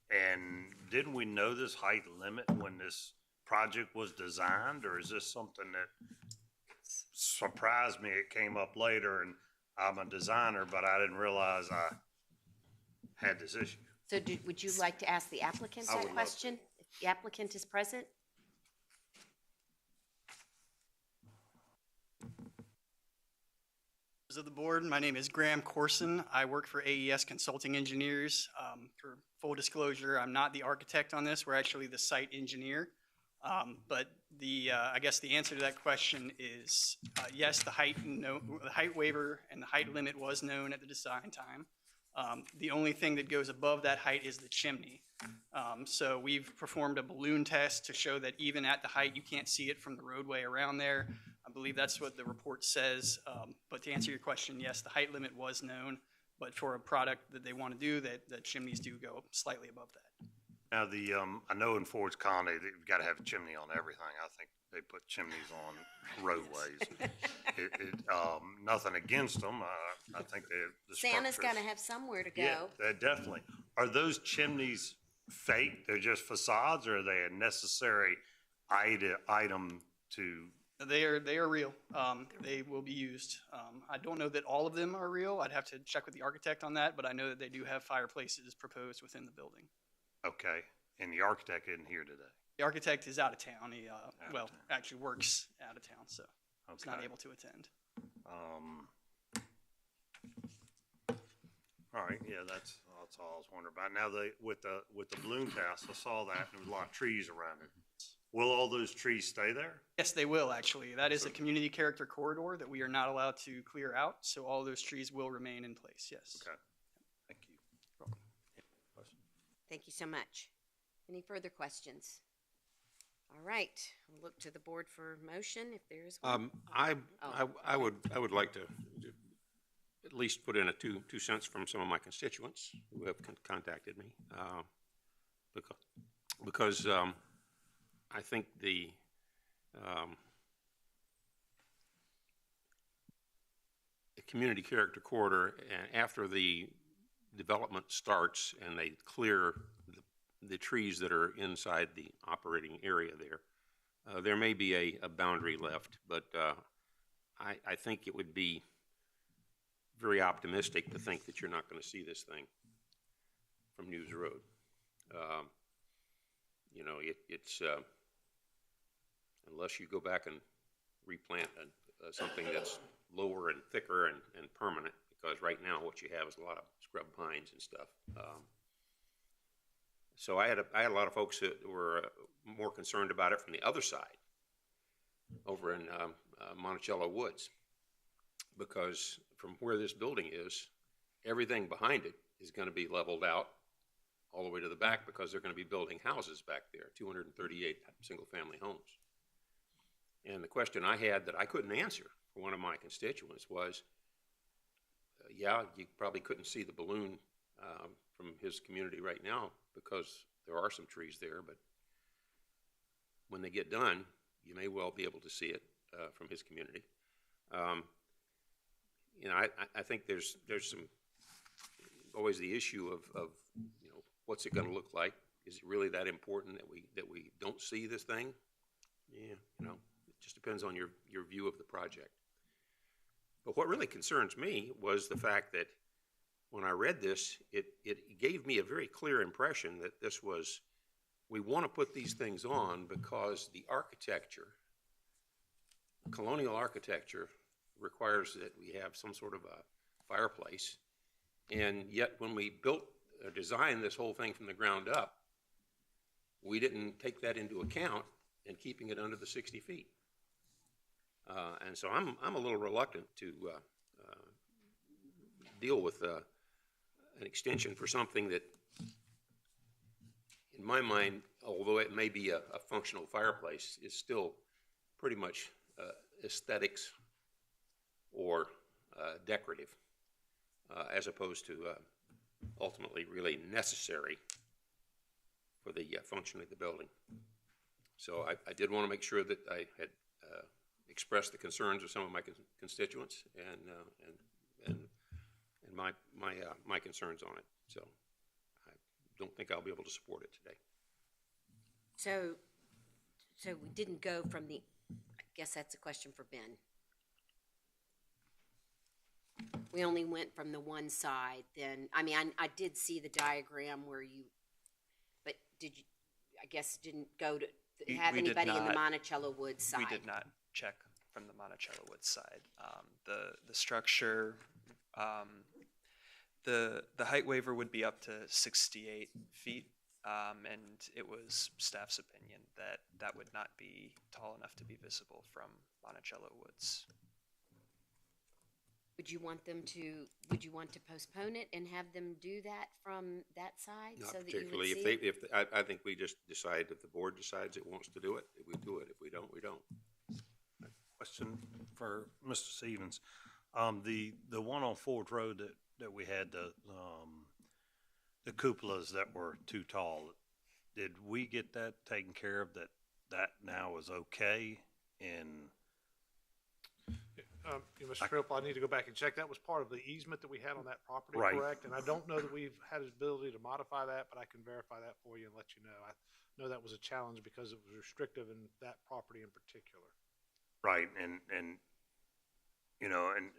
Speaker 21: And didn't we know this height limit when this project was designed, or is this something that surprised me? It came up later, and I'm a designer, but I didn't realize I had this issue.
Speaker 5: So would you like to ask the applicant that question? If the applicant is present?
Speaker 22: Of the board, my name is Graham Corson. I work for AES Consulting Engineers. For full disclosure, I'm not the architect on this. We're actually the site engineer. But I guess the answer to that question is yes, the height waiver and the height limit was known at the design time. The only thing that goes above that height is the chimney. So we've performed a balloon test to show that even at the height, you can't see it from the roadway around there. I believe that's what the report says. But to answer your question, yes, the height limit was known. But for a product that they want to do, the chimneys do go slightly above that.
Speaker 21: Now, I know in Ford's County, they've got to have a chimney on everything. I think they put chimneys on roadways. Nothing against them. I think the
Speaker 5: Santa's got to have somewhere to go.
Speaker 21: Yeah, definitely. Are those chimneys fake? They're just facades, or are they a necessary item to?
Speaker 22: They are real. They will be used. I don't know that all of them are real. I'd have to check with the architect on that, but I know that they do have fireplaces proposed within the building.
Speaker 21: Okay, and the architect isn't here today?
Speaker 22: The architect is out of town. He, actually works out of town, so he's not able to attend.
Speaker 21: All right, yeah, that's all I was wondering about. Now, with the balloon test, I saw that, and there was a lot of trees around it. Will all those trees stay there?
Speaker 22: Yes, they will, actually. That is a community character corridor that we are not allowed to clear out, so all those trees will remain in place, yes.
Speaker 21: Okay, thank you.
Speaker 5: Thank you so much. Any further questions? All right, I'll look to the board for motion if there is one.
Speaker 24: I would like to at least put in a two cents from some of my constituents who have contacted me, because I think the community character corridor, and after the development starts and they clear the trees that are inside the operating area there, there may be a boundary left, but I think it would be very optimistic to think that you're not going to see this thing from News Road. You know, it's unless you go back and replant something that's lower and thicker and permanent, because right now what you have is a lot of scrub pines and stuff. So I had a lot of folks that were more concerned about it from the other side, over in Monticello Woods, because from where this building is, everything behind it is going to be leveled out all the way to the back, because they're going to be building houses back there, 238 single-family homes. And the question I had that I couldn't answer for one of my constituents was, yeah, you probably couldn't see the balloon from his community right now because there are some trees there, but when they get done, you may well be able to see it from his community. You know, I think there's some always the issue of you know, what's it going to look like? Is it really that important that we don't see this thing? Yeah, you know, it just depends on your view of the project. But what really concerns me was the fact that when I read this, it gave me a very clear impression that this was, we want to put these things on because the architecture, colonial architecture, requires that we have some sort of a fireplace. And yet when we built or designed this whole thing from the ground up, we didn't take that into account in keeping it under the 60 feet. And so I'm a little reluctant to deal with an extension for something that, in my mind, although it may be a functional fireplace, is still pretty much aesthetics or decorative, as opposed to ultimately really necessary for the function of the building. So I did want to make sure that I had expressed the concerns of some of my constituents and my concerns on it. So I don't think I'll be able to support it today.
Speaker 5: So we didn't go from the, I guess that's a question for Ben. We only went from the one side then. I mean, I did see the diagram where you, but did you, I guess, didn't go to have anybody in the Monticello Woods side?
Speaker 7: We did not check from the Monticello Woods side. The structure, the height waiver would be up to 68 feet, and it was staff's opinion that that would not be tall enough to be visible from Monticello Woods.
Speaker 5: Would you want to postpone it and have them do that from that side?
Speaker 24: Not
Speaker 5: so
Speaker 24: particularly.
Speaker 5: That you would see it?
Speaker 24: I think we just decide if the board decides it wants to do it, we do it. If we don't, we don't.
Speaker 21: Question for Mr. Stevens. The one on Ford Road that we had the cupolas that were too tall, did we get that taken care of, that now is okay? And
Speaker 8: Mr. Tripp, I need to go back and check. That was part of the easement that we had on that property,
Speaker 21: Right.
Speaker 8: correct? And I don't know that we've had the ability to modify that, but I can verify that for you and let you know. I know that was a challenge because it was restrictive in that property in particular.
Speaker 21: right, and you know, and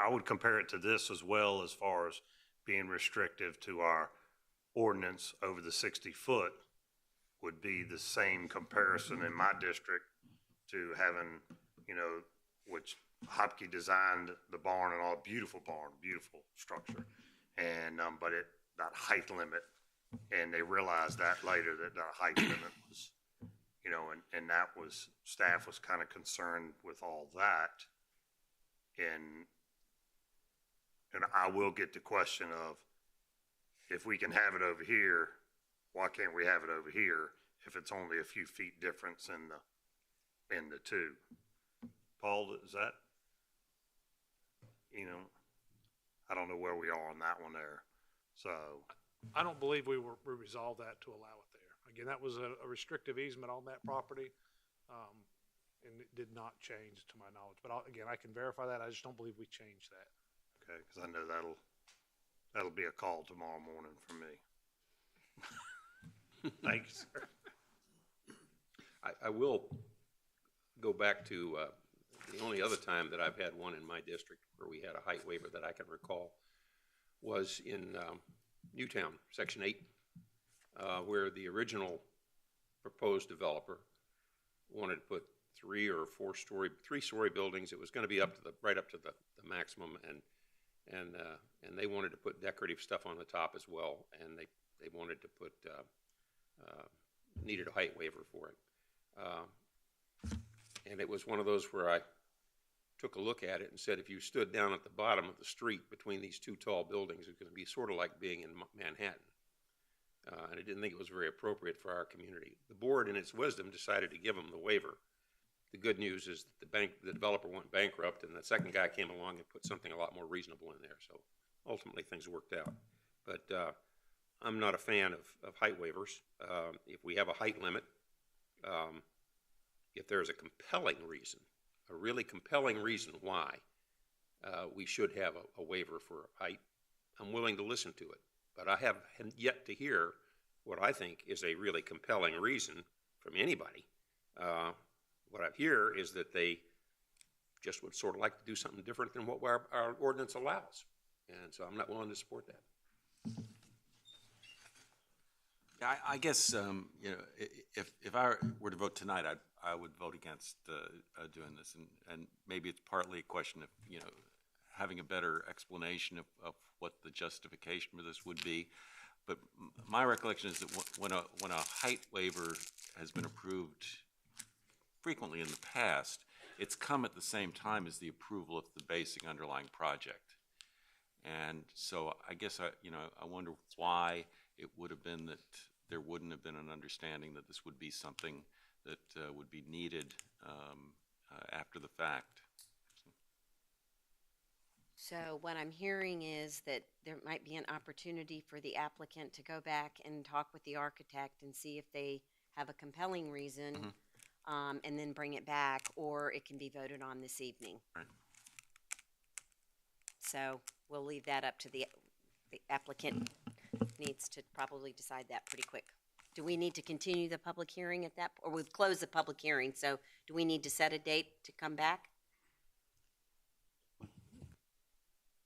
Speaker 21: I would compare it to this as well, as far as being restrictive to our ordinance over the 60 foot would be the same comparison in my district to having, you know, which Hopke designed the barn and all, beautiful barn, beautiful structure. And, but that height limit, and they realized that later that height limit was, you know, and that was, staff was kind of concerned with all that. And I will get the question of, if we can have it over here, why can't we have it over here if it's only a few feet difference in the two? Paul, is that, you know, I don't know where we are on that one there. So
Speaker 8: I don't believe we resolved that to allow it there. Again, that was a restrictive easement on that property, and it did not change to my knowledge. But again, I can verify that. I just don't believe we changed that.
Speaker 21: Okay, because I know that'll That'll be a call tomorrow morning from me. Thank you, sir.
Speaker 24: I will go back to the only other time that I've had one in my district where we had a height waiver that I can recall was in Newtown, Section 8, where the original proposed developer wanted to put 3 or 4 story, 3-story buildings. It was going to be up to right up to the maximum, and they wanted to put decorative stuff on the top as well, and they wanted to put needed a height waiver for it. And it was one of those where I took a look at it and said, if you stood down at the bottom of the street between these 2 tall buildings, it's going to be sort of like being in Manhattan. And I didn't think it was very appropriate for our community. The board, in its wisdom, decided to give them the waiver. The good news is that the developer went bankrupt, and the second guy came along and put something a lot more reasonable in there. So ultimately, things worked out. But I'm not a fan of height waivers. If we have a height limit, if there's a compelling reason, a really compelling reason why we should have a waiver for height, I'm willing to listen to it. But I have yet to hear what I think is a really compelling reason from anybody. What I hear is that they just would sort of like to do something different than what our ordinance allows. And so I'm not willing to support that.
Speaker 3: I guess if I were to vote tonight, I would vote against doing this, and maybe it's partly a question of having a better explanation of what the justification for this would be. But my recollection is that when a height waiver has been approved frequently in the past, it's come at the same time as the approval of the basic underlying project. And so I guess I wonder why it would have been that there wouldn't have been an understanding that this would be something that would be needed after the fact.
Speaker 5: So what I'm hearing is that there might be an opportunity for the applicant to go back and talk with the architect and see if they have a compelling reason, and then bring it back, or it can be voted on this evening.
Speaker 3: Right.
Speaker 5: So we'll leave that up to the applicant. Needs to probably decide that pretty quick. Do we need to continue the public hearing at that, or we've closed the public hearing, so do we need to set a date to come back?
Speaker 2: I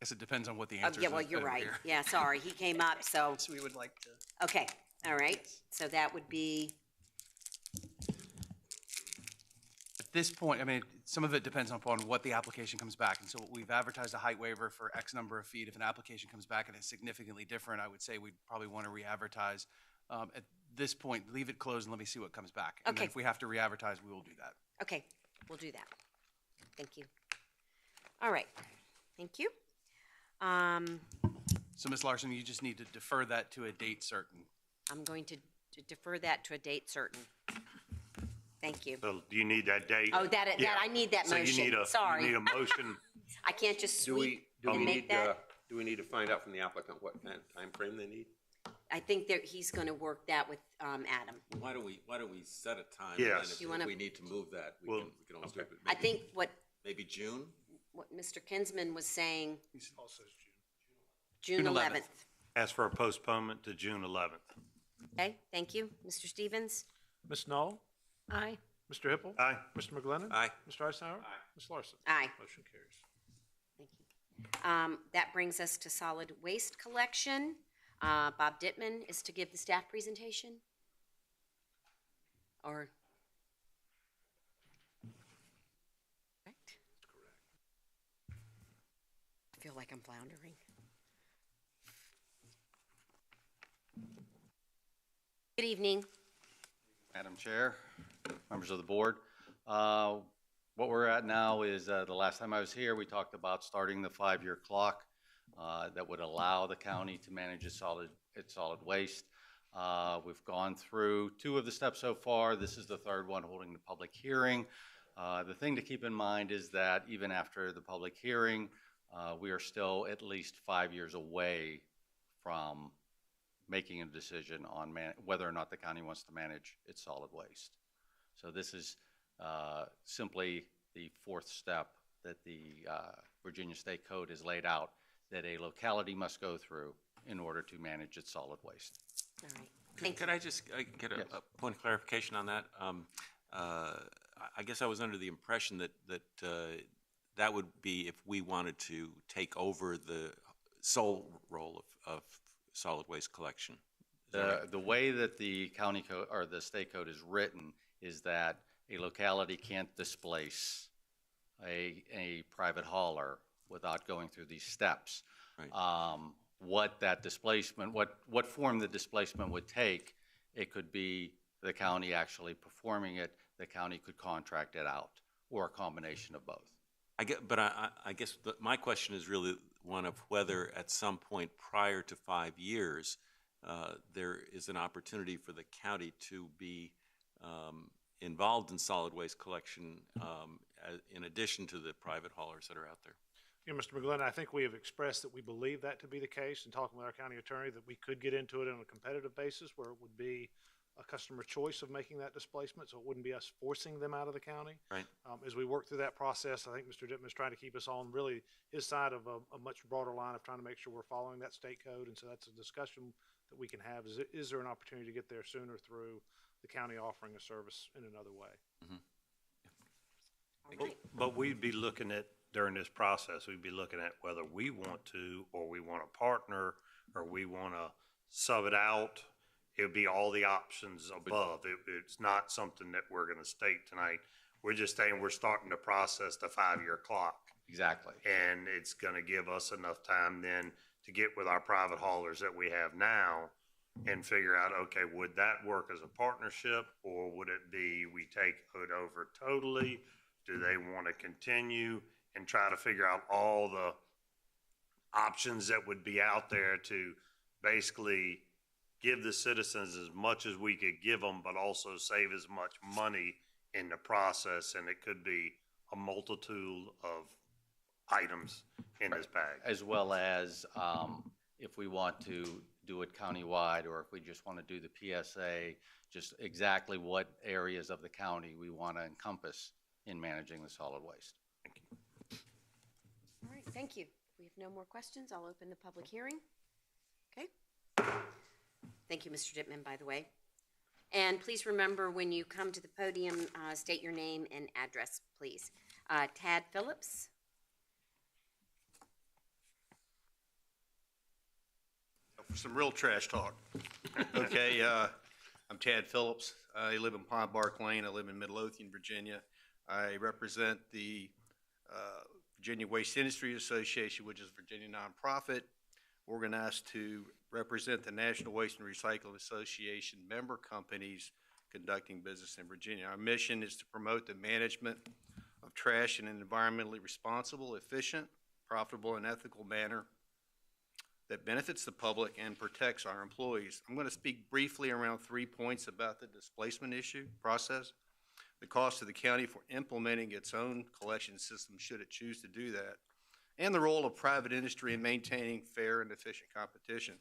Speaker 2: guess it depends on what the answer is.
Speaker 5: Yeah, well, you're right. Yeah, sorry, he came up, so.
Speaker 22: Yes, we would like to.
Speaker 5: Okay, all right, so that would be.
Speaker 2: At this point, I mean, some of it depends upon what the application comes back. And so we've advertised a height waiver for X number of feet. If an application comes back and it's significantly different, I would say we'd probably want to re-advertise. At this point, leave it closed and let me see what comes back. And then if we have to re-advertise, we will do that.
Speaker 5: Okay, we'll do that. Thank you. All right, thank you.
Speaker 2: So Ms. Larson, you just need to defer that to a date certain.
Speaker 5: I'm going to defer that to a date certain. Thank you.
Speaker 21: So do you need that date?
Speaker 5: Oh, that I need that motion.
Speaker 21: So you need a motion.
Speaker 5: I can't just
Speaker 24: Do
Speaker 5: sweep
Speaker 24: we
Speaker 5: and make that.
Speaker 24: Do we need to find out from the applicant what kind of time frame they need?
Speaker 5: I think that he's going to work that with Adam.
Speaker 3: Why don't we set a time?
Speaker 21: Yes.
Speaker 3: And then if we need to move that, we can always do it.
Speaker 5: I think
Speaker 3: maybe June.
Speaker 5: What Mr. Kinsman was saying.
Speaker 8: Also
Speaker 5: June 11th.
Speaker 21: Ask for a postponement to June 11th.
Speaker 5: Okay, thank you. Mr. Stevens?
Speaker 8: Ms. Knoll?
Speaker 5: Aye.
Speaker 8: Mr. Hippel?
Speaker 21: Aye.
Speaker 8: Mr. McGlinnan?
Speaker 3: Aye.
Speaker 8: Mr. Eisenhower? Aye. Ms. Larson?
Speaker 5: Aye.
Speaker 8: Motion carries.
Speaker 5: Thank you. That brings us to solid waste collection. Bob Dittman is to give the staff presentation? Or? Correct? I feel like I'm floundering. Good evening.
Speaker 9: Madam Chair, members of the board. What we're at now is the last time I was here, we talked about starting the 5-year clock that would allow the county to manage its solid waste. We've gone through 2 of the steps so far. This is the 3rd one, holding the public hearing. The thing to keep in mind is that even after the public hearing, we are still at least 5 years away from making a decision on whether or not the county wants to manage its solid waste. So this is simply the 4th step that the Virginia State Code has laid out. that a locality must go through in order to manage its solid waste.
Speaker 5: All right.
Speaker 3: Could I just get a point of clarification on that? I guess I was under the impression that would be if we wanted to take over the sole role of solid waste collection.
Speaker 9: The way that the county code or the state code is written is that a locality can't displace a private hauler without going through these steps.
Speaker 3: Right.
Speaker 9: What that displacement, what form the displacement would take, it could be the county actually performing it, the county could contract it out, or a combination of both.
Speaker 3: I guess my question is really one of whether at some point prior to 5 years, there is an opportunity for the county to be involved in solid waste collection in addition to the private haulers that are out there.
Speaker 8: Yeah, Mr. McGlynn, I think we have expressed that we believe that to be the case in talking with our county attorney, that we could get into it on a competitive basis where it would be a customer choice of making that displacement, so it wouldn't be us forcing them out of the county.
Speaker 3: Right.
Speaker 8: As we work through that process, I think Mr. Dittman is trying to keep us on really his side of a much broader line of trying to make sure we're following that state code, and so that's a discussion that we can have. Is there an opportunity to get there sooner through the county offering a service in another way?
Speaker 3: Mm-hmm.
Speaker 21: But we'd be looking at, during this process, we'd be looking at whether we want to, or we want to partner, or we want to sub it out. It would be all the options above. It's not something that we're going to state tonight. We're just saying we're starting to process the 5-year clock.
Speaker 9: Exactly.
Speaker 21: And it's going to give us enough time then to get with our private haulers that we have now and figure out, okay, would that work as a partnership, or would it be we take it over totally? Do they want to continue and try to figure out all the options that would be out there to basically give the citizens as much as we could give them, but also save as much money in the process? And it could be a multitude of items in this bag.
Speaker 9: As well as if we want to do it countywide, or if we just want to do the PSA, just exactly what areas of the county we want to encompass in managing the solid waste.
Speaker 21: Thank you.
Speaker 5: All right, thank you. We have no more questions. I'll open the public hearing. Okay. Thank you, Mr. Dittman, by the way. And please remember, when you come to the podium, state your name and address, please. Tad Phillips.
Speaker 6: For some real trash talk. Okay, I'm Tad Phillips. I live in Pond Bark Lane. I live in Midlothian, Virginia. I represent the Virginia Waste Industry Association, which is a Virginia nonprofit organized to represent the National Waste and Recycling Association member companies conducting business in Virginia. Our mission is to promote the management of trash in an environmentally responsible, efficient, profitable, and ethical manner that benefits the public and protects our employees. I'm going to speak briefly around 3 points about the displacement issue process, the cost to the county for implementing its own collection system should it choose to do that, and the role of private industry in maintaining fair and efficient competition.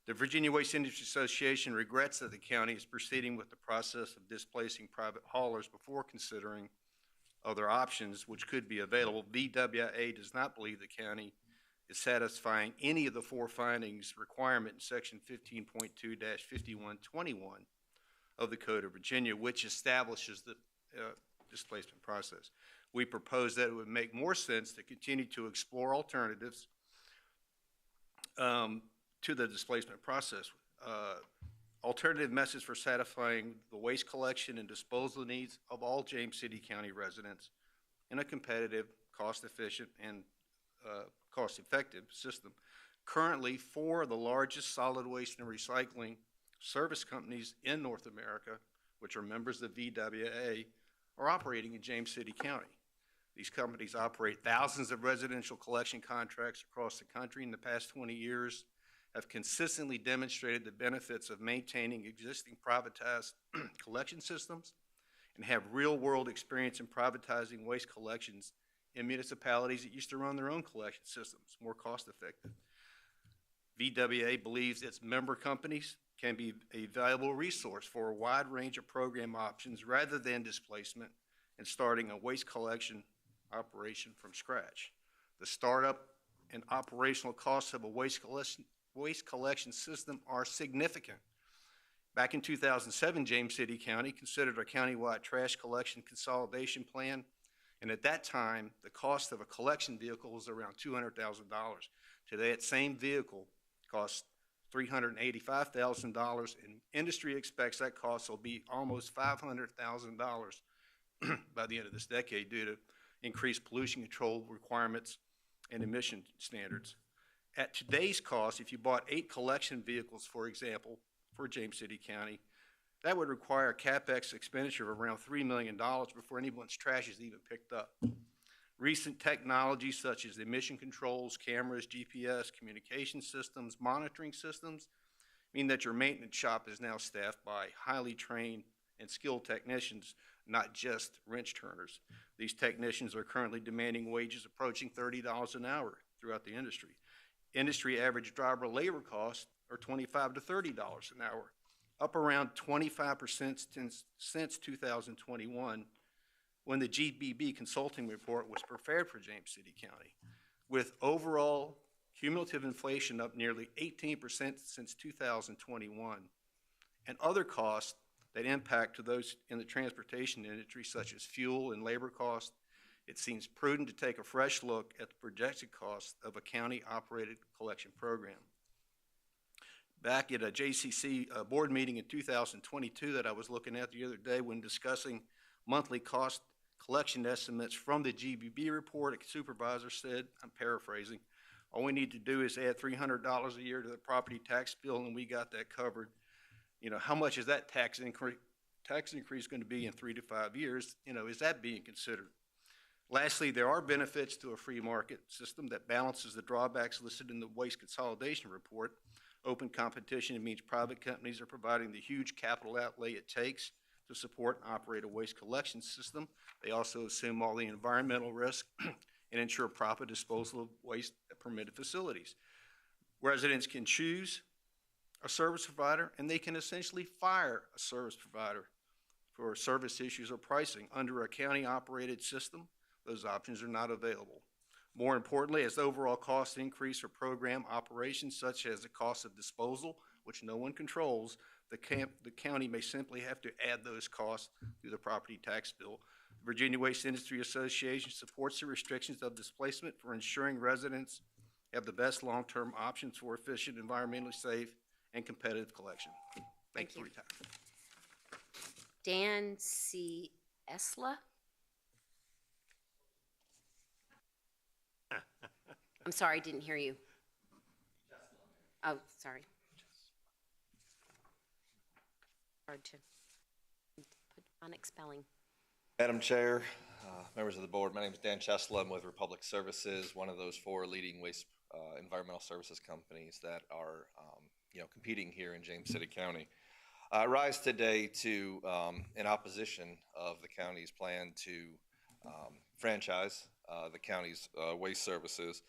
Speaker 6: The Virginia Waste Industry Association regrets that the county is proceeding with the process of displacing private haulers before considering other options which could be available. VWA does not believe the county is satisfying any of the 4 findings requirement in section 15.2-5121 of the Code of Virginia, which establishes the displacement process. We propose that it would make more sense to continue to explore alternatives to the displacement process. Alternative methods for satisfying the waste collection and disposal needs of all James City County residents in a competitive, cost-efficient, and cost-effective system. Currently, 4 of the largest solid waste and recycling service companies in North America, which are members of VWA, are operating in James City County. These companies operate thousands of residential collection contracts across the country in the past 20 years, have consistently demonstrated the benefits of maintaining existing privatized collection systems, and have real-world experience in privatizing waste collections in municipalities that used to run their own collection systems, more cost-effective. VWA believes its member companies can be a valuable resource for a wide range of program options rather than displacement and starting a waste collection operation from scratch. The startup and operational costs of a waste collection system are significant. Back in 2007, James City County considered a countywide trash collection consolidation plan, and at that time, the cost of a collection vehicle was around $200,000. Today, that same vehicle costs $385,000, and industry expects that cost will be almost $500,000 by the end of this decade due to increased pollution control requirements and emission standards. At today's cost, if you bought 8 collection vehicles, for example, for James City County, that would require a CapEx expenditure of around $3 million before anyone's trash is even picked up. Recent technologies such as emission controls, cameras, GPS, communication systems, monitoring systems mean that your maintenance shop is now staffed by highly trained and skilled technicians, not just wrench turners. These technicians are currently demanding wages approaching $30 an hour throughout the industry. Industry average driver labor costs are $25 to $30 an hour, up around 25% since 2021, when the GBB consulting report was prepared for James City County, with overall cumulative inflation up nearly 18% since 2021, and other costs that impact to those in the transportation industry, such as fuel and labor costs. It seems prudent to take a fresh look at the projected costs of a county-operated collection program. Back at a JCC board meeting in 2022 that I was looking at the other day when discussing monthly cost collection estimates from the GBB report, a supervisor said, I'm paraphrasing, all we need to do is add $300 a year to the property tax bill and we got that covered. You know, how much is that tax increase going to be in 3 to 5 years? You know, is that being considered? Lastly, there are benefits to a free market system that balances the drawbacks listed in the waste consolidation report. Open competition means private companies are providing the huge capital outlay it takes to support and operate a waste collection system. They also assume all the environmental risk and ensure proper disposal of waste at permitted facilities. Residents can choose a service provider, and they can essentially fire a service provider for service issues or pricing. Under a county-operated system, those options are not available. More importantly, as the overall costs increase for program operations, such as the cost of disposal, which no one controls, the county may simply have to add those costs through the property tax bill. The Virginia Waste Industry Association supports the restrictions of displacement for ensuring residents have the best long-term options for efficient, environmentally safe, and competitive collection. Thank you for your time.
Speaker 5: Dan C. Esla. I'm sorry, I didn't hear you. Oh, sorry. Hard to put phonic spelling.
Speaker 10: Madam Chair, members of the board, my name is Dan Chesla. I'm with Republic Services, one of those 4 leading waste environmental services companies that are competing here in James City County. I rise today to in opposition of the county's plan to franchise the county's waste services.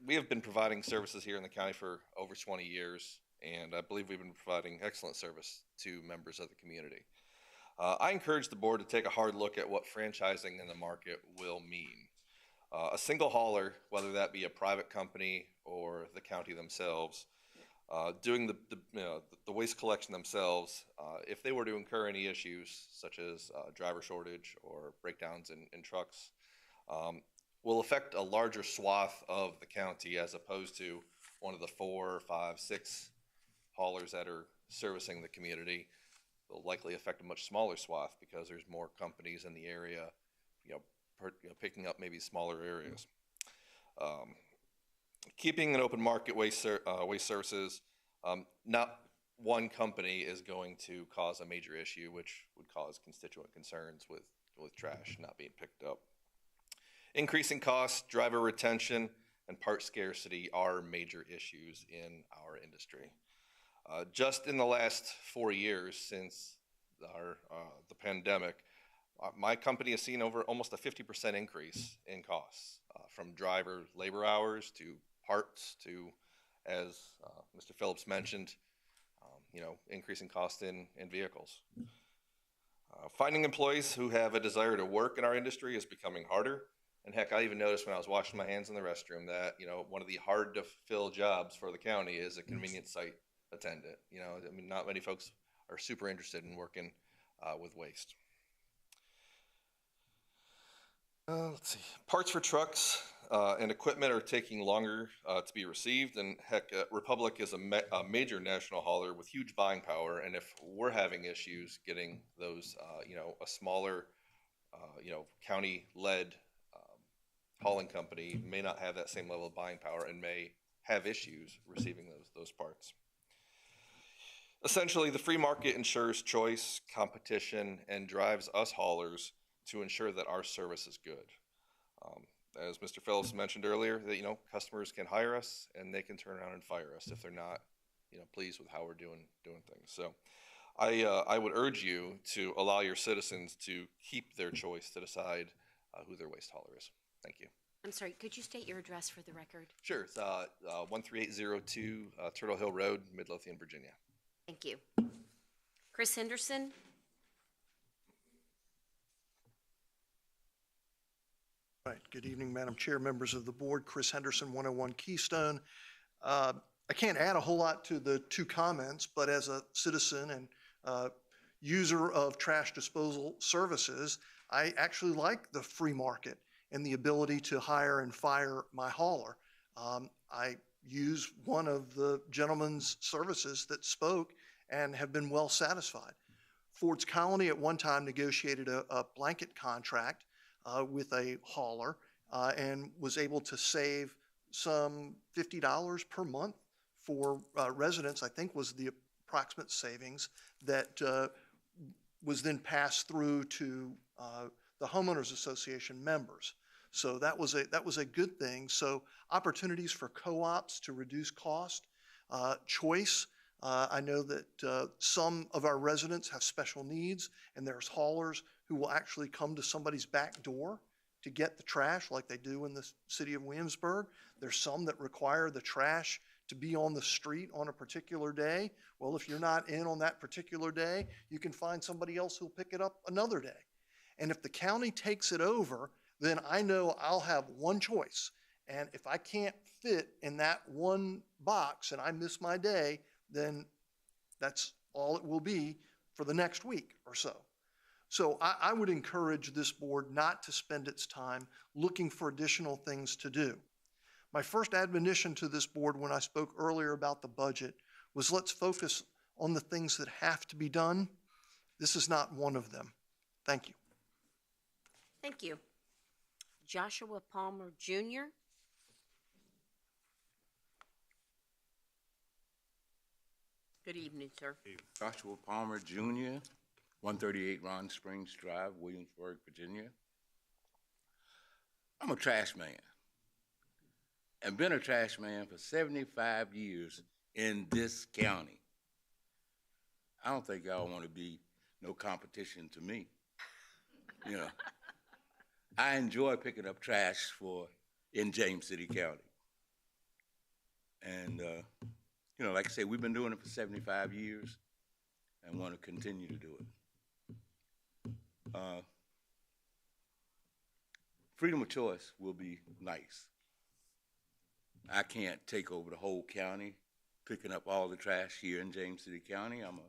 Speaker 10: We have been providing services here in the county for over 20 years, and I believe we've been providing excellent service to members of the community. I encourage the board to take a hard look at what franchising in the market will mean. A single hauler, whether that be a private company or the county themselves, doing the waste collection themselves, if they were to incur any issues such as driver shortage or breakdowns in trucks, will affect a larger swath of the county as opposed to one of the 4, 5, 6 haulers that are servicing the community. Will likely affect a much smaller swath because there's more companies in the area, picking up maybe smaller areas. Keeping an open market waste services, not one company is going to cause a major issue, which would cause constituent concerns with trash not being picked up. Increasing costs, driver retention, and part scarcity are major issues in our industry. Just in the last 4 years since the pandemic, my company has seen over almost a 50% increase in costs, from driver labor hours to parts to, as Mr. Phillips mentioned, increasing costs in vehicles. Finding employees who have a desire to work in our industry is becoming harder. And heck, I even noticed when I was washing my hands in the restroom that, you know, one of the hard to fill jobs for the county is a convenience site attendant. You know, I mean, not many folks are super interested in working with waste. Let's see. Parts for trucks and equipment are taking longer to be received. And heck, Republic is a major national hauler with huge buying power. And if we're having issues getting those, you know, a smaller, you know, county-led hauling company may not have that same level of buying power and may have issues receiving those parts. Essentially, the free market ensures choice, competition, and drives us haulers to ensure that our service is good. As Mr. Phillips mentioned earlier, that, you know, customers can hire us and they can turn around and fire us if they're not, you know, pleased with how we're doing things. So I would urge you to allow your citizens to keep their choice to decide who their waste hauler is. Thank you.
Speaker 5: I'm sorry, could you state your address for the record?
Speaker 10: Sure. It's 13802 Turtle Hill Road, Midlothian, Virginia.
Speaker 5: Thank you. Chris Henderson?
Speaker 13: Right. Good evening, Madam Chair, members of the board. Chris Henderson, 101 Keystone. I can't add a whole lot to the two comments, but as a citizen and user of trash disposal services, I actually like the free market and the ability to hire and fire my hauler. I use one of the gentleman's services that spoke and have been well satisfied. Ford's Colony at one time negotiated a blanket contract with a hauler and was able to save some $50 per month for residents, I think was the approximate savings that was then passed through to the homeowners association members. So that was a good thing. So opportunities for co-ops to reduce cost, choice. I know that some of our residents have special needs, and there's haulers who will actually come to somebody's back door to get the trash like they do in the city of Williamsburg. There's some that require the trash to be on the street on a particular day. Well, if you're not in on that particular day, you can find somebody else who'll pick it up another day. And if the county takes it over, then I know I'll have one choice. And if I can't fit in that one box and I miss my day, then that's all it will be for the next week or so. So I would encourage this board not to spend its time looking for additional things to do. My first admonition to this board when I spoke earlier about the budget was let's focus on the things that have to be done. This is not one of them. Thank you.
Speaker 5: Thank you. Joshua Palmer Jr. Good evening, sir.
Speaker 11: Joshua Palmer Jr., 138 Ron Springs Drive, Williamsburg, Virginia. I'm a trash man. I've been a trash man for 75 years in this county. I don't think y'all want to be no competition to me. You know, I enjoy picking up trash in James City County. And, you know, like I say, we've been doing it for 75 years and want to continue to do it. Freedom of choice will be nice. I can't take over the whole county, picking up all the trash here in James City County. I'm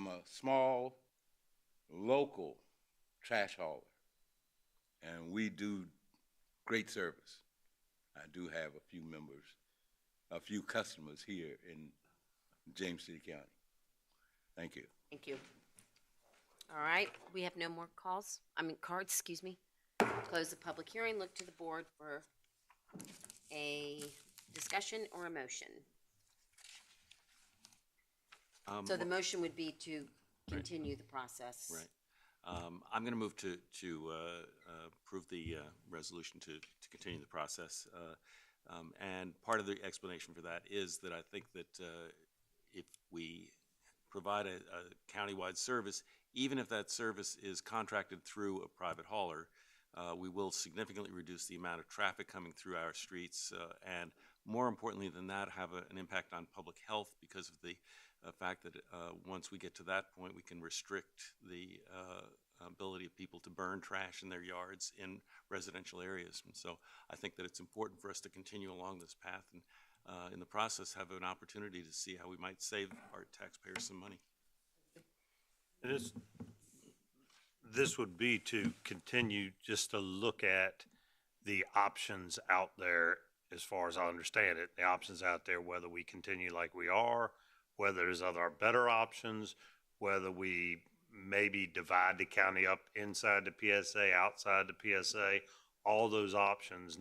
Speaker 11: a small, local trash hauler, and we do great service. I do have a few customers here in James City County. Thank you.
Speaker 5: Thank you. All right, we have no more cards, excuse me. Close the public hearing, look to the board for a discussion or a motion. So the motion would be to continue the process.
Speaker 3: Right. I'm going to move to approve the resolution to continue the process. And part of the explanation for that is that I think that if we provide a countywide service, even if that service is contracted through a private hauler, we will significantly reduce the amount of traffic coming through our streets, and more importantly than that, have an impact on public health because of the fact that once we get to that point, we can restrict the ability of people to burn trash in their yards in residential areas. And so I think that it's important for us to continue along this path and in the process have an opportunity to see how we might save our taxpayers some money.
Speaker 21: This would be to continue just to look at the options out there, as far as I understand it, the options out there, whether we continue like we are, whether there's other better options, whether we maybe divide the county up inside the PSA, outside the PSA, all those options.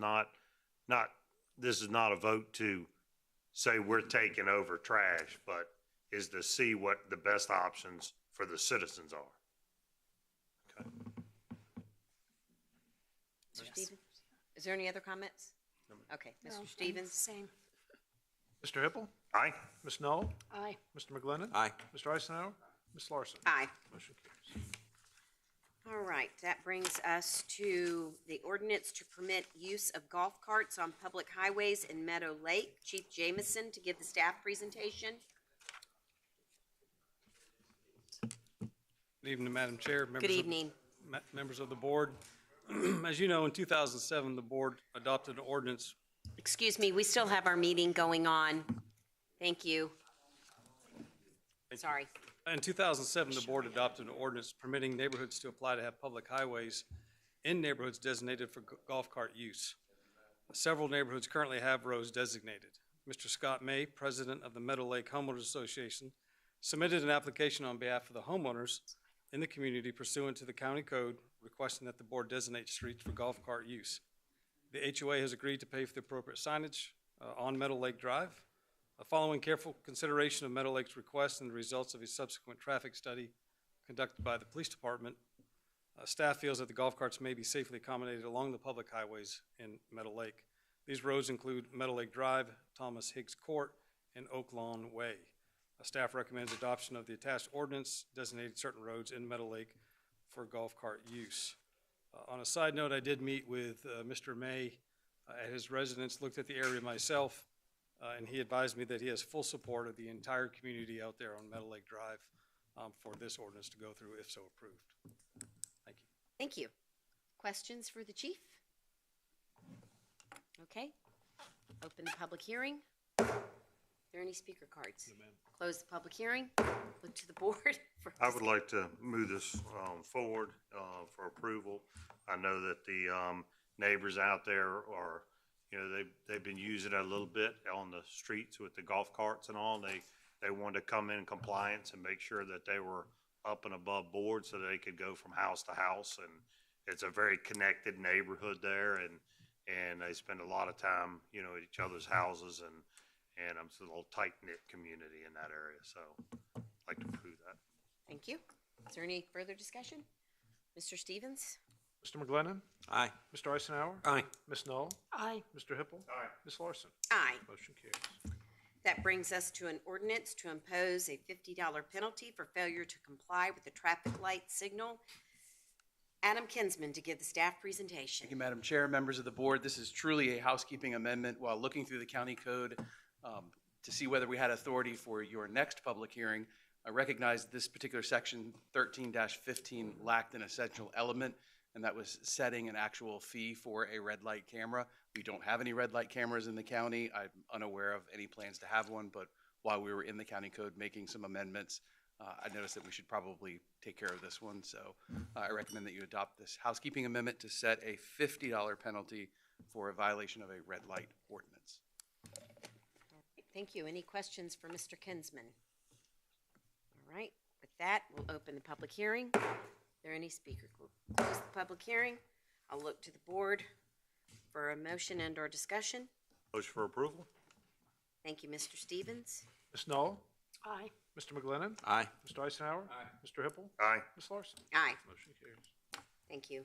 Speaker 21: This is not a vote to say we're taking over trash, but is to see what the best options for the citizens are. Okay.
Speaker 5: Mr. Stevens, is there any other comments? Okay, Mr. Stevens? Same.
Speaker 8: Mr. Hippel?
Speaker 21: Aye.
Speaker 8: Ms. Knoll?
Speaker 14: Aye.
Speaker 8: Mr. McGlinnan?
Speaker 3: Aye.
Speaker 8: Mr. Eisenhower? Ms. Larson?
Speaker 5: Aye.
Speaker 8: Motion carries.
Speaker 5: All right, that brings us to the ordinance to permit use of golf carts on public highways in Meadow Lake. Chief Jamison to give the staff presentation.
Speaker 12: Good evening, Madam Chair.
Speaker 5: Good evening.
Speaker 12: Members of the board. As you know, in 2007, the board adopted an ordinance.
Speaker 5: Excuse me, we still have our meeting going on. Thank you. Sorry.
Speaker 12: In 2007, the board adopted an ordinance permitting neighborhoods to apply to have public highways in neighborhoods designated for golf cart use. Several neighborhoods currently have roads designated. Mr. Scott May, president of the Meadow Lake Homeowners Association, submitted an application on behalf of the homeowners in the community pursuant to the county code requesting that the board designate streets for golf cart use. The HOA has agreed to pay for the appropriate signage on Meadow Lake Drive. Following careful consideration of Meadow Lake's request and the results of a subsequent traffic study conducted by the police department, staff feels that the golf carts may be safely accommodated along the public highways in Meadow Lake. These roads include Meadow Lake Drive, Thomas Higgs Court, and Oak Lawn Way. Staff recommends adoption of the attached ordinance designating certain roads in Meadow Lake for golf cart use. On a side note, I did meet with Mr. May at his residence, looked at the area myself, and he advised me that he has full support of the entire community out there on Meadow Lake Drive for this ordinance to go through if so approved. Thank you.
Speaker 5: Thank you. Questions for the chief? Okay. Open the public hearing. Are there any speaker cards? No, close the public hearing. Look to the board.
Speaker 21: I would like to move this forward for approval. I know that the neighbors out there are, they've been using it a little bit on the streets with the golf carts and all. They wanted to come in compliance and make sure that they were up and above board so they could go from house to house. And it's a very connected neighborhood there, and they spend a lot of time, at each other's houses, and it's a little tight-knit community in that area. So I'd like to approve that.
Speaker 5: Thank you. Is there any further discussion? Mr. Stevens?
Speaker 8: Mr. McGlinnan?
Speaker 3: Aye.
Speaker 8: Mr. Eisenhower?
Speaker 24: Aye.
Speaker 8: Ms. Knoll?
Speaker 14: Aye.
Speaker 8: Mr. Hippel?
Speaker 21: Aye.
Speaker 8: Ms. Larson?
Speaker 5: Aye.
Speaker 8: Motion carries.
Speaker 5: That brings us to an ordinance to impose a $50 penalty for failure to comply with the traffic light signal. Adam Kinsman to give the staff presentation.
Speaker 2: Thank you, Madam Chair, members of the board. This is truly a housekeeping amendment. While looking through the county code to see whether we had authority for your next public hearing, I recognized this particular section 13-15 lacked an essential element, and that was setting an actual fee for a red light camera. We don't have any red light cameras in the county. I'm unaware of any plans to have one, but while we were in the county code making some amendments, I noticed that we should probably take care of this one. So I recommend that you adopt this housekeeping amendment to set a $50 penalty for a violation of a red light ordinance.
Speaker 5: Thank you. Any questions for Mr. Kinsman? All right. With that, we'll open the public hearing. Are there any speakers? We'll close the public hearing. I'll look to the board for a motion and or discussion.
Speaker 21: Motion for approval.
Speaker 5: Thank you, Mr. Stevens.
Speaker 8: Ms. Knoll?
Speaker 14: Aye.
Speaker 8: Mr. McGlinnan?
Speaker 3: Aye.
Speaker 8: Mr. Eisenhower? Aye. Mr. Hippel?
Speaker 21: Aye.
Speaker 8: Ms. Larson?
Speaker 5: Aye.
Speaker 8: Motion carries.
Speaker 5: Thank you.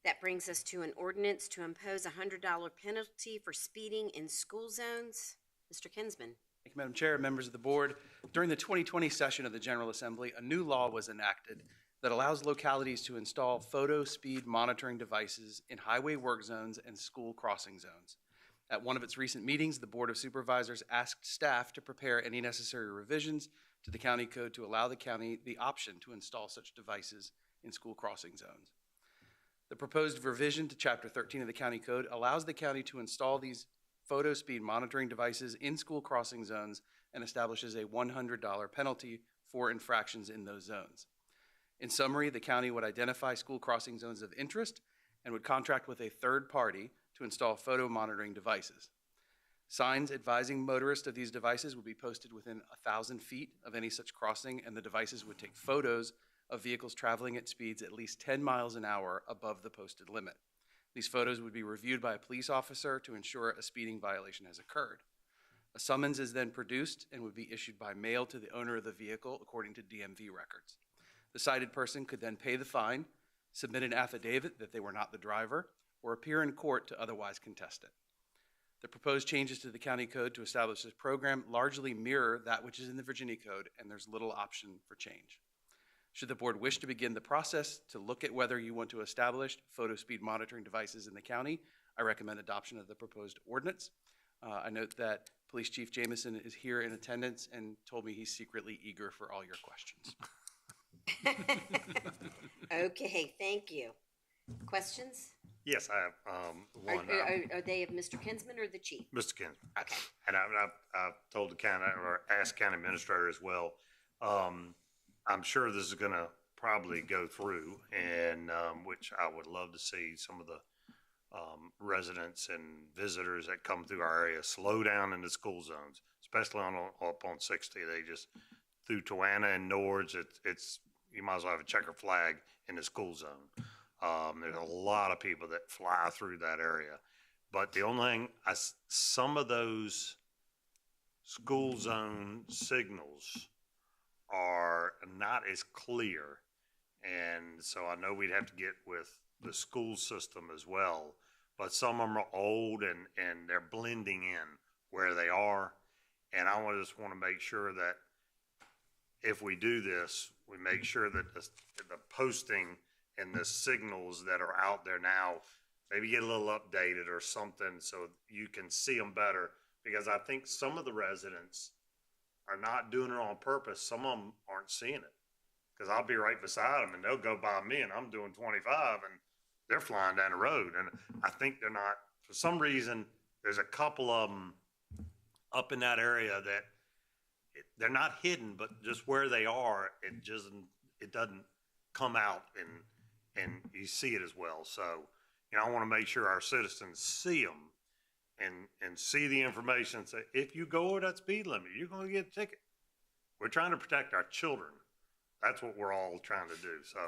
Speaker 5: That brings us to an ordinance to impose a $100 penalty for speeding in school zones. Mr. Kinsman.
Speaker 2: Thank you, Madam Chair, members of the board. During the 2020 session of the General Assembly, a new law was enacted that allows localities to install photo speed monitoring devices in highway work zones and school crossing zones. At one of its recent meetings, the Board of Supervisors asked staff to prepare any necessary revisions to the county code to allow the county the option to install such devices in school crossing zones. The proposed revision to Chapter 13 of the County Code allows the county to install these photo speed monitoring devices in school crossing zones and establishes a $100 penalty for infractions in those zones. In summary, the county would identify school crossing zones of interest and would contract with a third party to install photo monitoring devices. Signs advising motorists of these devices would be posted within 1,000 feet of any such crossing, and the devices would take photos of vehicles traveling at speeds at least 10 miles an hour above the posted limit. These photos would be reviewed by a police officer to ensure a speeding violation has occurred. A summons is then produced and would be issued by mail to the owner of the vehicle according to DMV records. The cited person could then pay the fine, submit an affidavit that they were not the driver, or appear in court to otherwise contest it. The proposed changes to the county code to establish this program largely mirror that which is in the Virginia Code, and there's little option for change. Should the board wish to begin the process to look at whether you want to establish photo speed monitoring devices in the county, I recommend adoption of the proposed ordinance. I note that Police Chief Jameson is here in attendance and told me he's secretly eager for all your questions.
Speaker 5: Okay, thank you. Questions?
Speaker 21: Yes, I have one.
Speaker 5: Are they of Mr. Kinsman or the chief?
Speaker 21: Mr. Kinsman.
Speaker 5: Okay.
Speaker 21: And I've told the county, or asked county administrator as well. I'm sure this is going to probably go through, and which I would love to see some of the residents and visitors that come through our area slow down in the school zones, especially up on 60. They just through Toanna and Nords. It's you might as well have a checker flag in the school zone. There's a lot of people that fly through that area, but the only thing, some of those school zone signals are not as clear, and so I know we'd have to get with the school system as well, but some of them are old and they're blending in where they are, and I just want to make sure that if we do this, we make sure that the posting and the signals that are out there now, maybe get a little updated or something so you can see them better, because I think some of the residents are not doing it on purpose. Some of them aren't seeing it, because I'll be right beside them and they'll go by me and I'm doing 25 and they're flying down the road. And I think they're not, for some reason, there's a couple of them up in that area that they're not hidden, but just where they are, it doesn't come out and you see it as well. So, I want to make sure our citizens see them and see the information and say, if you go over that speed limit, you're going to get a ticket. We're trying to protect our children. That's what we're all trying to do. So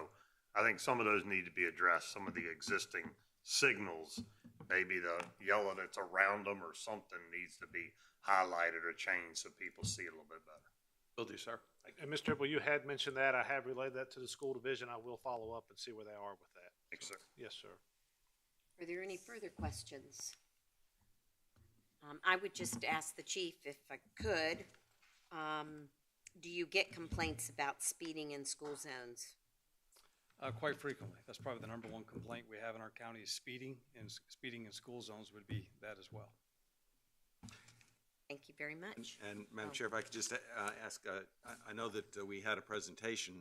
Speaker 21: I think some of those need to be addressed. Some of the existing signals, maybe the yellow that's around them or something needs to be highlighted or changed so people see it a little bit better.
Speaker 2: Will do, sir.
Speaker 8: And Mr. Triple, you had mentioned that. I have relayed that to the school division. I will follow up and see where they are with that.
Speaker 21: Thanks, sir.
Speaker 8: Yes, sir.
Speaker 5: Are there any further questions? I would just ask the chief if I could, do you get complaints about speeding in school zones?
Speaker 12: Quite frequently. That's probably the number one complaint we have in our county is speeding, and speeding in school zones would be that as well.
Speaker 5: Thank you very much.
Speaker 3: And Madam Chair, if I could just ask, I know that we had a presentation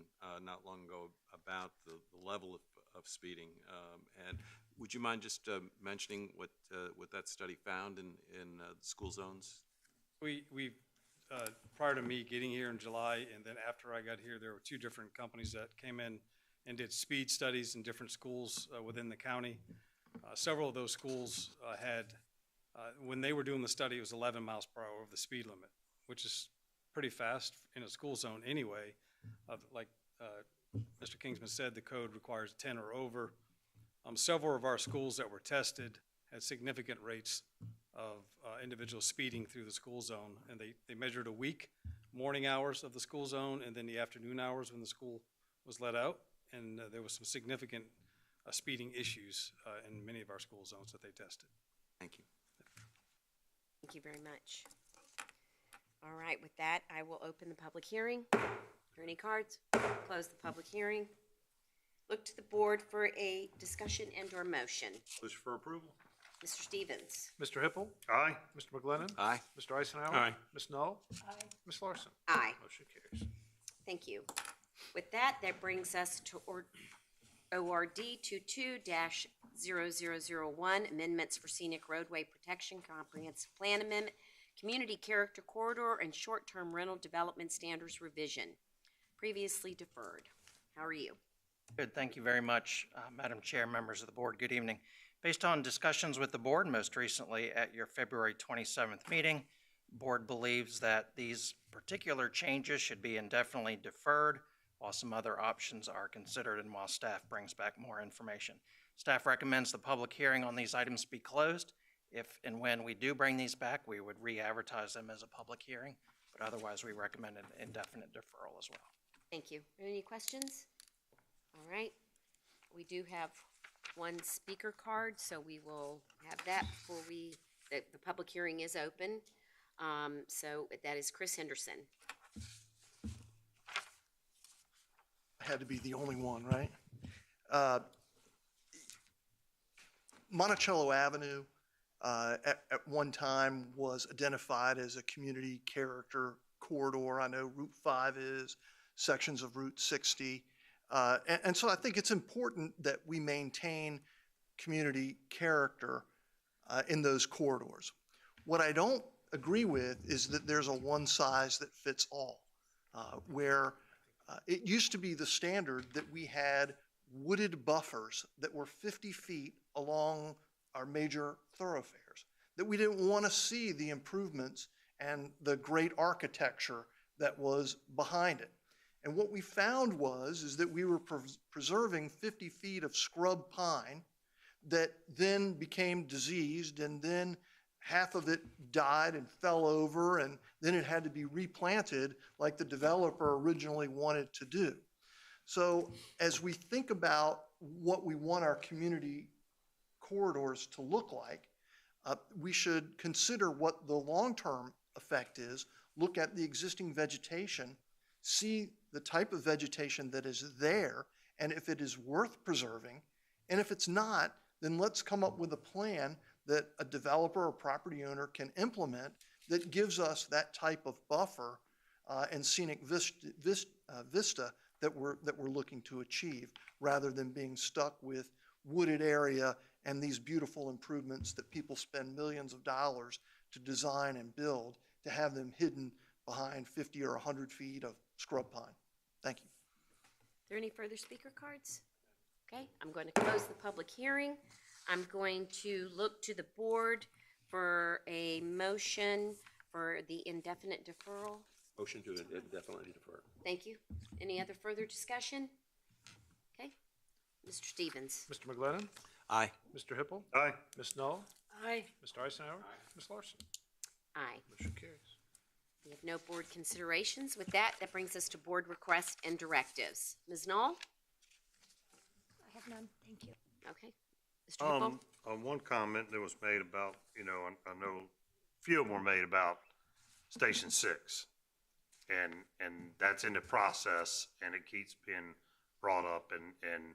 Speaker 3: not long ago about the level of speeding, and would you mind just mentioning what that study found in the school zones?
Speaker 12: We prior to me getting here in July, and then after I got here, there were two different companies that came in and did speed studies in different schools within the county. Several of those schools had, when they were doing the study, it was 11 miles per hour of the speed limit, which is pretty fast in a school zone anyway. Like Mr. Kingsman said, the code requires 10 or over. Several of our schools that were tested had significant rates of individuals speeding through the school zone, and they measured a week, morning hours of the school zone, and then the afternoon hours when the school was let out, and there was some significant speeding issues in many of our school zones that they tested.
Speaker 3: Thank you.
Speaker 5: Thank you very much. All right, with that, I will open the public hearing. Are there any cards? Close the public hearing. Look to the board for a discussion and or motion.
Speaker 21: Push for approval.
Speaker 5: Mr. Stevens.
Speaker 8: Mr. Hippel?
Speaker 21: Aye.
Speaker 8: Mr. McGlennon?
Speaker 3: Aye.
Speaker 8: Mr. Eisenhower?
Speaker 21: Aye.
Speaker 8: Ms. Knoll? Aye. Ms. Larson?
Speaker 5: Aye.
Speaker 8: Motion carries.
Speaker 5: Thank you. With that, that brings us to ORD 22-0001, amendments for Scenic Roadway Protection Comprehensive Plan Amendment, Community Character Corridor, and Short-Term Rental Development Standards Revision. Previously deferred. How are you?
Speaker 4: Good, thank you very much, Madam Chair, members of the board. Good evening. Based on discussions with the board, most recently at your February 27th meeting, the board believes that these particular changes should be indefinitely deferred while some other options are considered and while staff brings back more information. Staff recommends the public hearing on these items be closed. If and when we do bring these back, we would re-advertise them as a public hearing, but otherwise we recommend an indefinite deferral as well.
Speaker 5: Thank you. Any questions? All right. We do have one speaker card, so we will have that before the public hearing is open. So that is Chris Henderson.
Speaker 13: I had to be the only one, right? Monticello Avenue at one time was identified as a community character corridor. I know Route 5 is, sections of Route 60. And so I think it's important that we maintain community character in those corridors. What I don't agree with is that there's a one size that fits all, where it used to be the standard that we had wooded buffers that were 50 feet along our major thoroughfares, that we didn't want to see the improvements and the great architecture that was behind it. And what we found is that we were preserving 50 feet of scrub pine that then became diseased, and then half of it died and fell over, and then it had to be replanted like the developer originally wanted to do. So as we think about what we want our community corridors to look like, we should consider what the long-term effect is, look at the existing vegetation, see the type of vegetation that is there, and if it is worth preserving. And if it's not, then let's come up with a plan that a developer or property owner can implement that gives us that type of buffer and scenic vista that we're looking to achieve, rather than being stuck with wooded area and these beautiful improvements that people spend millions of dollars to design and build, to have them hidden behind 50 or 100 feet of scrub pine. Thank you.
Speaker 5: Are there any further speaker cards? Okay, I'm going to close the public hearing. I'm going to look to the board for a motion for the indefinite deferral.
Speaker 24: Motion to indefinitely defer.
Speaker 5: Thank you. Any other further discussion? Okay. Mr. Stevens.
Speaker 8: Mr. McGlennon?
Speaker 3: Aye.
Speaker 8: Mr. Hippel?
Speaker 21: Aye.
Speaker 8: Ms. Knoll?
Speaker 5: Aye.
Speaker 8: Mr. Eisenhower? Aye. Ms. Larson?
Speaker 5: Aye.
Speaker 8: Motion carries.
Speaker 5: We have no board considerations. With that, that brings us to board requests and directives. Ms. Knoll?
Speaker 1: I have none, thank you.
Speaker 5: Okay. Mr. Hippel?
Speaker 21: One comment that was made about, I know a few of them were made about Station 6. And that's in the process, and it keeps being brought up, and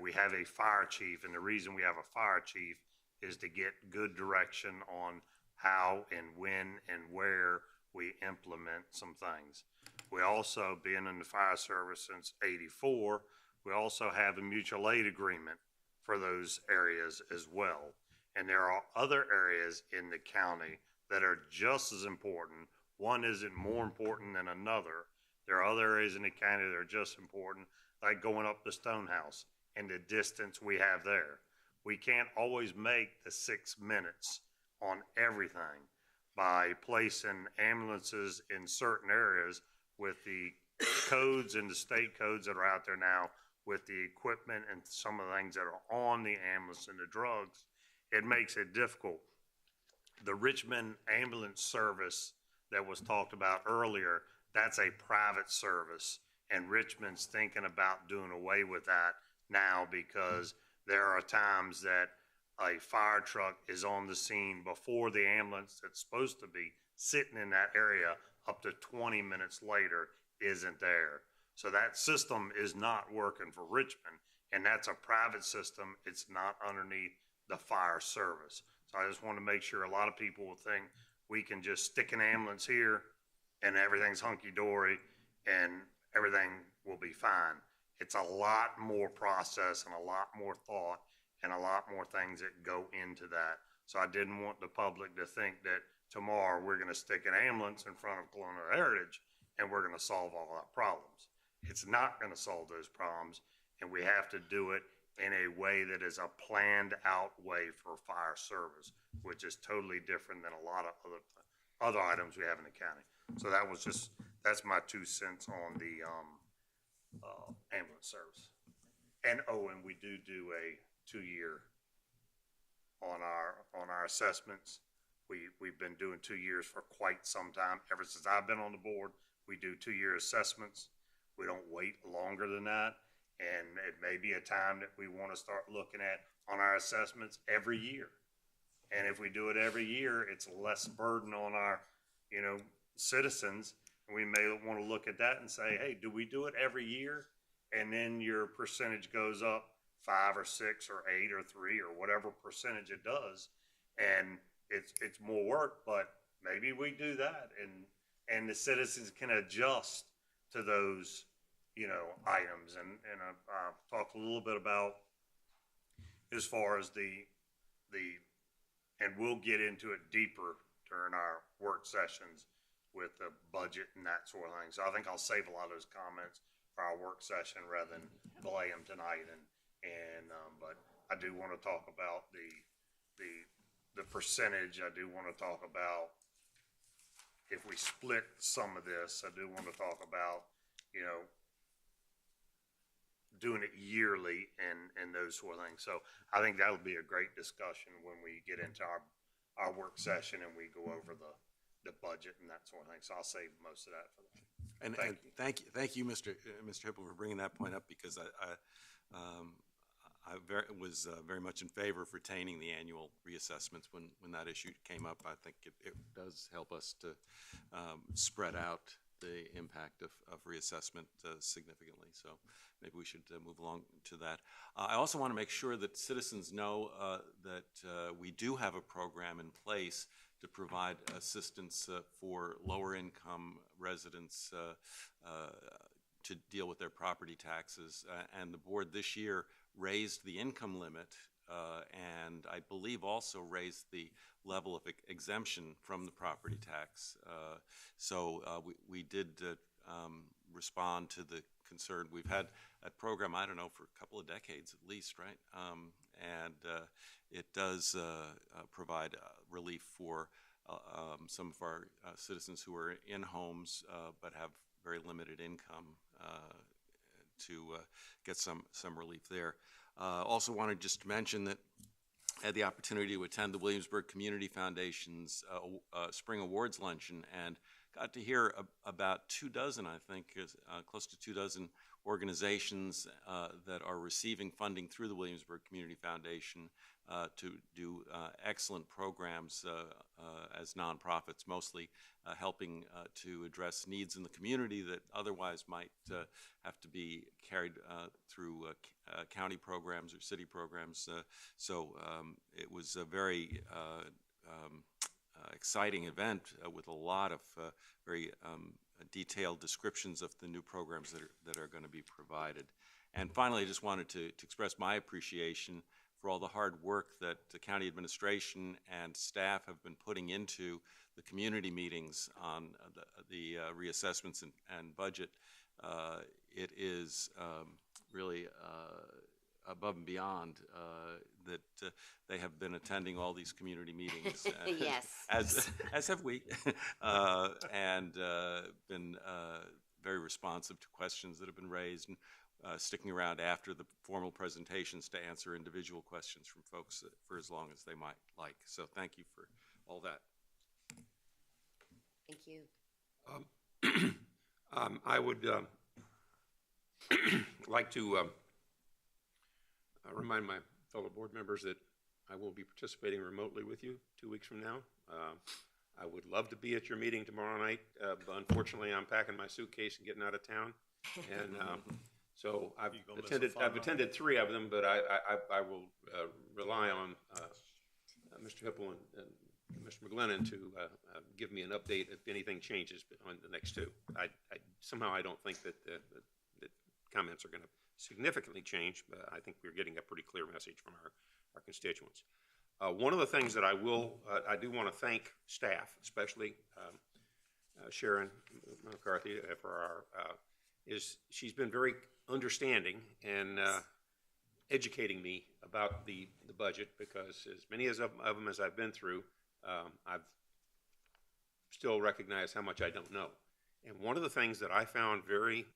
Speaker 21: we have a fire chief, and the reason we have a fire chief is to get good direction on how and when and where we implement some things. We also, being in the fire service since '84, we also have a mutual aid agreement for those areas as well. And there are other areas in the county that are just as important. One isn't more important than another. There are other areas in the county that are just important, like going up the Stonehouse and the distance we have there. We can't always make the 6 minutes on everything by placing ambulances in certain areas with the codes and the state codes that are out there now, with the equipment and some of the things that are on the ambulance and the drugs. It makes it difficult. The Richmond ambulance service that was talked about earlier, that's a private service, and Richmond's thinking about doing away with that now, because there are times that a fire truck is on the scene before the ambulance that's supposed to be sitting in that area up to 20 minutes later isn't there. So that system is not working for Richmond, and that's a private system. It's not underneath the fire service. So I just want to make sure, a lot of people will think we can just stick an ambulance here and everything's hunky-dory and everything will be fine. It's a lot more process and a lot more thought and a lot more things that go into that. So I didn't want the public to think that tomorrow we're going to stick an ambulance in front of Colonial Heritage and we're going to solve all our problems. It's not going to solve those problems, and we have to do it in a way that is a planned out way for fire service, which is totally different than a lot of other items we have in the county. So that's my 2 cents on the ambulance service. And we do a 2-year on our assessments. We've been doing 2 years for quite some time. Ever since I've been on the board, we do 2-year assessments. We don't wait longer than that. And it may be a time that we want to start looking at on our assessments every year. And if we do it every year, it's less burden on our, citizens. And we may want to look at that and say, hey, do we do it every year? And then your percentage goes up 5 or 6 or 8 or 3 or whatever percentage it does. And it's more work, but maybe we do that. And the citizens can adjust to those, items. And I'll talk a little bit about as far as and we'll get into it deeper during our work sessions with the budget and that sort of thing. So I think I'll save a lot of those comments for our work session rather than belay them tonight. But I do want to talk about the percentage. I do want to talk about if we split some of this. I do want to talk about, doing it yearly and those sort of things. So I think that'll be a great discussion when we get into our work session and we go over the budget and that sort of thing. So I'll save most of that for that.
Speaker 3: And thank you, Mr. Hipple, for bringing that point up, because I was very much in favor of retaining the annual reassessments when that issue came up. I think it does help us to spread out the impact of reassessment significantly. So maybe we should move along to that. I also want to make sure that citizens know that we do have a program in place to provide assistance for lower income residents to deal with their property taxes. And the board this year raised the income limit and I believe also raised the level of exemption from the property tax. So we did respond to the concern. We've had that program, I don't know, for a couple of decades at least, right? And it does provide relief for some of our citizens who are in homes but have very limited income to get some relief there. Also wanted just to mention that I had the opportunity to attend the Williamsburg Community Foundation's Spring Awards Luncheon and got to hear about 24, I think, close to 24 organizations that are receiving funding through the Williamsburg Community Foundation to do excellent programs as nonprofits, mostly helping to address needs in the community that otherwise might have to be carried through county programs or city programs. So it was a very exciting event with a lot of very detailed descriptions of the new programs that are going to be provided. And finally, I just wanted to express my appreciation for all the hard work that the county administration and staff have been putting into the community meetings on the reassessments and budget. It is really above and beyond that they have been attending all these community meetings.
Speaker 5: Yes.
Speaker 3: As have we, and been very responsive to questions that have been raised and sticking around after the formal presentations to answer individual questions from folks for as long as they might like. So thank you for all that.
Speaker 5: Thank you.
Speaker 24: I would like to remind my fellow board members that I will be participating remotely with you 2 weeks from now. I would love to be at your meeting tomorrow night, but unfortunately I'm packing my suitcase and getting out of town. And so I've attended 3 of them, but I will rely on Mr. Hipple and Mr. McGlennon to give me an update if anything changes on the next 2. Somehow I don't think that comments are going to significantly changed, but I think we're getting a pretty clear message from our constituents. One of the things that I do want to thank staff, especially Sharon McCarthy, for is she's been very understanding and educating me about the budget, because as many of them as I've been through, I've still recognized how much I don't know. And one of the things that I found very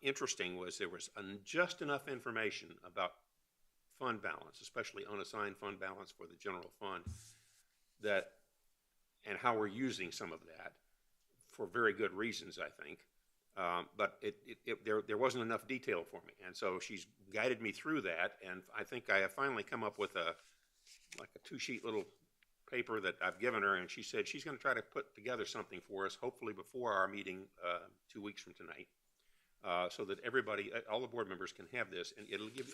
Speaker 24: interesting was there was just enough information about fund balance, especially unassigned fund balance for the general fund, and how we're using some of that for very good reasons, I think. But there wasn't enough detail for me, and so she's guided me through that, and I think I have finally come up with a 2-sheet little paper that I've given her, and she said she's going to try to put together something for us, hopefully before our meeting 2 weeks from tonight, so that everybody, all the board members, can have this, and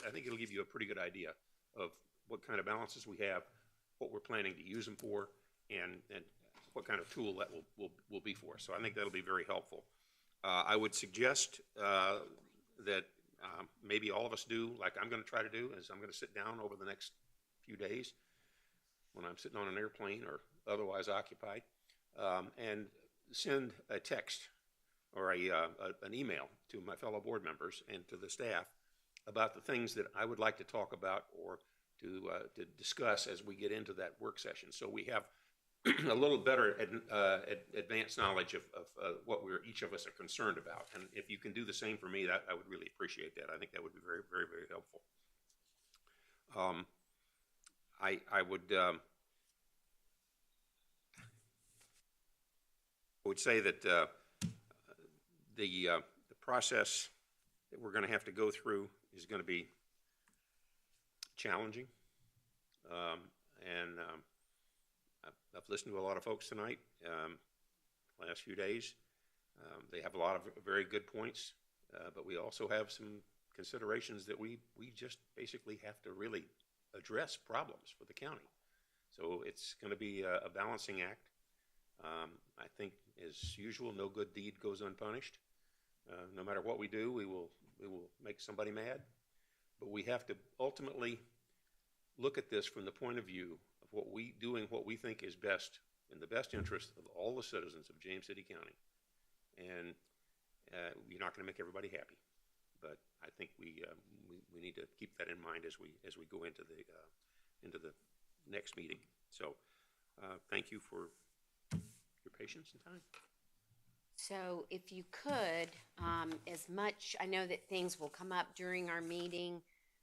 Speaker 24: I think it'll give you a pretty good idea of what kind of balances we have, what we're planning to use them for, and what kind of tool that will be for us. So I think that'll be very helpful. I would suggest that maybe all of us do, like I'm going to try to do, is I'm going to sit down over the next few days when I'm sitting on an airplane or otherwise occupied, and send a text or an email to my fellow board members and to the staff about the things that I would like to talk about or to discuss as we get into that work session. So we have a little better advanced knowledge of what each of us are concerned about. And if you can do the same for me, I would really appreciate that. I think that would be very, very, very helpful. I would say that the process that we're going to have to go through is going to be challenging, and I've listened to a lot of folks tonight, last few days. They have a lot of very good points, but we also have some considerations that we just basically have to really address problems for the county. So it's going to be a balancing act. I think, as usual, no good deed goes unpunished. No matter what we do, we will make somebody mad. But we have to ultimately look at this from the point of view of what we think is best, in the best interest of all the citizens of James City County. And you're not going to make everybody happy, but I think we need to keep that in mind as we go into the next meeting. So thank you for your patience and time.
Speaker 5: So if you could, I know that things will come up during our meeting,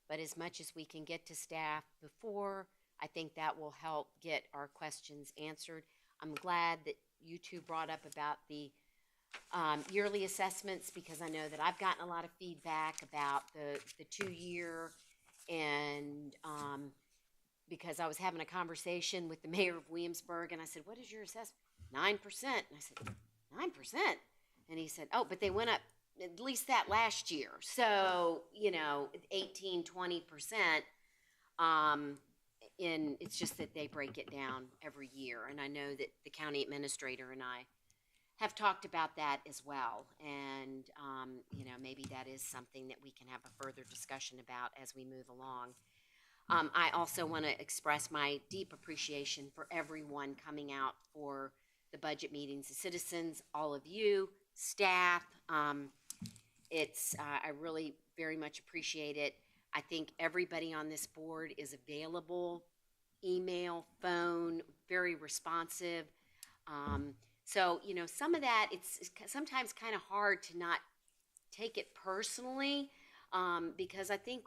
Speaker 5: but as much as we can get to staff before, I think that will help get our questions answered. I'm glad that you two brought up about the yearly assessments, because I know that I've gotten a lot of feedback about the 2-year, and because I was having a conversation with the mayor of Williamsburg, and I said, "What is your assessment?" 9%. And I said, 9%? And he said, "Oh, but they went up at least that last year." So, 18, 20%. And it's just that they break it down every year. And I know that the county administrator and I have talked about that as well. And, maybe that is something that we can have a further discussion about as we move along. I also want to express my deep appreciation for everyone coming out for the budget meetings, the citizens, all of you, staff. I really very much appreciate it. I think everybody on this board is available, email, phone, very responsive. So, some of that, it's sometimes kind of hard to not take it personally, because I think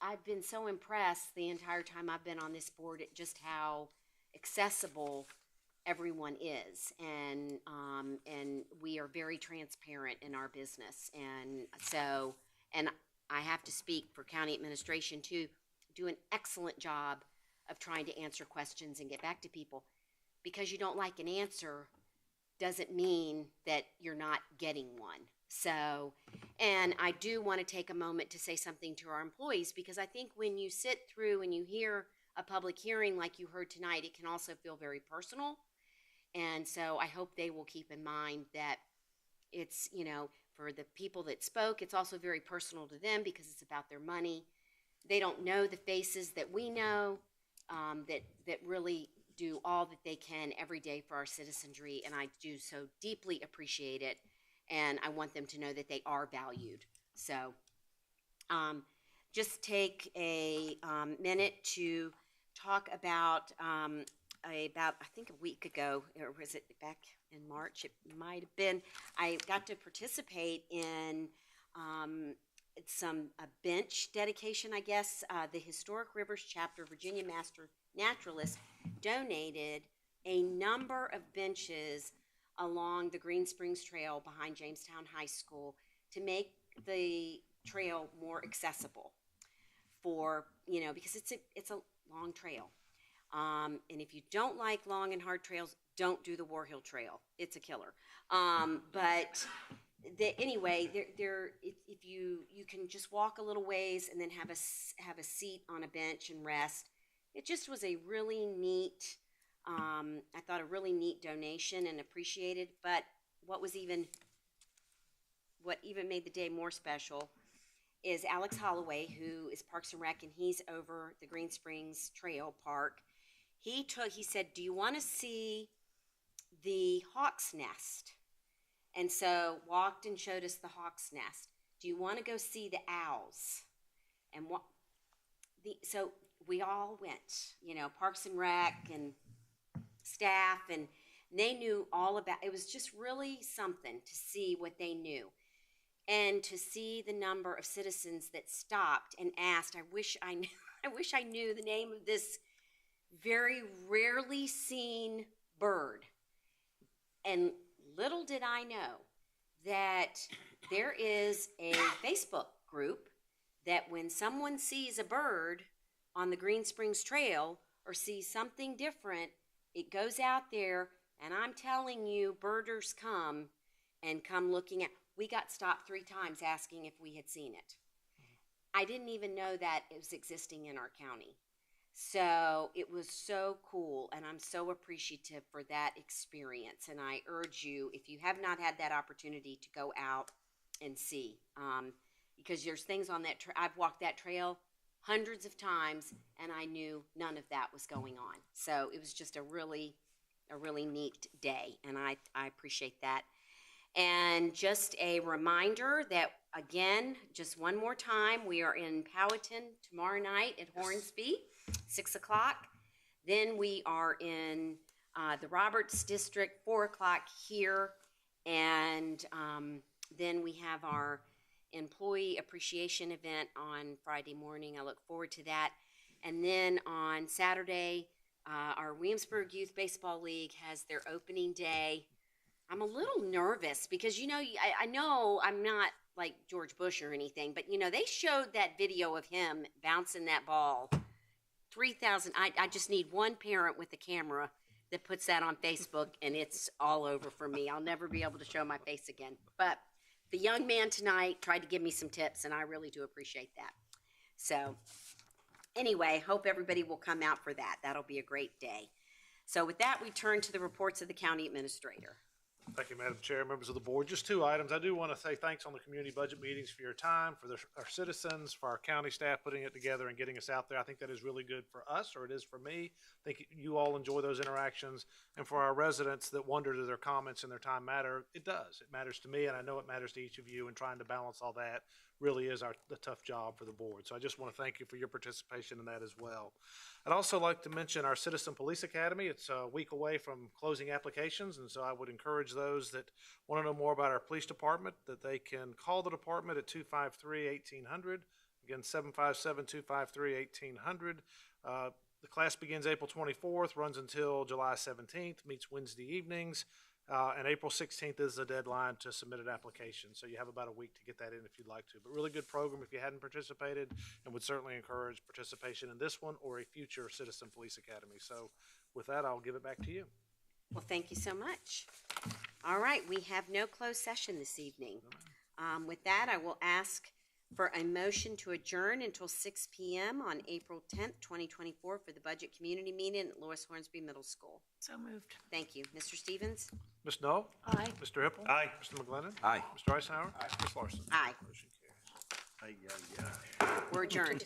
Speaker 5: I've been so impressed the entire time I've been on this board at just how accessible everyone is, and we are very transparent in our business, and I have to speak for county administration too, do an excellent job of trying to answer questions and get back to people. Because you don't like an answer doesn't mean that you're not getting one. So, and I do want to take a moment to say something to our employees, because I think when you sit through and you hear a public hearing like you heard tonight, it can also feel very personal. And so I hope they will keep in mind that It's, you know, for the people that spoke, it's also very personal to them because it's about their money. They don't know the faces that we know, that really do all that they can every day for our citizenry, and I do so deeply appreciate it, and I want them to know that they are valued. So just take a minute to talk about, I think a week ago, or was it back in March? It might have been. I got to participate in a bench dedication, I guess. The Historic Rivers Chapter, Virginia Master Naturalists, donated a number of benches along the Green Springs Trail behind Jamestown High School to make the trail more accessible for, you know, because it's a long trail. And if you don't like long and hard trails, don't do the War Hill Trail. It's a killer. But anyway, if you can just walk a little ways and then have a seat on a bench and rest. It just was a really neat, I thought a really neat donation and appreciated. But what even made the day more special is Alex Holloway, who is Parks and Rec, and he's over the Green Springs Trail Park. He said, do you want to see the hawk's nest? And so walked and showed us the hawk's nest. Do you want to go see the owls? And so we all went, you know, Parks and Rec and staff, and they knew all about, it was just really something to see what they knew. And to see the number of citizens that stopped and asked, I wish I knew the name of this very rarely seen bird. And little did I know that there is a Facebook group that when someone sees a bird on the Green Springs Trail or sees something different, it goes out there, and I'm telling you, birders come looking at. We got stopped 3 times asking if we had seen it. I didn't even know that it was existing in our county. So it was so cool, and I'm so appreciative for that experience. And I urge you, if you have not had that opportunity, to go out and see. Because there's things on that I've walked that trail hundreds of times, and I knew none of that was going on. So it was just a really neat day, and I appreciate that. And just a reminder that, again, just one more time, we are in Powhatan tomorrow night at Hornsby, 6 o'clock. Then we are in the Roberts District, 4 o'clock here. And then we have our employee appreciation event on Friday morning. I look forward to that. And then on Saturday, our Williamsburg Youth Baseball League has their opening day. I'm a little nervous because, you know, I know I'm not like George Bush or anything, but, you know, they showed that video of him bouncing that ball. 3,000. I just need one parent with a camera that puts that on Facebook, and it's all over for me. I'll never be able to show my face again. But the young man tonight tried to give me some tips, and I really do appreciate that. So anyway, hope everybody will come out for that. That'll be a great day. So with that, we turn to the reports of the county administrator.
Speaker 8: Thank you, Madam Chair, members of the board. Just 2 items. I do want to say thanks on the community budget meetings for your time, for our citizens, for our county staff putting it together and getting us out there. I think that is really good for us, or it is for me. I think you all enjoy those interactions. And for our residents that wonder, do their comments and their time matter? It does. It matters to me, and I know it matters to each of you, and trying to balance all that really is the tough job for the board. So I just want to thank you for your participation in that as well. I'd also like to mention our Citizen Police Academy. It's a week away from closing applications, and so I would encourage those that want to know more about our police department that they can call the department at 253-1800. Again, 757-253-1800. The class begins April 24th, runs until July 17th, meets Wednesday evenings. And April 16th is the deadline to submit an application. So you have about a week to get that in if you'd like to. But really good program if you hadn't participated, and would certainly encourage participation in this one or a future Citizen Police Academy. So with that, I'll give it back to you.
Speaker 5: Well, thank you so much. All right, we have no closed session this evening. With that, I will ask for a motion to adjourn until 6 p.m. on April 10th, 2024 for the budget community meeting at Lois Hornsby Middle School.
Speaker 15: So moved.
Speaker 5: Thank you. Mr. Stevens?
Speaker 8: Ms. Knoll?
Speaker 15: Aye.
Speaker 8: Mr. Hippel?
Speaker 21: Aye.
Speaker 8: Mr. McGlinnan?
Speaker 3: Aye.
Speaker 8: Mr. Eisenhower? Ms. Larson?
Speaker 5: Aye.
Speaker 8: Motion carries.
Speaker 5: We're adjourned.